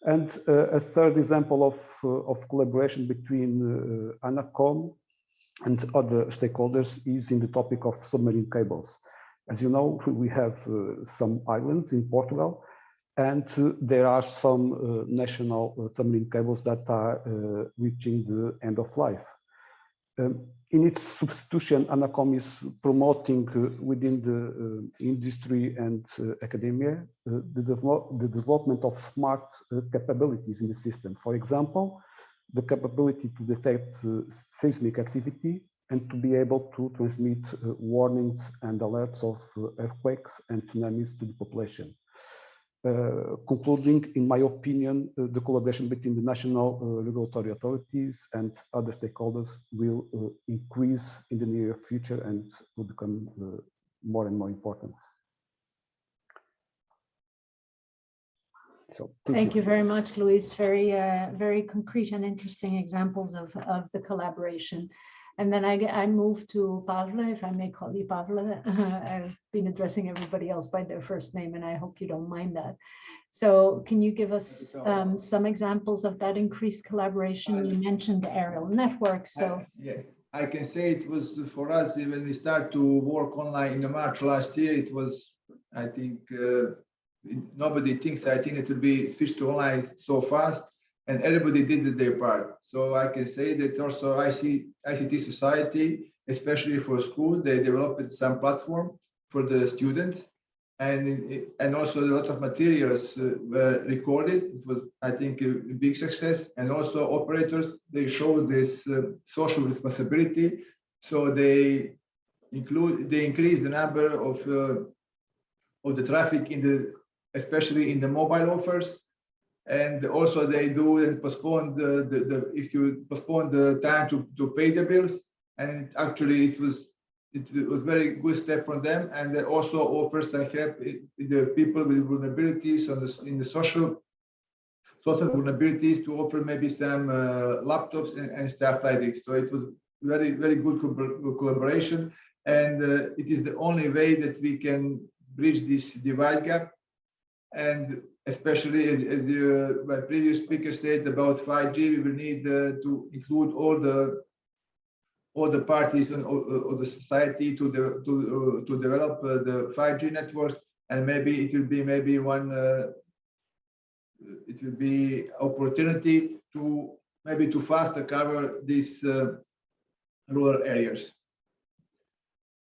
And a third example of collaboration between ANACOM and other stakeholders is in the topic of submarine cables. As you know, we have some islands in Portugal, and there are some national submarine cables that are reaching the end of life. In its substitution, ANACOM is promoting within the industry and academia the development of smart capabilities in the system. For example, the capability to detect seismic activity and to be able to transmit warnings and alerts of earthquakes and tsunamis to the population. Concluding, in my opinion, the collaboration between the national regulatory authorities and other stakeholders will increase in the near future and will become more and more important. So, thank you very much, Luis. Very concrete and interesting examples of the collaboration. And then I move to Pavla, if I may call you Pavla. I've been addressing everybody else by their first name, and I hope you don't mind that. So can you give us some examples of that increased collaboration? You mentioned aerial networks. So yeah, I can say it was for us, when we start to work online in March last year, it was, I think, nobody thinks, I think it will be switched to online so fast, and everybody did their part. So I can say that also ICT Society, especially for school, they developed some platform for the students, and also a lot of materials were recorded. It was, I think, a big success. And also operators, they showed this social responsibility. So they increased the number of the traffic especially in the mobile offers. And also they do and postpone if you postpone the time to pay the bills, and actually it was very good step from them, and they also offers and help the people with vulnerabilities in the social vulnerabilities to offer maybe some laptops and stuff like this. So it was very good collaboration, and it is the only way that we can bridge this divide gap. And especially as my previous speaker said about 5G, we will need to include all the parties and all the society to develop the 5G networks, and maybe it will be opportunity to faster cover these rural areas.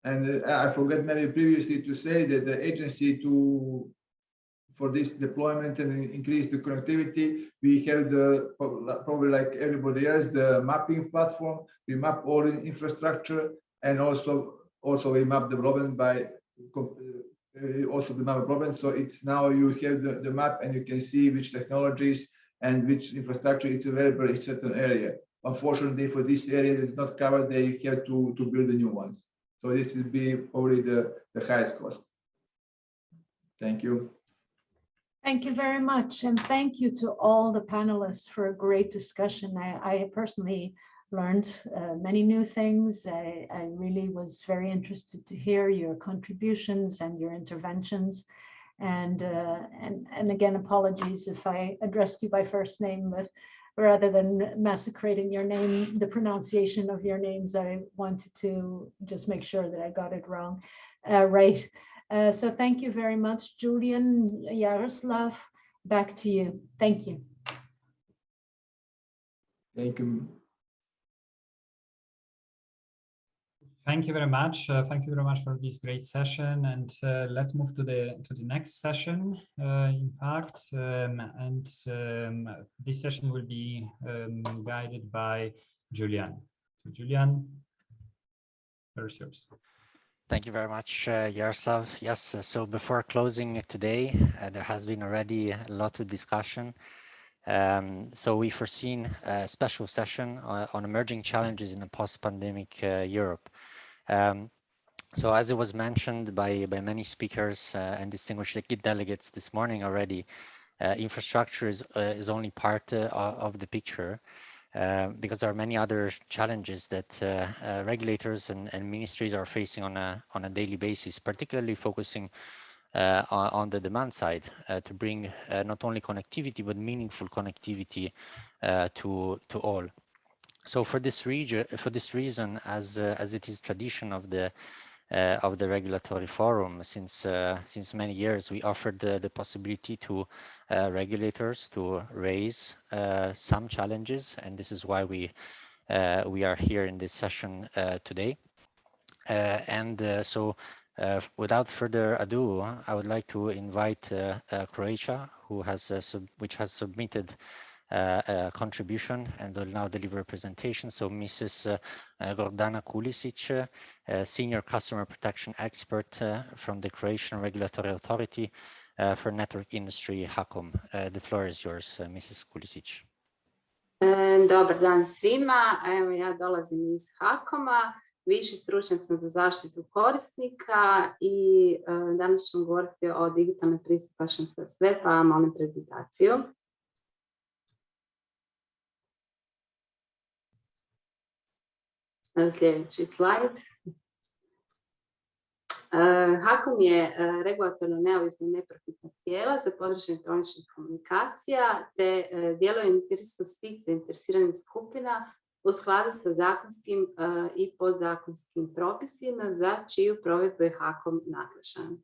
And I forgot maybe previously to say that the agency for this deployment and increase the connectivity, we have probably like everybody else, the mapping platform. We map all the infrastructure, and also we map development by also the map development. So it's now you have the map, and you can see which technologies and which infrastructure is available in certain area. Unfortunately, for this area that is not covered, they have to build the new ones. So this will be probably the highest cost. Thank you. thank you very much. And thank you to all the panelists for a great discussion. I personally learned many new things. I really was very interested to hear your contributions and your interventions. And again, apologies if I addressed you by first name, but rather than massacrating your name, the pronunciation of your names, I wanted to just make sure that I got it right. So thank you very much, Julian, Yaroslav. Back to you. Thank you. Thank you. Thank you very much. Thank you very much for this great session. And let's move to the next session. In fact, this session will be guided by Julian. So Julian, there's yours. Thank you very much, Yaroslav. Yes, so before closing today, there has been already a lot of discussion. So we foreseen a special session on emerging challenges in a post-pandemic Europe. So as it was mentioned by many speakers and distinguished delegates this morning already, infrastructure is only part of the picture. Because there are many other challenges that regulators and ministries are facing on a daily basis, particularly focusing on the demand side to bring not only connectivity but meaningful connectivity to all. So for this reason, as it is tradition of the regulatory forum since many years, we offered the possibility to regulators to raise some challenges, and this is why we are here in this session today. So without further ado, I would like to invite Croatia, which has submitted a contribution and will now deliver a presentation. So Mrs. Gordana Kulisic, Senior Customer Protection Expert from the Croatian Regulatory Authority for Network Industry, HACOM. The floor is yours, Mrs. Kulisic. Dobar dan svima, evo ja dolazim iz HACOM-a, viši stručnjak sam za zaštitu korisnika i danas ću govoriti o digitalnoj pristupačnosti za sve, pa molim prezentaciju. Sljedeći slajd. HACOM je regulatorno neovisno neprofitno tijelo za područje elektroničkih komunikacija te djeluje u interesu svih zainteresiranih skupina u skladu sa zakonskim i podzakonskim propisima za čiju provedbu je HACOM nadležan.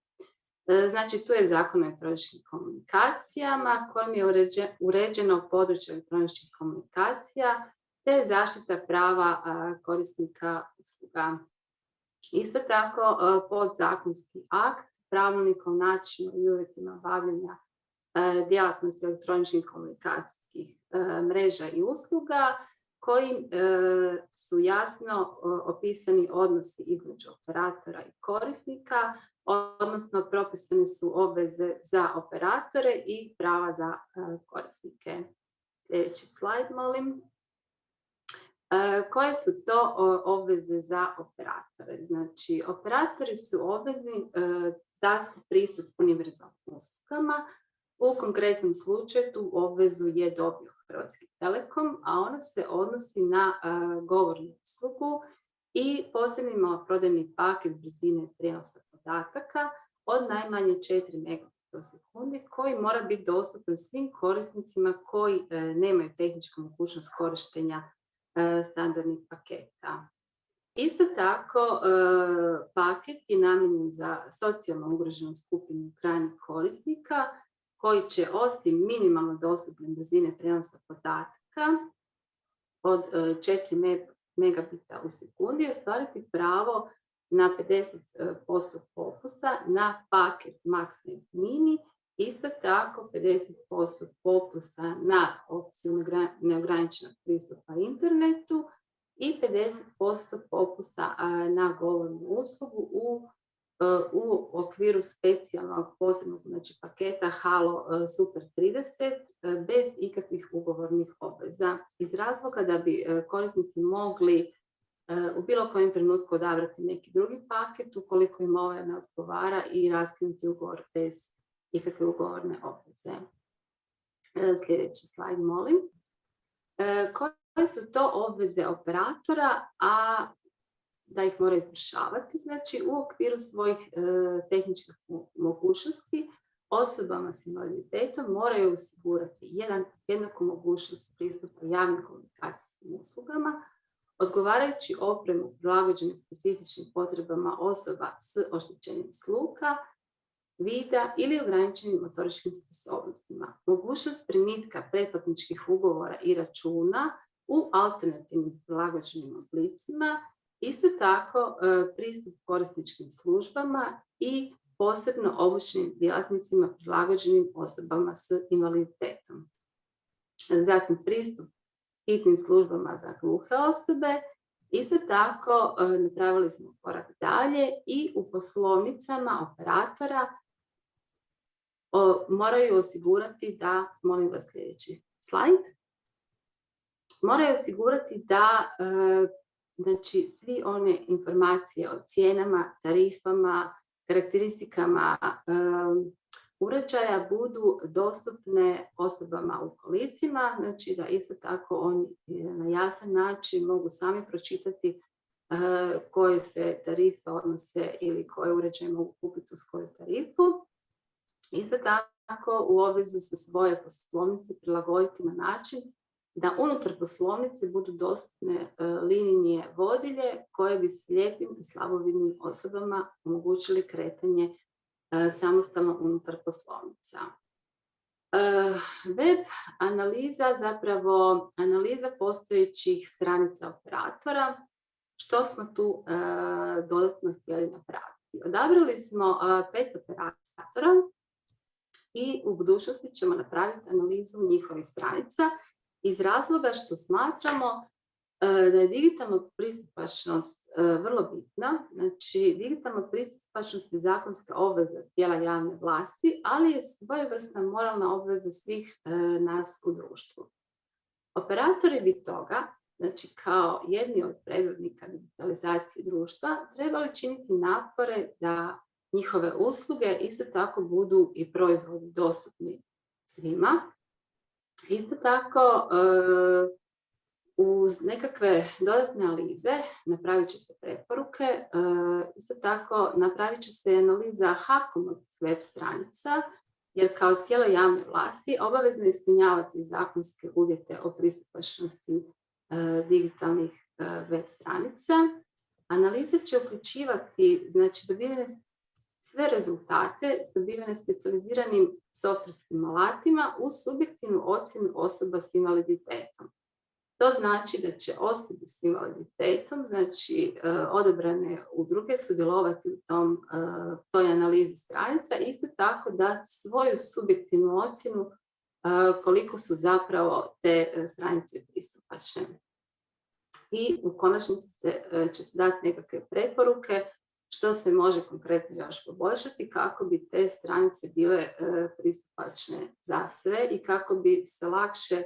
Znači, tu je Zakon o elektroničkim komunikacijama kojim je uređeno područje elektroničkih komunikacija te zaštita prava korisnika usluga. Isto tako, podzakonski akt, pravilnik o načinu i uvjetima obavljanja djelatnosti elektroničkih komunikacijskih mreža i usluga, kojim su jasno opisani odnosi između operatora i korisnika, odnosno propisane su obveze za operatore i prava za korisnike. Sljedeći slajd, molim. Koje su to obveze za operatore? Znači, operatori su obvezni dati pristup univerzalnim uslugama. U konkretnom slučaju tu obvezu je dobio Hrvatski Telekom, a ona se odnosi na govornu uslugu i posebno ima prodajni paket brzine prijenosa podataka od najmanje 4 megabita u sekundi koji mora biti dostupan svim korisnicima koji nemaju tehničku mogućnost korištenja standardnih paketa. Isto tako, paket je namijenjen za socijalno ugroženu skupinu krajnjih korisnika koji će osim minimalno dostupne brzine prijenosa podataka od 4 megabita u sekundi ostvariti pravo na 50% popusta na paket MaxNet Mini, isto tako 50% popusta na opciju neograničenog pristupa internetu i 50% popusta na govornu uslugu u okviru specijalnog posebnog paketa Halo Super 30 bez ikakvih ugovornih obveza, iz razloga da bi korisnici mogli u bilo kojem trenutku odabrati neki drugi paket ukoliko im ovaj ne odgovara i raskinuti ugovor bez ikakve ugovorne obveze. Sljedeći slajd, molim. Koje su to obveze operatora, a da ih mora izvršavati? Znači, u okviru svojih tehničkih mogućnosti osobama s invaliditetom moraju osigurati jednaku mogućnost pristupa javnim komunikacijskim uslugama, odgovarajući opremu prilagođenu specifičnim potrebama osoba s oštećenjem sluha, vida ili ograničenim motoričkim sposobnostima, mogućnost primitka pretplatničkih ugovora i računa u alternativnim prilagođenim oblicima, isto tako pristup korisničkim službama i posebno obučenim djelatnicima prilagođenim osobama s invaliditetom. Zatim pristup hitnim službama za gluhe osobe. Isto tako napravili smo korak dalje i u poslovnicama operatora moraju osigurati da, molim vas sljedeći slajd, moraju osigurati da znači svi one informacije o cijenama, tarifama, karakteristikama uređaja budu dostupne osobama u kolicima, znači da isto tako oni na jasan način mogu sami pročitati koje se tarife odnose ili koje uređaje mogu kupiti uz koju tarifu. Isto tako u obvezi su svoje poslovnice prilagoditi na način da unutar poslovnice budu dostupne linijne vodilje koje bi slijepim i slabovidnim osobama omogućili kretanje samostalno unutar poslovnica. Web analiza, zapravo analiza postojećih stranica operatora. Što smo tu dodatno htjeli napraviti? Odabrali smo 5 operatora i u budućnosti ćemo napraviti analizu njihovih stranica iz razloga što smatramo da je digitalna pristupačnost vrlo bitna. Znači, digitalna pristupačnost je zakonska obveza tijela javne vlasti, ali je svojevrsna moralna obveza svih nas u društvu. Operatori bi toga, znači kao jedni od predvodnika digitalizacije društva, trebali činiti napore da njihove usluge isto tako budu i proizvodi dostupni svima. Isto tako, uz nekakve dodatne analize napravit će se preporuke, isto tako napravit će se analiza HAKOM-ovih web stranica, jer kao tijelo javne vlasti obavezno ispunjavati zakonske uvjete o pristupačnosti digitalnih web stranica. Analiza će uključivati, znači, dobivene sve rezultate dobivene specijaliziranim softverskim alatima uz subjektivnu ocjenu osoba s invaliditetom. To znači da će osobe s invaliditetom, znači odabrane udruge, sudjelovati u toj analizi stranica, isto tako da svoju subjektivnu ocjenu koliko su zapravo te stranice pristupačne. I u konačnici će se dati nekakve preporuke što se može konkretno još poboljšati kako bi te stranice bile pristupačne za sve i kako bi se lakše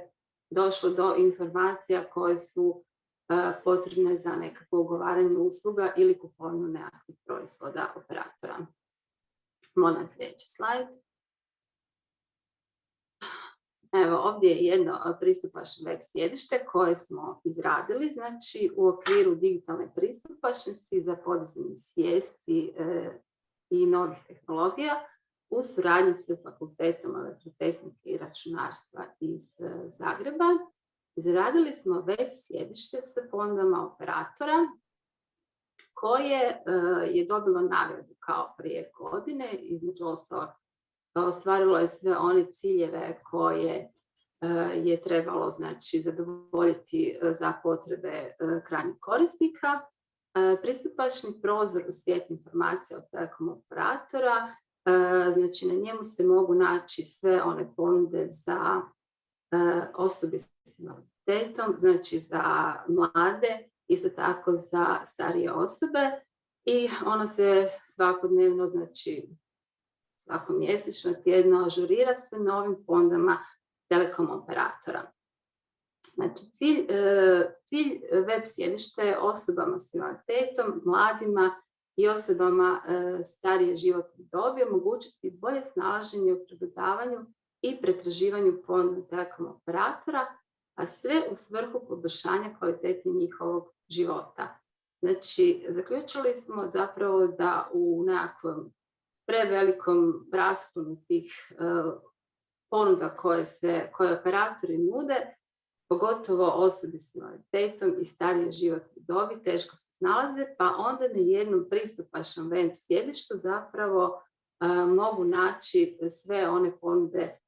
došlo do informacija koje su potrebne za nekakvo ugovaranje usluga ili kupovinu nekakvih proizvoda operatora. Molim sljedeći slajd. Evo, ovdje je jedno pristupačno web sjedište koje smo izradili, znači u okviru digitalne pristupačnosti za podizanje svijesti i novih tehnologija u suradnji s Fakultetom elektrotehnike i računarstva iz Zagreba. Izradili smo web sjedište s ponudama operatora koje je dobilo nagradu kao prije godine, između ostalog ostvarilo je sve one ciljeve koje je trebalo, znači, zadovoljiti za potrebe krajnjih korisnika. Pristupačni prozor u svijet informacija od telekom operatora, znači na njemu se mogu naći sve one ponude za osobe s invaliditetom, znači za mlade, isto tako za starije osobe i ono se svakodnevno, znači svako mjesečno, tjedno ažurira se novim ponudama telekom operatora. Znači, cilj web sjedišta je osobama s invaliditetom, mladima i osobama starije životne dobi omogućiti bolje snalaženje u pregledavanju i pretraživanju ponuda telekom operatora, a sve u svrhu poboljšanja kvalitete njihovog života. Znači, zaključili smo zapravo da u nekakvom prevelikom rasponu tih ponuda koje operatori nude, pogotovo osobe s invaliditetom i starije životne dobi teško se snalaze, pa onda na jednom pristupačnom web sjedištu zapravo mogu naći sve one ponude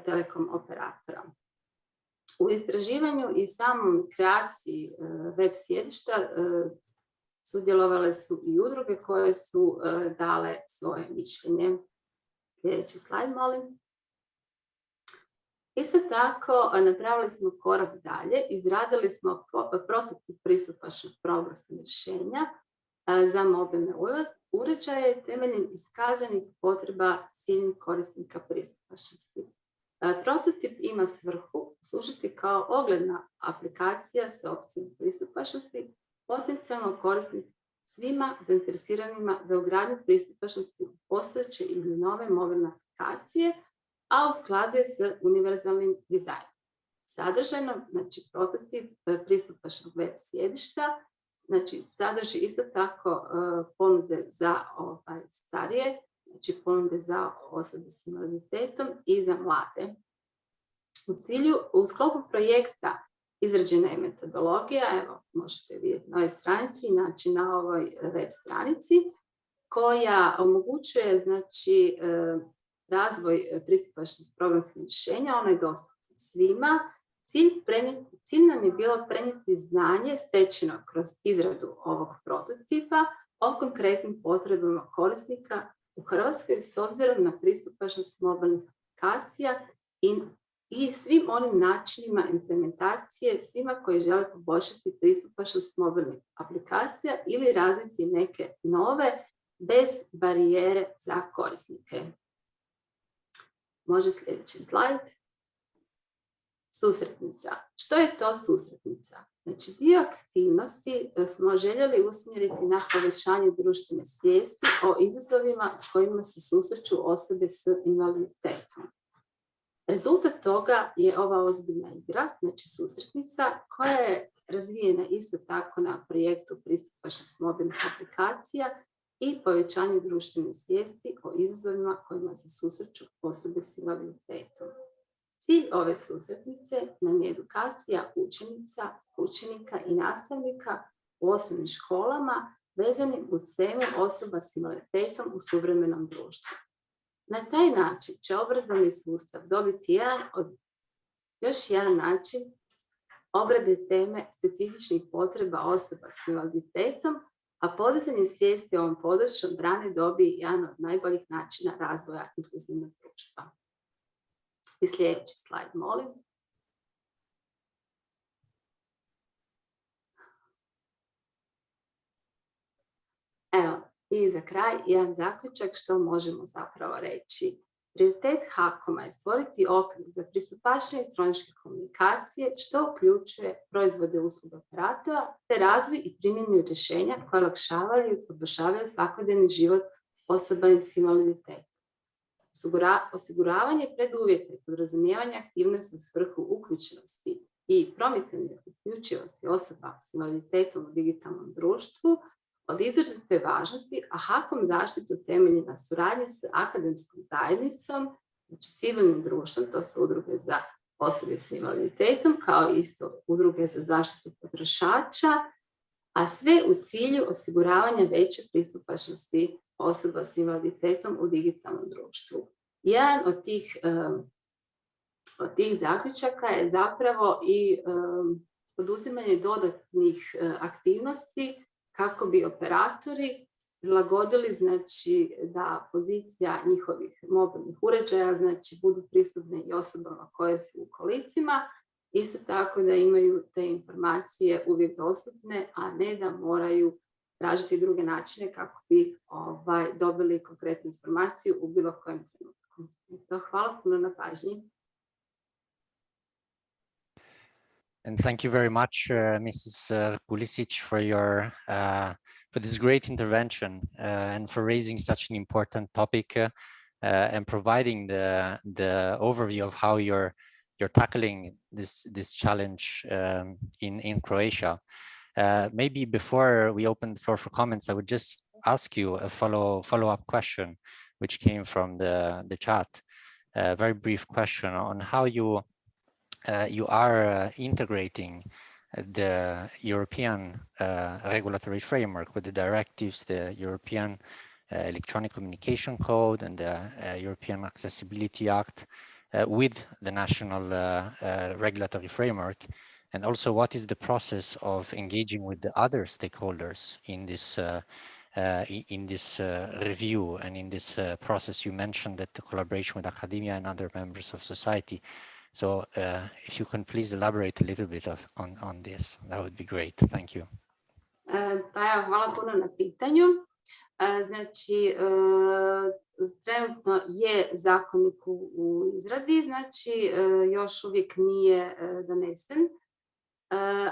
telekom operatora. U istraživanju i samom kreaciji web sjedišta sudjelovale su i udruge koje su dale svoje mišljenje. Sljedeći slajd, molim. Isto tako, napravili smo korak dalje, izradili smo prototip pristupačnog programskog rješenja za mobilne uređaje temeljem iskazanih potreba ciljanih korisnika pristupačnosti. Prototip ima svrhu služiti kao ogledna aplikacija sa opcijom pristupačnosti, potencijalno korisnih svima zainteresiranima za ugradnju pristupačnosti u postojeće ili nove mobilne aplikacije, a u skladu je s univerzalnim dizajnom. Sadržajno, znači prototip pristupačnog web sjedišta, znači sadrži isto tako ponude za starije, znači ponude za osobe s invaliditetom i za mlade. U sklopu projekta izrađena je metodologija, evo možete vidjeti na ovoj stranici, znači na ovoj web stranici, koja omogućuje znači razvoj pristupačnih programskih rješenja, ono je dostupno svima. Cilj nam je bilo prenijeti znanje stečeno kroz izradu ovog prototipa o konkretnim potrebama korisnika u Hrvatskoj s obzirom na pristupačnost mobilnih aplikacija i svim onim načinima implementacije svima koji žele poboljšati pristupačnost mobilnih aplikacija ili razviti neke nove bez barijere za korisnike. Može sljedeći slajd. Susretnica. Što je to susretnica? Znači, dio aktivnosti smo željeli usmjeriti na povećanje društvene svijesti o izazovima s kojima se susreću osobe s invaliditetom. Rezultat toga je ova ozbiljna igra, znači susretnica, koja je razvijena isto tako na projektu pristupačnost mobilnih aplikacija i povećanje društvene svijesti o izazovima kojima se susreću osobe s invaliditetom. Cilj ove susretnice nam je edukacija učenika i nastavnika u osnovnim školama vezanim uz temu osoba s invaliditetom u suvremenom društvu. Na taj način će obrazovni sustav dobiti još jedan način obrade teme specifičnih potreba osoba s invaliditetom, a podizanje svijesti o ovom području od rane dobi jedan od najboljih načina razvoja inkluzivnog društva. I sljedeći slajd, molim. Evo, i za kraj jedan zaključak što možemo zapravo reći. Prioritet HAKOM-a je stvoriti okvir za pristupačne elektroničke komunikacije što uključuje proizvode usluga operatora te razvoj i primjenu rješenja koja olakšavaju i poboljšavaju svakodnevni život osoba s invaliditetom. Osiguravanje preduvjeta i podrazumijevanje aktivnosti u svrhu uključenosti i promicanje uključivosti osoba s invaliditetom u digitalnom društvu od izrazite važnosti, a HAKOM zaštitu temelji na suradnji s akademskom zajednicom, znači civilnim društvom, to su udruge za osobe s invaliditetom, kao isto udruge za zaštitu potrošača, a sve u cilju osiguravanja veće pristupačnosti osoba s invaliditetom u digitalnom društvu. Jedan od tih zaključaka je zapravo i poduzimanje dodatnih aktivnosti kako bi operatori prilagodili, znači, da pozicija njihovih mobilnih uređaja, znači, budu pristupne i osobama koje su u kolicima, isto tako da imaju te informacije uvijek dostupne, a ne da moraju tražiti druge načine kako bi dobili konkretnu informaciju u bilo kojem trenutku. Hvala puno na pažnji. And thank you very much, Mrs. Pulisic, for this great intervention and for raising such an important topic and providing the overview of how you're tackling this challenge in Croatia. Maybe before we open the floor for comments, I would just ask you a follow-up question, which came from the chat. A very brief question on how you you are integrating the European regulatory framework with the directives, the European Electronic Communication Code and the European Accessibility Act with the national regulatory framework, and also what is the process of engaging with the other stakeholders in this review and in this process. You mentioned that the collaboration with academia and other members of society. So if you can please elaborate a little bit on this, that would be great. Thank you. Pa evo, hvala puno na pitanju. Znači, trenutno je zakonik u izradi, znači još uvijek nije donesen,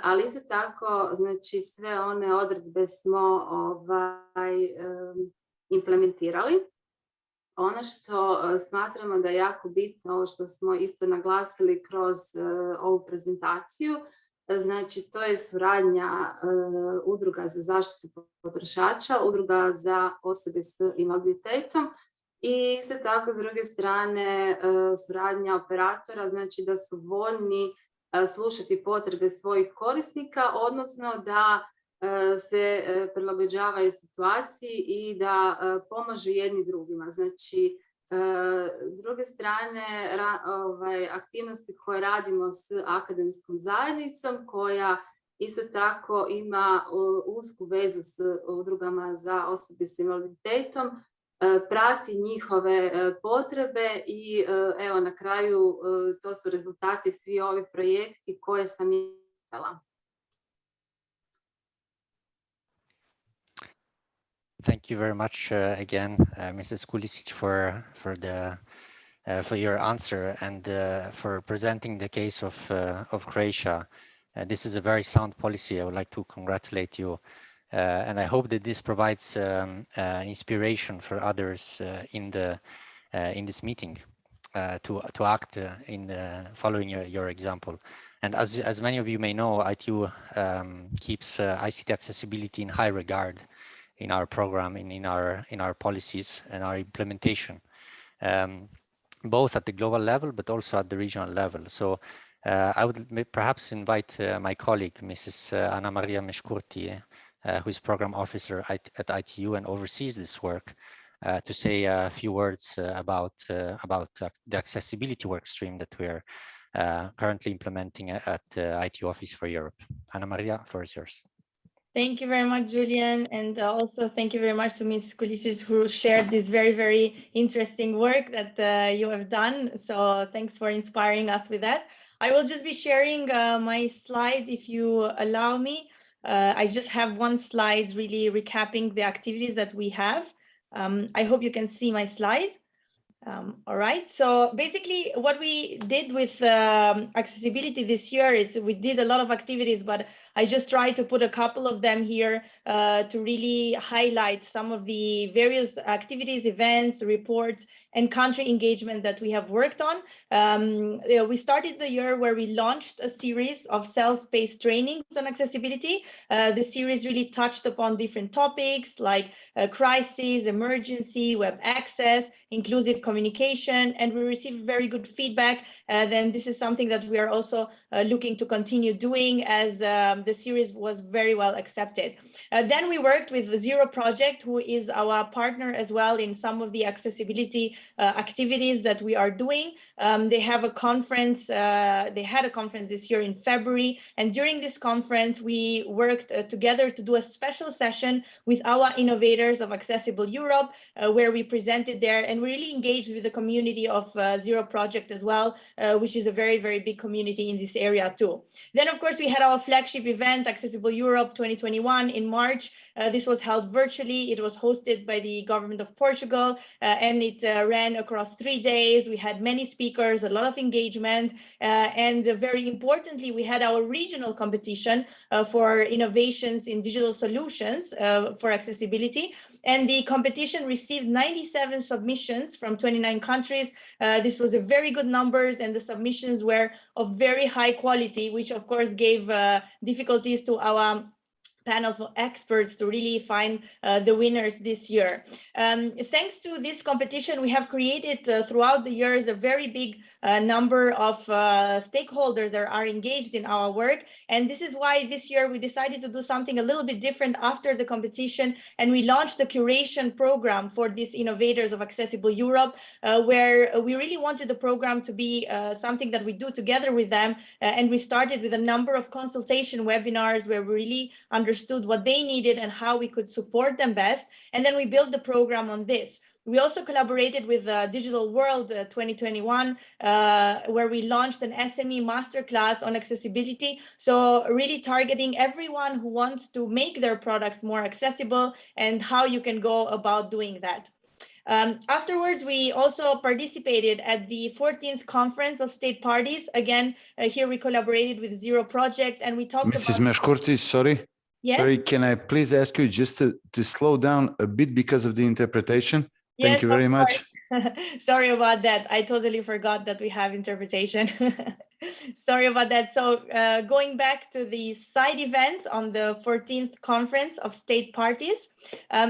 ali isto tako, znači sve one odredbe smo implementirali. Ono što smatramo da je jako bitno, ovo što smo isto naglasili kroz ovu prezentaciju, znači to je suradnja udruga za zaštitu potrošača, udruga za osobe s invaliditetom i isto tako s druge strane suradnja operatora, znači da su voljni slušati potrebe svojih korisnika, odnosno da se prilagođavaju situaciji i da pomažu jedni drugima. Znači, s druge strane, aktivnosti koje radimo s akademskom zajednicom, koja isto tako ima usku vezu s udrugama za osobe s invaliditetom, prati njihove potrebe i evo na kraju to su rezultati svi ovi projekti koje sam imala. Thank you very much again, Mrs. Kulisic, for your answer and for presenting the case of Croatia. This is a very sound policy. I would like to congratulate you, and I hope that this provides inspiration for others in this meeting to act in following your example. And as many of you may know, ITU keeps ICT accessibility in high regard in our program and in our policies and our implementation, both at the global level but also at the regional level. So I would perhaps invite my colleague, Mrs. Anna Maria Meshkurti, who is program officer at ITU and oversees this work, to say a few words about the accessibility work stream that we are currently implementing at ITU Office for Europe. Anna Maria, the floor is yours. Thank you very much, Julian, and also thank you very much to Ms. Kulisic, who shared this very, very interesting work that you have done. So thanks for inspiring us with that. I will just be sharing my slide if you allow me. I just have one slide really recapping the activities that we have. I hope you can see my slide. All right, so basically what we did with accessibility this year is we did a lot of activities, but I just tried to put a couple of them here to really highlight some of the various activities, events, reports, and country engagement that we have worked on. We started the year where we launched a series of self-paced trainings on accessibility. The series really touched upon different topics like crisis, emergency, web access, inclusive communication, and we received very good feedback. Then this is something that we are also looking to continue doing, as the series was very well accepted. Then we worked with the Zero Project, who is our partner as well in some of the accessibility activities that we are doing. They have a conference, they had a conference this year in February, and during this conference we worked together to do a special session with our innovators of Accessible Europe, where we presented there, and we really engaged with the community of Zero Project as well, which is a very, very big community in this area too. Then of course we had our flagship event, Accessible Europe 2021 in March. This was held virtually. It was hosted by the government of Portugal, and it ran across 3 days. We had many speakers, a lot of engagement, and very importantly, we had our regional competition for innovations in digital solutions for accessibility. And the competition received 97 submissions from 29 countries. This was a very good numbers, and the submissions were of very high quality, which of course gave difficulties to our panel of experts to really find the winners this year. Thanks to this competition, we have created throughout the years a very big number of stakeholders that are engaged in our work. And this is why this year we decided to do something a little bit different after the competition. And we launched the curation program for these innovators of Accessible Europe, where we really wanted the program to be something that we do together with them. And we started with a number of consultation webinars where we really understood what they needed and how we could support them best. And then we built the program on this. We also collaborated with Digital World 2021, where we launched an SME masterclass on accessibility. So really targeting everyone who wants to make their products more accessible and how you can go about doing that. Afterwards, we also participated at the 14th Conference of State Parties. Again, here we collaborated with Zero Project and we talked Mrs. about— Meshkurti, sorry. Yes? Sorry, can I please ask you just to slow down a bit because of the interpretation? Yes, Thank you very much. Sorry about that. I totally forgot that we have interpretation. Sorry about that. So going back to the side event on the 14th Conference of State Parties,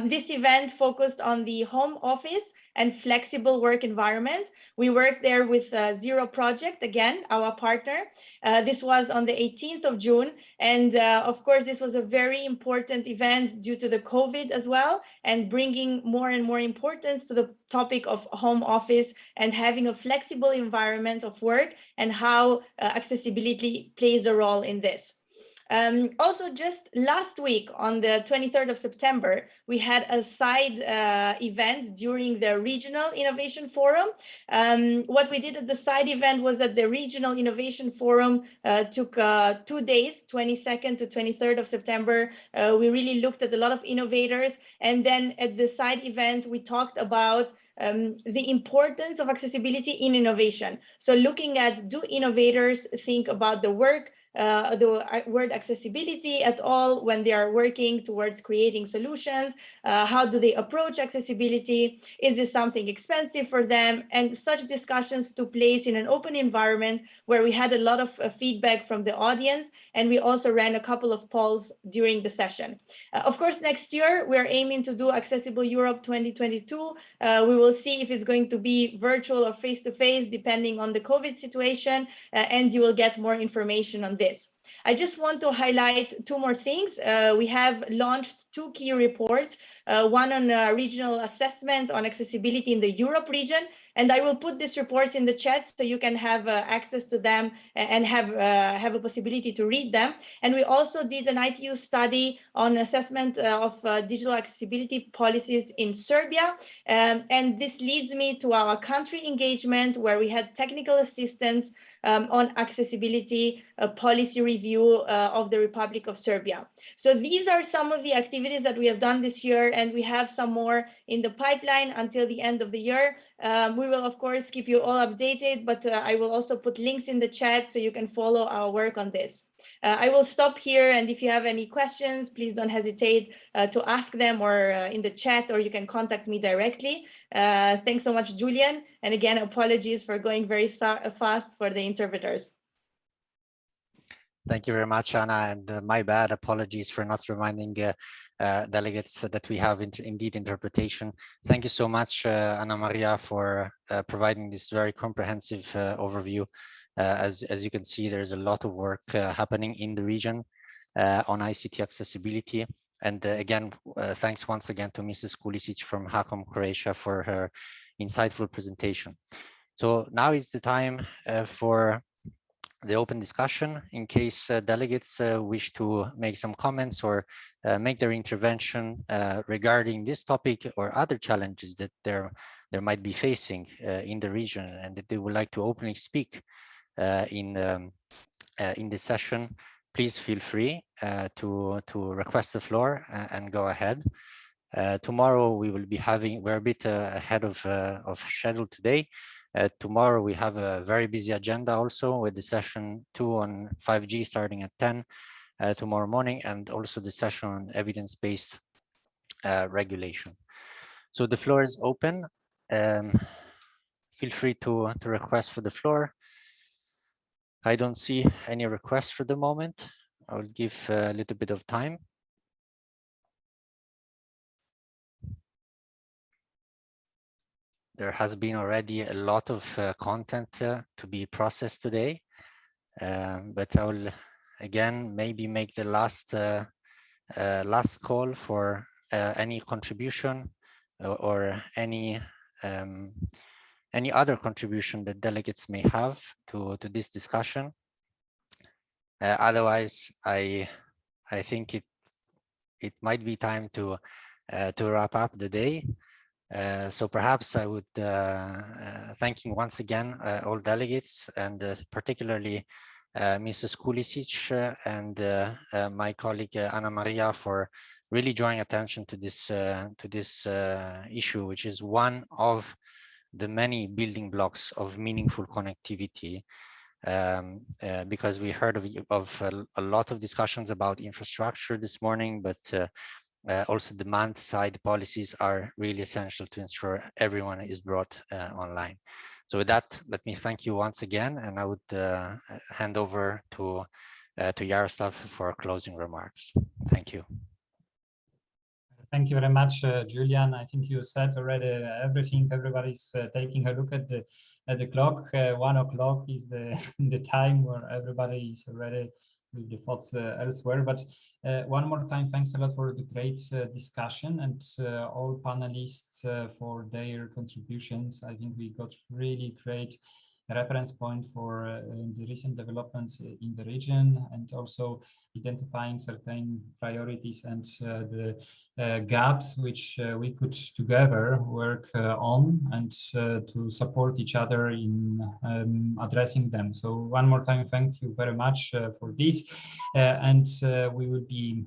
this event focused on the home office and flexible work environment. We worked there with Zero Project, again, our partner. This was on the 18th of June. And of course, this was a very important event due to the COVID as well, and bringing more and more importance to the topic of home office and having a flexible environment of work and how accessibility plays a role in this. Also, just last week on the 23rd of September, we had a side event during the Regional Innovation Forum. What we did at the side event was that the Regional Innovation Forum took 2 days, 22nd to 23rd of September. We really looked at a lot of innovators. And then at the side event, we talked about the importance of accessibility in innovation. So looking at, do innovators think about the word accessibility at all when they are working towards creating solutions? How do they approach accessibility? Is this something expensive for them? And such discussions took place in an open environment where we had a lot of feedback from the audience, and we also ran a couple of polls during the session. Of course, next year we're aiming to do Accessible Europe 2022. We will see if it's going to be virtual or face-to-face depending on the COVID situation, and you will get more information on this. I just want to highlight 2 more things. We have launched 2 key reports, one on regional assessment on accessibility in the Europe region, and I will put these reports in the chat so you can have access to them and have a possibility to read them. And we also did an ITU study on assessment of digital accessibility policies in Serbia. And this leads me to our country engagement, where we had technical assistance on accessibility policy review of the Republic of Serbia. So these are some of the activities that we have done this year, and we have some more in the pipeline until the end of the year. We will, of course, keep you all updated, but I will also put links in the chat so you can follow our work on this. I will stop here, and if you have any questions, please don't hesitate to ask them or in the chat, or you can contact me directly. Thanks so much, Julian. And again, apologies for going very fast for the interpreters. Thank you very much, Anna, and my bad, apologies for not reminding delegates that we have indeed interpretation. Thank you so much, Anna Maria, for providing this very comprehensive overview. As you can see, there's a lot of work happening in the region on ICT accessibility. And again, thanks once again to Mrs. Kulisic from HACOM Croatia for her insightful presentation. So now is the time for the open discussion. In case delegates wish to make some comments or make their intervention regarding this topic or other challenges that there might be facing in the region, and that they would like to openly speak in this session, please feel free to request the floor and go ahead. Tomorrow we will be we're a bit ahead of schedule today. Tomorrow we have a very busy agenda also, with the session 2 on 5G starting at 10 tomorrow morning, and also the session on evidence-based regulation. So the floor is open. Feel free to request for the floor. I don't see any requests for the moment. I will give a little bit of time. there has been already a lot of content to be processed today, but I will again maybe make the last call for any contribution or any other contribution that delegates may have to this discussion. Otherwise, I think it might be time to wrap up the day. So perhaps I would thanking once again all delegates, and particularly Mrs. Kulisic and my colleague Anna Maria for really drawing attention to this issue, which is one of the many building blocks of meaningful connectivity. Because we heard of a lot of discussions about infrastructure this morning, but also demand side policies are really essential to ensure everyone is brought online. So with that, let me thank you once again, and I would hand over to Jaroslav for closing remarks. Thank you. Thank you very much, Julian. I think you said already everything. Everybody's taking a look at the clock. 1 o'clock is the time where everybody is already with the thoughts elsewhere. But one more time, thanks a lot for the great discussion, and all panelists for their contributions. I think we got really great reference point for the recent developments in the region, and also identifying certain priorities and the gaps which we could together work on, and to support each other in addressing them. So one more time, thank you very much for this, and we will be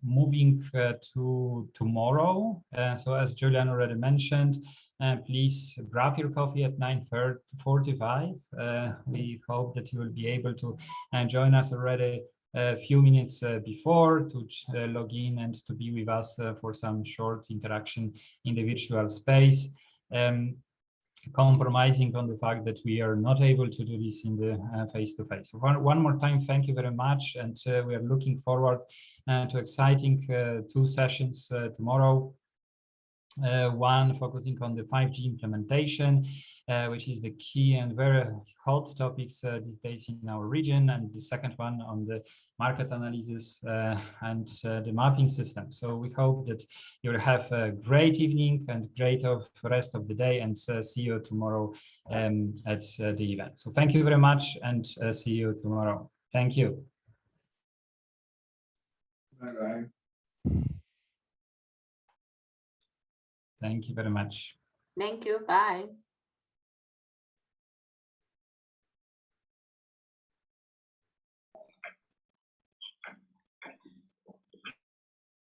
moving to tomorrow. So as Julian already mentioned, please grab your coffee at 9:45. We hope that you will be able to join us already a few minutes before to log in and to be with us for some short interaction in the virtual space, compromising on the fact that we are not able to do this in the face-to-face. One more time, thank you very much, and we are looking forward to exciting 2 sessions tomorrow. One focusing on the 5G implementation, which is the key and very hot topics these days in our region, and the second one on the market analysis and the mapping system. So we hope that you'll have a great evening and great rest of the day, and see you tomorrow at the event. So thank you very much, and see you tomorrow. Thank you. Bye-bye. Thank you very much. Thank you. Bye.